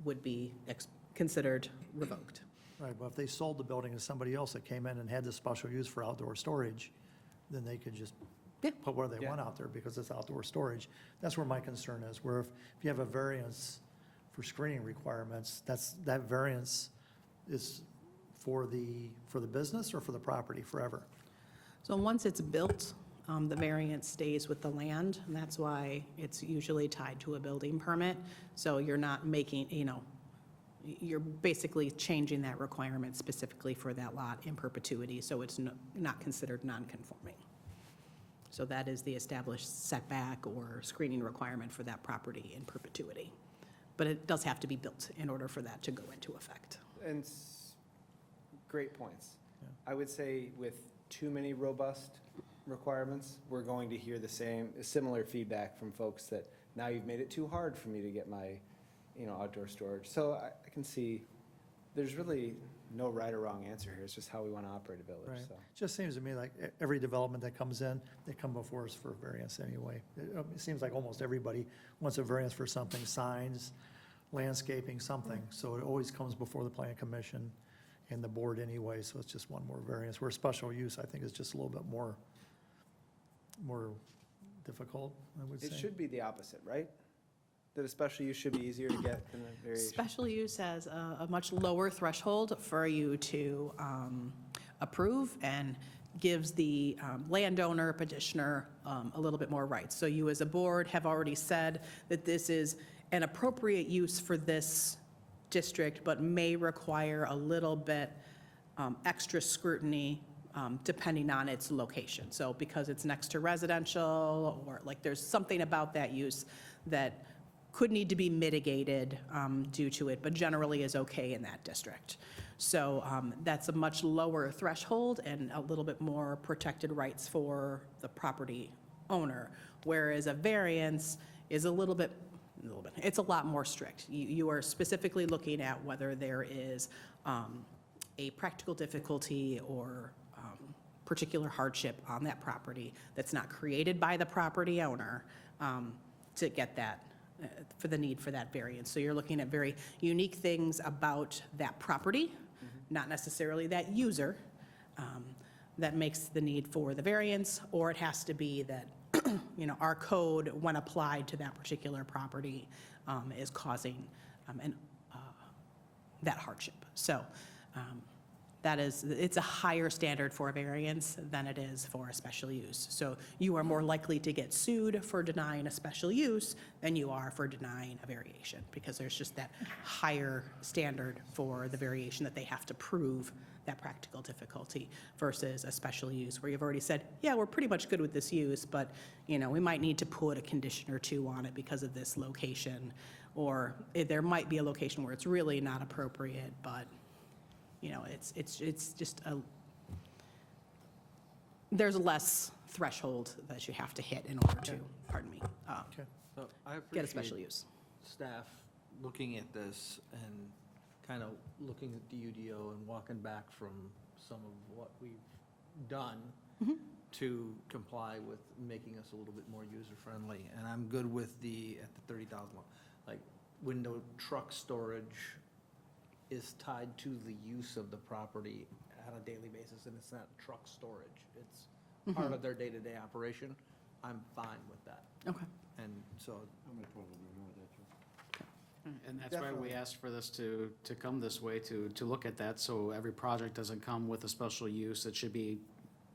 would be considered revoked. right, but if they sold the building to somebody else that came in and had the special use for outdoor storage, then they could just Yeah. put where they Yeah. want out there because it's outdoor storage. That's where my concern is, where if you have a variance for screening requirements, that variance is for the business or for the property forever? So once it's built, the variance stays with the land, and that's why it's usually tied to a building permit. So you're not making, you're basically changing that requirement specifically for that lot in perpetuity, so it's not considered non-conforming. So that is the established setback or screening requirement for that property in perpetuity. But it does have to be built in order for that to go into effect. And great points. I would say with too many robust requirements, we're going to hear similar feedback from folks that now you've made it too hard for me to get my, outdoor storage. So I can see there's really no right or wrong answer here. It's just how we want to operate a village, Right. so. Just seems to me like every development that comes in, they come before us for variance anyway. It seems like almost everybody wants a variance for something, signs, landscaping, something. So it always comes before the planning commission and the board anyway, so it's just one more variance. Where special use, I think, is just a little bit more difficult, I would say. It should be the opposite, right? That a special use should be easier to get than a variation. Special use has a much lower threshold for you to approve and gives the landowner, petitioner, a little bit more rights. So you as a board have already said that this is an appropriate use for this district, but may require a little bit extra scrutiny depending on its location. So because it's next to residential, or like there's something about that use that could need to be mitigated due to it, but generally is okay in that district. So that's a much lower threshold and a little bit more protected rights for the property owner, whereas a variance is a little bit, it's a lot more strict. You are specifically looking at whether there is a practical difficulty or particular hardship on that property that's not created by the property owner to get that, for the need for that variance. So you're looking at very unique things about that property, not necessarily that user, that makes the need for the variance, or it has to be that, our code, when applied to that particular property, is causing that hardship. So it's a higher standard for a variance than it is for a special use. So you are more likely to get sued for denying a special use than you are for denying a variation, because there's just that higher standard for the variation that they have to prove that practical difficulty versus a special use where you've already said, yeah, we're pretty much good with this use, but we might need to put a condition or two on it because of this location, or there might be a location where it's really not appropriate, but it's just there's less threshold that you have to hit in order to, So I get a special appreciate use. staff looking at this and kind of looking at the UDO and walking back from some of what we've done to comply with making us a little bit more user-friendly. And I'm good with at the 30,000, like window truck storage is tied to the use of the property on a daily basis, and it's not truck storage. It's part of their day-to-day operation. I'm fine with that. Okay. And so, And that's why we asked for this to come this way, to look at that, so every project doesn't come with a special use. It should be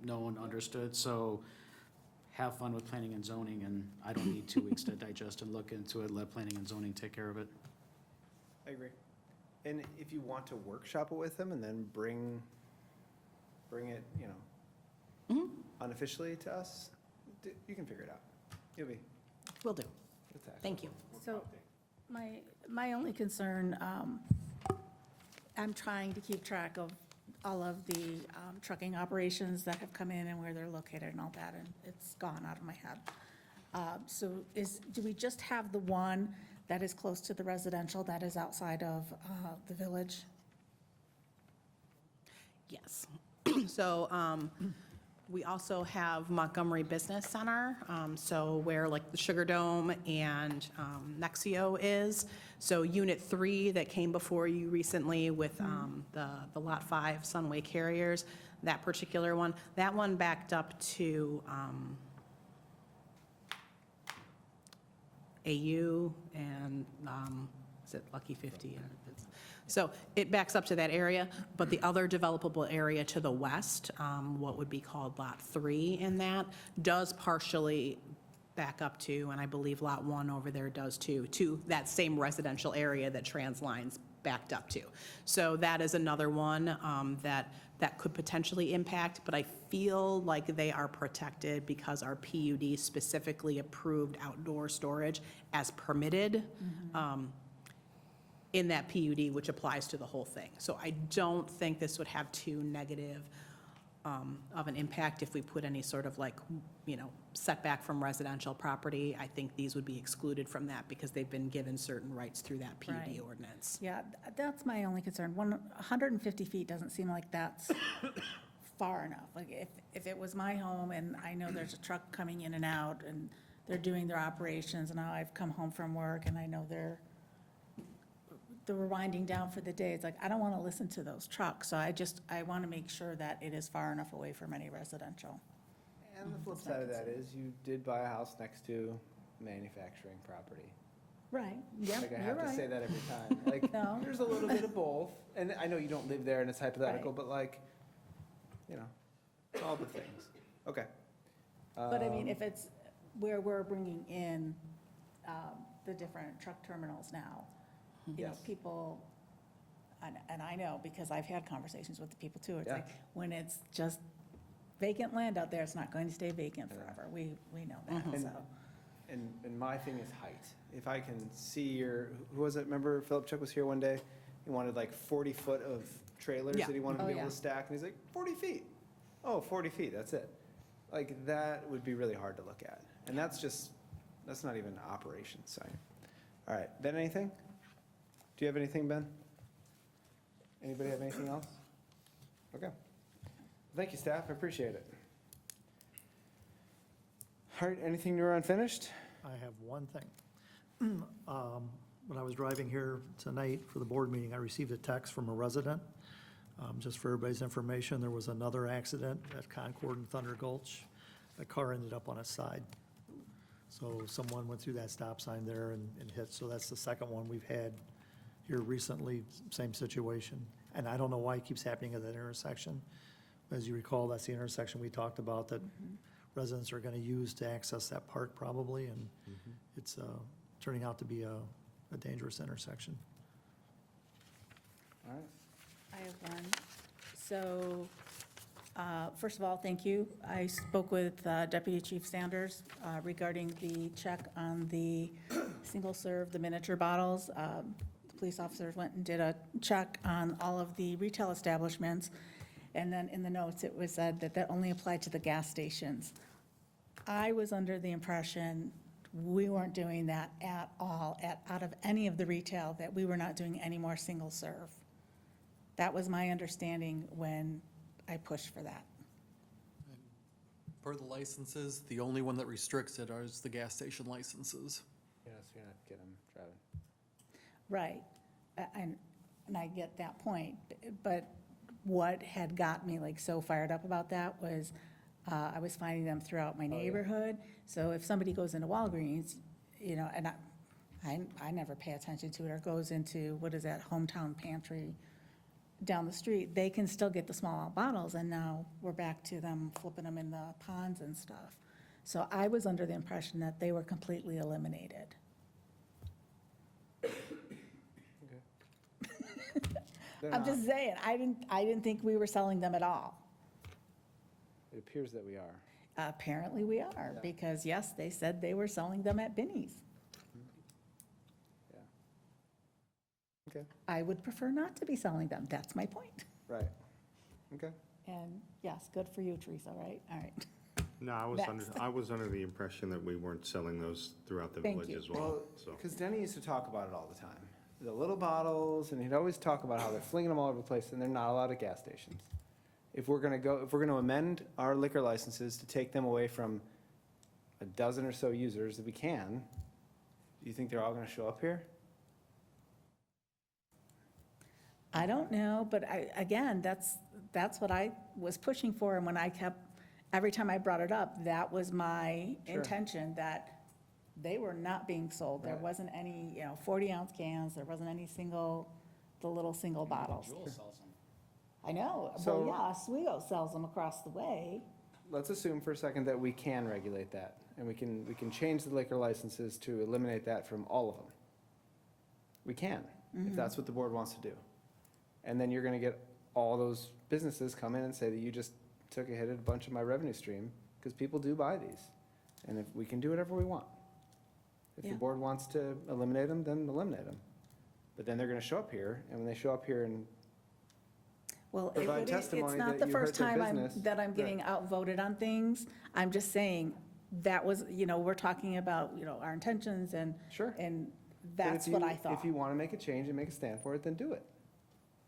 known, understood. So have fun with planning and zoning, and I don't need 2 weeks to digest and look into it. Let planning and zoning take care of it. I agree. And if you want to workshop it with them and then bring it, unofficially to us, you can figure it out. You'll be. Will do. It's actually- Thank you. So my only concern, I'm trying to keep track of all of the trucking operations that have come in and where they're located and all that, and it's gone out of my head. So do we just have the one that is close to the residential that is outside of the village? Yes. So we also have Montgomery Business Center, so where like the Sugar Dome and Nexio is. So Unit 3 that came before you recently with the Lot 5 Sunway Carriers, that particular one, that one backed up to AU and is it Lucky 50? So it backs up to that area, but the other developable area to the west, what would be called Lot 3 in that, does partially back up to, and I believe Lot 1 over there does too, to that same residential area that TransLine's backed up to. So that is another one that could potentially impact, but I feel like they are protected because our PUD specifically approved outdoor storage as permitted in that PUD, which applies to the whole thing. So I don't think this would have too negative of an impact if we put any sort of like, setback from residential property. I think these would be excluded from that because they've been given certain rights through that PUD Right. ordinance. Yeah, that's my only concern. 150 feet doesn't seem like that's far enough. Like, if it was my home and I know there's a truck coming in and out and they're doing their operations, and now I've come home from work and I know they're winding down for the day, it's like, I don't want to listen to those trucks. So I want to make sure that it is far enough away from any residential. And the flip side of that is you did buy a house next to manufacturing property. Right, yeah, Like, I you're have to right. say that every time. Like, No. there's a little bit of both. And I know you don't live there and it's hypothetical, Right. but like, all the things. Okay. But I mean, if it's where we're bringing in the different truck terminals now, Yes. people, and I know because I've had conversations with the people too, it's Yeah. like, when it's just vacant land out there, it's not going to stay vacant forever. We know that, And- so. And my thing is height. If I can see who was it? Remember Philip Chuck was here one day? He wanted like 40 foot of trailers Yeah. that he wanted to Oh, be able yeah. to stack. And he's like, 40 feet. Oh, 40 feet, that's it. Like, that would be really hard to look at. And that's not even an operation site. All right, Ben, anything? Do you have anything, Ben? Anybody have anything else? Okay. Thank you, staff, I appreciate it. All right, anything new or unfinished? I have one thing. When I was driving here tonight for the board meeting, I received a text from a resident. Just for everybody's information, there was another accident at Concord and Thunder Gulch. A car ended up on its side. So someone went through that stop sign there and hit. So that's the second one we've had here recently, same situation. And I don't know why it keeps happening at that intersection. As you recall, that's the intersection we talked about that residents are going to use to access that park probably, and it's turning out to be a dangerous intersection. All right. I have one. So, first of all, thank you. I spoke with Deputy Chief Sanders regarding the check on the single-serve, the miniature bottles. The police officers went and did a check on all of the retail establishments, and then in the notes, it was said that that only applied to the gas stations. I was under the impression we weren't doing that at all, out of any of the retail, that we were not doing any more single-serve. That was my understanding when I pushed for that. Per the licenses, the only one that restricts it is the gas station licenses. Yeah, so you're not getting them driving. Right, and I get that point, but what had got me like so fired up about that was, I was finding them throughout my neighborhood. So if somebody goes into Walgreens, and I never pay attention to it, or goes into, what is that, Hometown Pantry down the street, they can still get the small bottles, and now we're back to them flipping them in the ponds and stuff. So I was under the impression that they were completely eliminated. I'm just saying, I didn't think we were selling them at all. It appears that we are. Apparently we are, because yes, they said they were selling them at Binny's. Yeah. Okay, I would prefer not to be selling them, that's my point. right. Okay. And yes, good for you, Teresa, right? All right. No, Next. I was under the impression that we weren't selling those throughout the Thank village you. as well, Well, so. because Denny used to talk about it all the time. The little bottles, and he'd always talk about how they're flinging them all over the place, and they're not allowed at gas stations. If we're gonna amend our liquor licenses to take them away from a dozen or so users, if we can, do you think they're all gonna show up here? I don't know, but again, that's what I was pushing for, and when I every time I brought it up, that was my Sure. intention, that they were not being sold. There Right. wasn't any, 40-ounce cans, there wasn't any single the little single bottles. Jewel sells them. I know, So- well, yeah, Oswego sells them across the way. Let's assume for a second that we can regulate that, and we can change the liquor licenses to eliminate that from all of them. We can, if that's what the board wants to do. And then you're gonna get all those businesses come in and say that you just took a hit at a bunch of my revenue stream, because people do buy these. And if, we can do whatever we want. If the Yeah. board wants to eliminate them, then eliminate them. But then they're gonna show up here, and when they show up here and Well, Provide it's testimony not that the you first hurt their time business. that I'm getting outvoted on things. I'm just saying, that was, we're talking about, our intentions and. Sure. And then that's if what you- I thought. If you wanna make a change and make a stand for it, then do it.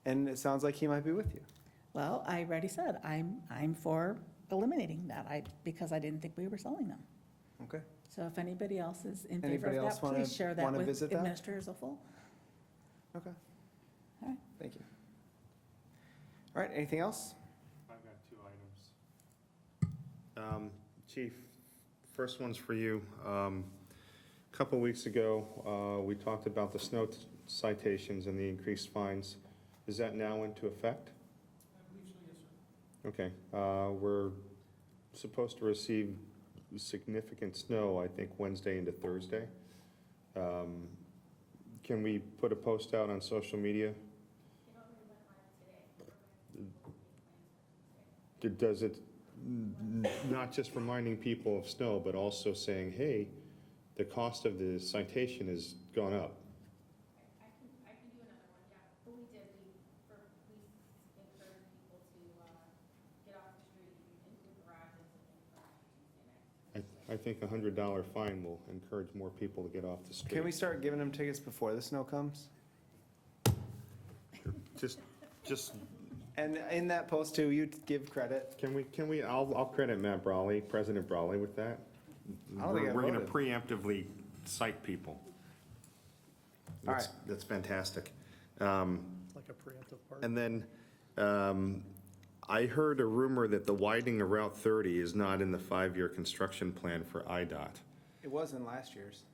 And it sounds like he might be with you. Well, I already said, I'm for eliminating that, because I didn't think we were selling them. Okay. So if anybody else is in favor Anybody of else that, wanna- please share that wanna with visit that? Administrator Zoffel. Okay. All right. Thank you. All right, anything else? I've got 2 items. Chief, first one's for you. A couple weeks ago, we talked about the snow citations and the increased fines. Is that now into effect? I believe so, yes, sir. Okay, we're supposed to receive significant snow, I think, Wednesday into Thursday. Can we put a post out on social media? Does it, not just reminding people of snow, but also saying, hey, the cost of the citation has gone up? I can do another one, yeah, but we did, we encourage people to get off the street into the garages and things like that Tuesday night. I think $100 fine will encourage more people to get off the street. Can we start giving them tickets before the snow comes? Just, And in that post too, you give credit. I'll credit Matt Brawley, President Brawley with that. I don't think I We're gonna voted. preemptively cite people. All That's fantastic. Like a preemptive part. And then, I heard a rumor that the widening of Route 30 is not in the 5-year construction plan for IDOT. It was in last year's.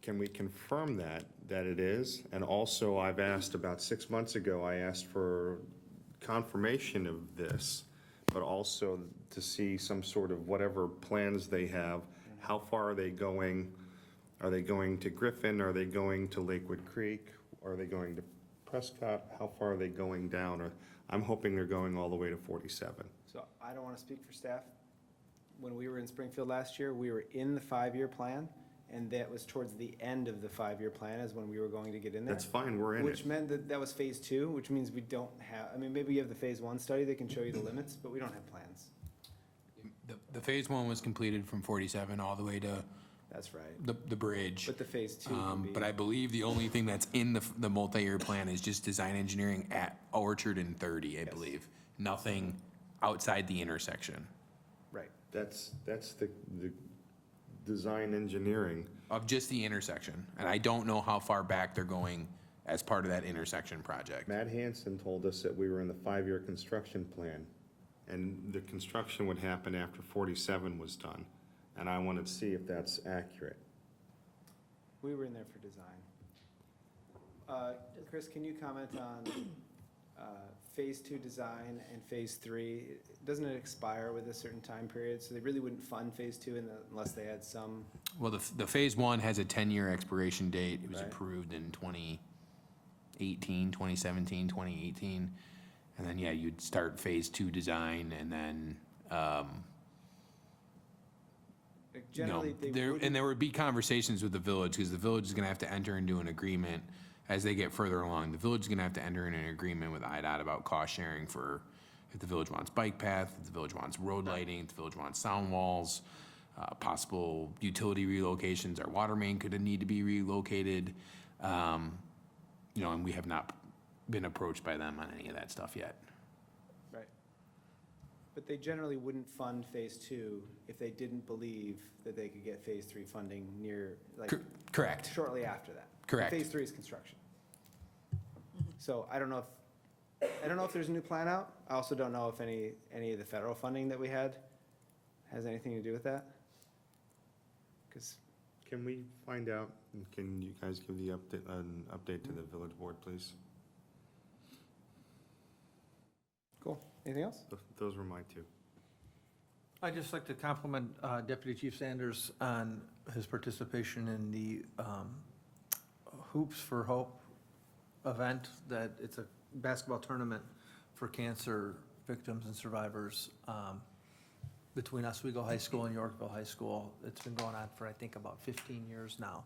Can we confirm that it is? And also, I've asked, about 6 months ago, I asked for confirmation of this, but also to see some sort of whatever plans they have. How far are they going? Are they going to Griffin? Are they going to Lakewood Creek? Are they going to Prescott? How far are they going down? Or I'm hoping they're going all the way to 47. So I don't want to speak for staff. When we were in Springfield last year, we were in the 5-year plan, and that was towards the end of the 5-year plan is when we were going to get in there. That's fine, we're in Which it. meant that was phase 2, which means we don't have, maybe you have the phase 1 study that can show you the limits, but we don't have plans. The phase 1 was completed from 47 all the way to That's right. the bridge. But the phase 2 would be. But I believe the only thing that's in the multi-year plan is just design engineering at Orchard and 30, I believe. Nothing outside the intersection Right. That's the design engineering. of just the intersection. And I don't know how far back they're going as part of that intersection project. Matt Hansen told us that we were in the 5-year construction plan, and the construction would happen after 47 was done. And I wanted to see if that's accurate. We were in there for design. Chris, can you comment on phase 2 design and phase 3? Doesn't it expire with a certain time period? So they really wouldn't fund phase 2 unless they had some, Well, the phase 1 has a 10-year expiration date. It was Right. approved in 2018, 2017, 2018. And then, yeah, you'd start phase 2 design and then, generally they and wouldn't. there would be conversations with the village, because the village is gonna have to enter into an agreement as they get further along. The village is gonna have to enter in an agreement with IDOT about cost sharing for, if the village wants bike path, if the village wants road lighting, if the village wants sound walls, possible utility relocations, our water main could need to be relocated. And we have not been approached by them on any of that stuff yet. Right. But they generally wouldn't fund phase 2 if they didn't believe that they could get phase 3 funding near, like, Correct. shortly after that. Correct. Phase 3 is construction. So I don't know if there's a new plan out. I also don't know if any of the federal funding that we had has anything to do with that. Because Can we find out, and can you guys give an update to the village board, please? Cool. Anything else? Those were my two. I'd just like to compliment Deputy Chief Sanders on his participation in the Hoops for Hope event, that it's a basketball tournament for cancer victims and survivors between Oswego High School and Yorkville High School. It's been going on for, I think, about 15 years now.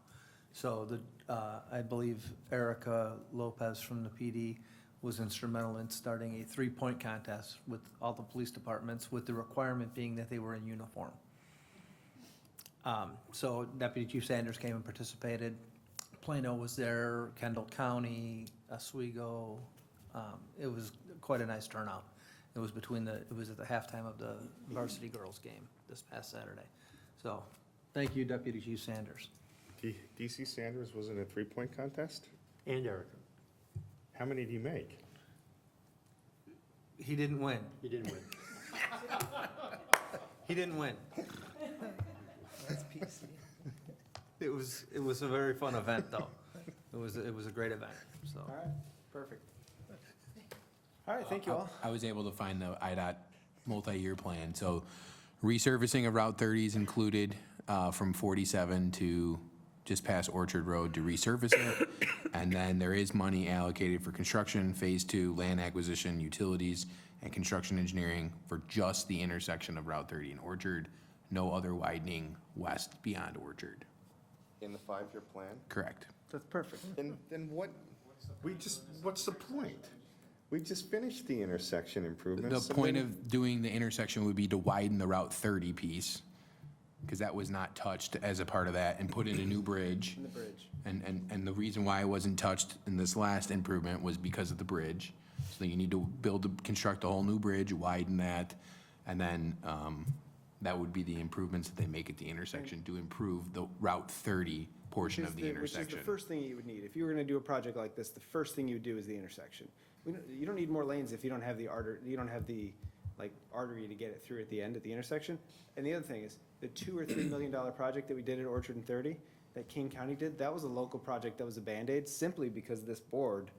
So I believe Erica Lopez from the PD was instrumental in starting a three-point contest with all the police departments, with the requirement being that they were in uniform. So Deputy Chief Sanders came and participated. Plano was there, Kendall County, Oswego. It was quite a nice turnout. It was it was at the halftime of the varsity girls game this past Saturday. So, thank you, Deputy Chief Sanders. DC Sanders was in a three-point contest? And Erica. How many do you make? He didn't win. You didn't win. He didn't win. That's PC. It was a very fun event, though. It was a great event, so. All right, perfect. All right, thank you all. I was able to find the IDOT multi-year plan. So resurfacing of Route 30 is included from 47 to just past Orchard Road to resurface it. And then there is money allocated for construction, Phase 2, land acquisition, utilities, and construction engineering for just the intersection of Route 30 and Orchard. No other widening west beyond Orchard. In the 5-year plan? Correct. That's perfect. Then what, what's the point? We just finished the intersection improvements. The point of doing the intersection would be to widen the Route 30 piece, because that was not touched as a part of that, and put in a new bridge. The bridge. And the reason why it wasn't touched in this last improvement was because of the bridge. So you need to construct a whole new bridge, widen that, and then that would be the improvements that they make at the intersection to improve the Route 30 portion of the Which is intersection. the first thing you would need. If you were gonna do a project like this, the first thing you would do is the intersection. You don't need more lanes if you don't have the artery to get it through at the end, at the intersection. And the other thing is, the $2 or $3 million project that we did at Orchard and 30, that King County did, that was a local project that was a Band-Aid, simply because this board,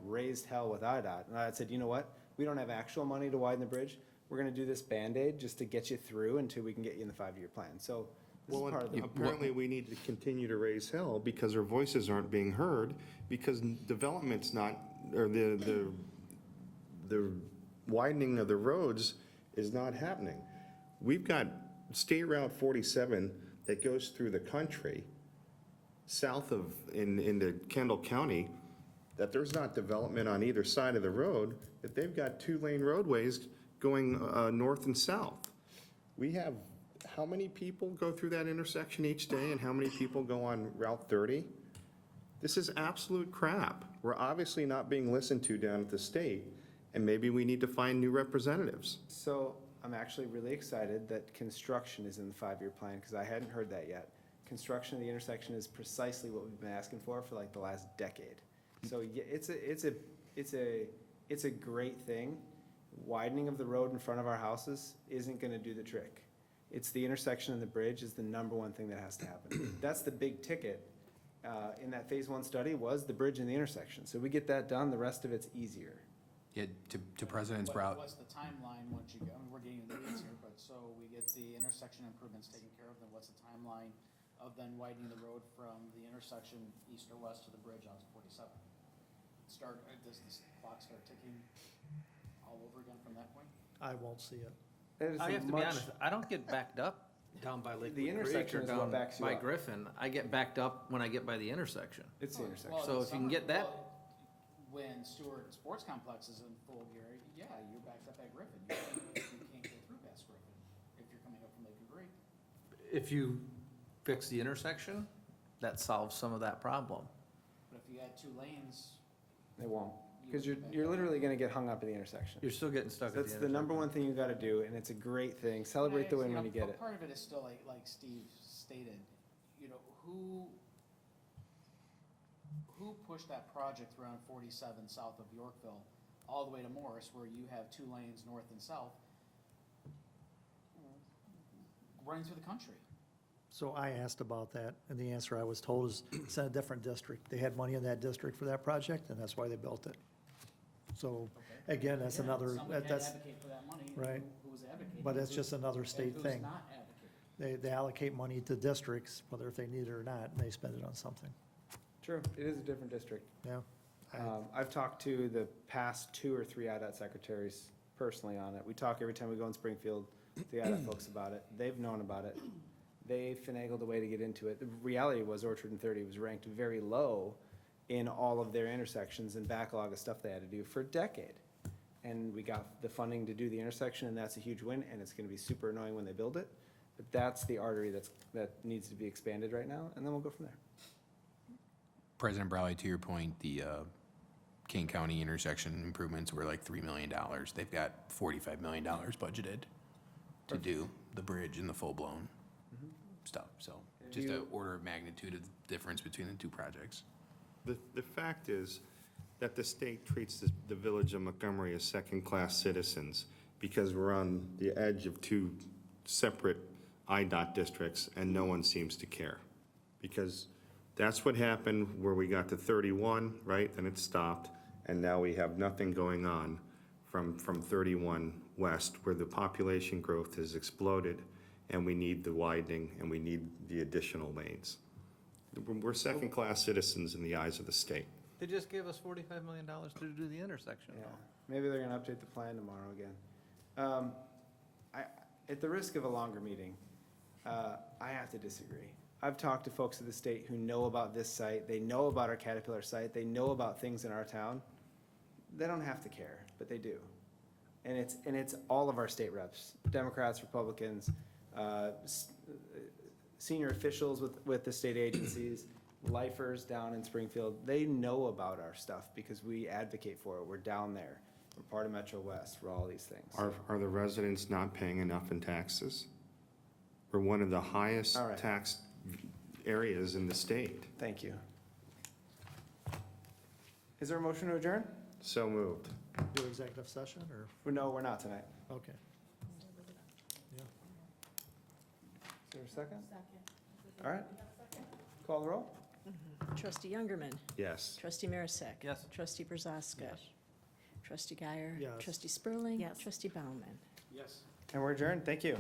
raised hell with IDOT. And I said, you know what? We don't have actual money to widen the bridge. We're gonna do this Band-Aid just to get you through until we can get you in the 5-year plan. So this is Well, part of the. apparently we need to continue to raise hell because our voices aren't being heard, because development's not, or the widening of the roads is not happening. We've got State Route 47 that goes through the country, south of, into Kendall County, that there's not development on either side of the road, that they've got 2-lane roadways going north and south. We have, how many people go through that intersection each day, and how many people go on Route 30? This is absolute crap. We're obviously not being listened to down at the state, and maybe we need to find new representatives. So I'm actually really excited that construction is in the 5-year plan, because I hadn't heard that yet. Construction of the intersection is precisely what we've been asking for the last decade. So yeah, it's a great thing. Widening of the road in front of our houses isn't gonna do the trick. It's the intersection and the bridge is the #1 thing that has to happen. That's the big ticket in that Phase 1 study, was the bridge and the intersection. So we get that done, the rest of it's easier. Yeah, to President Sprout. What's the timeline once you go, I mean, we're getting into the weeds here, but so we get the intersection improvements taken care of, then what's the timeline of then widening the road from the intersection east or west to the bridge onto 47? Does this clock start ticking all over again from that point? I won't see it. I have to be honest, I don't get backed up down by Lakewood The Creek intersection or is what down backs you by up. Griffin. I get backed up when I get by the intersection. It's the intersection. So if you can get that, When Stewart Sports Complex is in full gear, yeah, you're backed up at Griffin. You can't get through past Griffin if you're coming up from Lakewood Creek. if you fix the intersection, that solves some of that problem. But if you had 2 lanes, It won't, because you're literally gonna get hung up at the intersection. You're still getting stuck at the That's intersection. the #1 thing you gotta do, and it's a great thing. Celebrate the win when you get it. Part of it is still like Steve stated, who pushed that project around 47 south of Yorkville all the way to Morris, where you have 2 lanes north and south running through the country? So I asked about that, and the answer I was told is it's in a different district. They had money in that district for that project, and that's why they built it. So again, that's another, Somebody had to that's, advocate for that money. right. Who was advocating? but it's Who- just another state who's thing. not advocating? They allocate money to districts, whether if they need it or not, and they spend it on something. True, it is a different district. Yeah. I've talked to the past 2 or 3 IDOT secretaries personally on it. We talk every time we go in Springfield, to the IDOT folks about it. They've known about it. They finagled a way to get into it. The reality was Orchard and 30 was ranked very low in all of their intersections and backlog of stuff they had to do for a decade. And we got the funding to do the intersection, and that's a huge win, and it's gonna be super annoying when they build it. But that's the artery that needs to be expanded right now, and then we'll go from there. President Brawley, to your point, the Kane County intersection improvements were like $3 million. They've got $45 million budgeted to do the bridge and the full-blown stuff. So just an order of magnitude of the difference between the two projects. The fact is that the state treats the village of Montgomery as second-class citizens because we're on the edge of 2 separate IDOT districts, and no one seems to care. Because that's what happened where we got to 31, right? Then it stopped, and now we have nothing going on from 31 west, where the population growth has exploded, and we need the widening, and we need the additional lanes. We're second-class citizens in the eyes of the state. They just gave us $45 million to do the intersection. Yeah, maybe they're gonna update the plan tomorrow again. At the risk of a longer meeting, I have to disagree. I've talked to folks at the state who know about this site, they know about our Caterpillar site, they know about things in our town. They don't have to care, but they do. And it's all of our state reps, Democrats, Republicans, senior officials with the state agencies, lifers down in Springfield. They know about our stuff because we advocate for it. We're down there. We're part of Metro West. We're all these things. Are the residents not paying enough in taxes? We're one of the highest All right. taxed areas in the state. Thank you. Is there a motion to adjourn? So moved. Do executive session, or, No, we're not tonight. okay. Is there a second? All right. Call the roll? Trustee Youngerman. Yes. Trustee Marisak. Yes. Trustee Brazaska. Trustee Guyer. Yes. Trustee Spurling. Yes. Trustee Bauman. Yes. And we're adjourned. Thank you.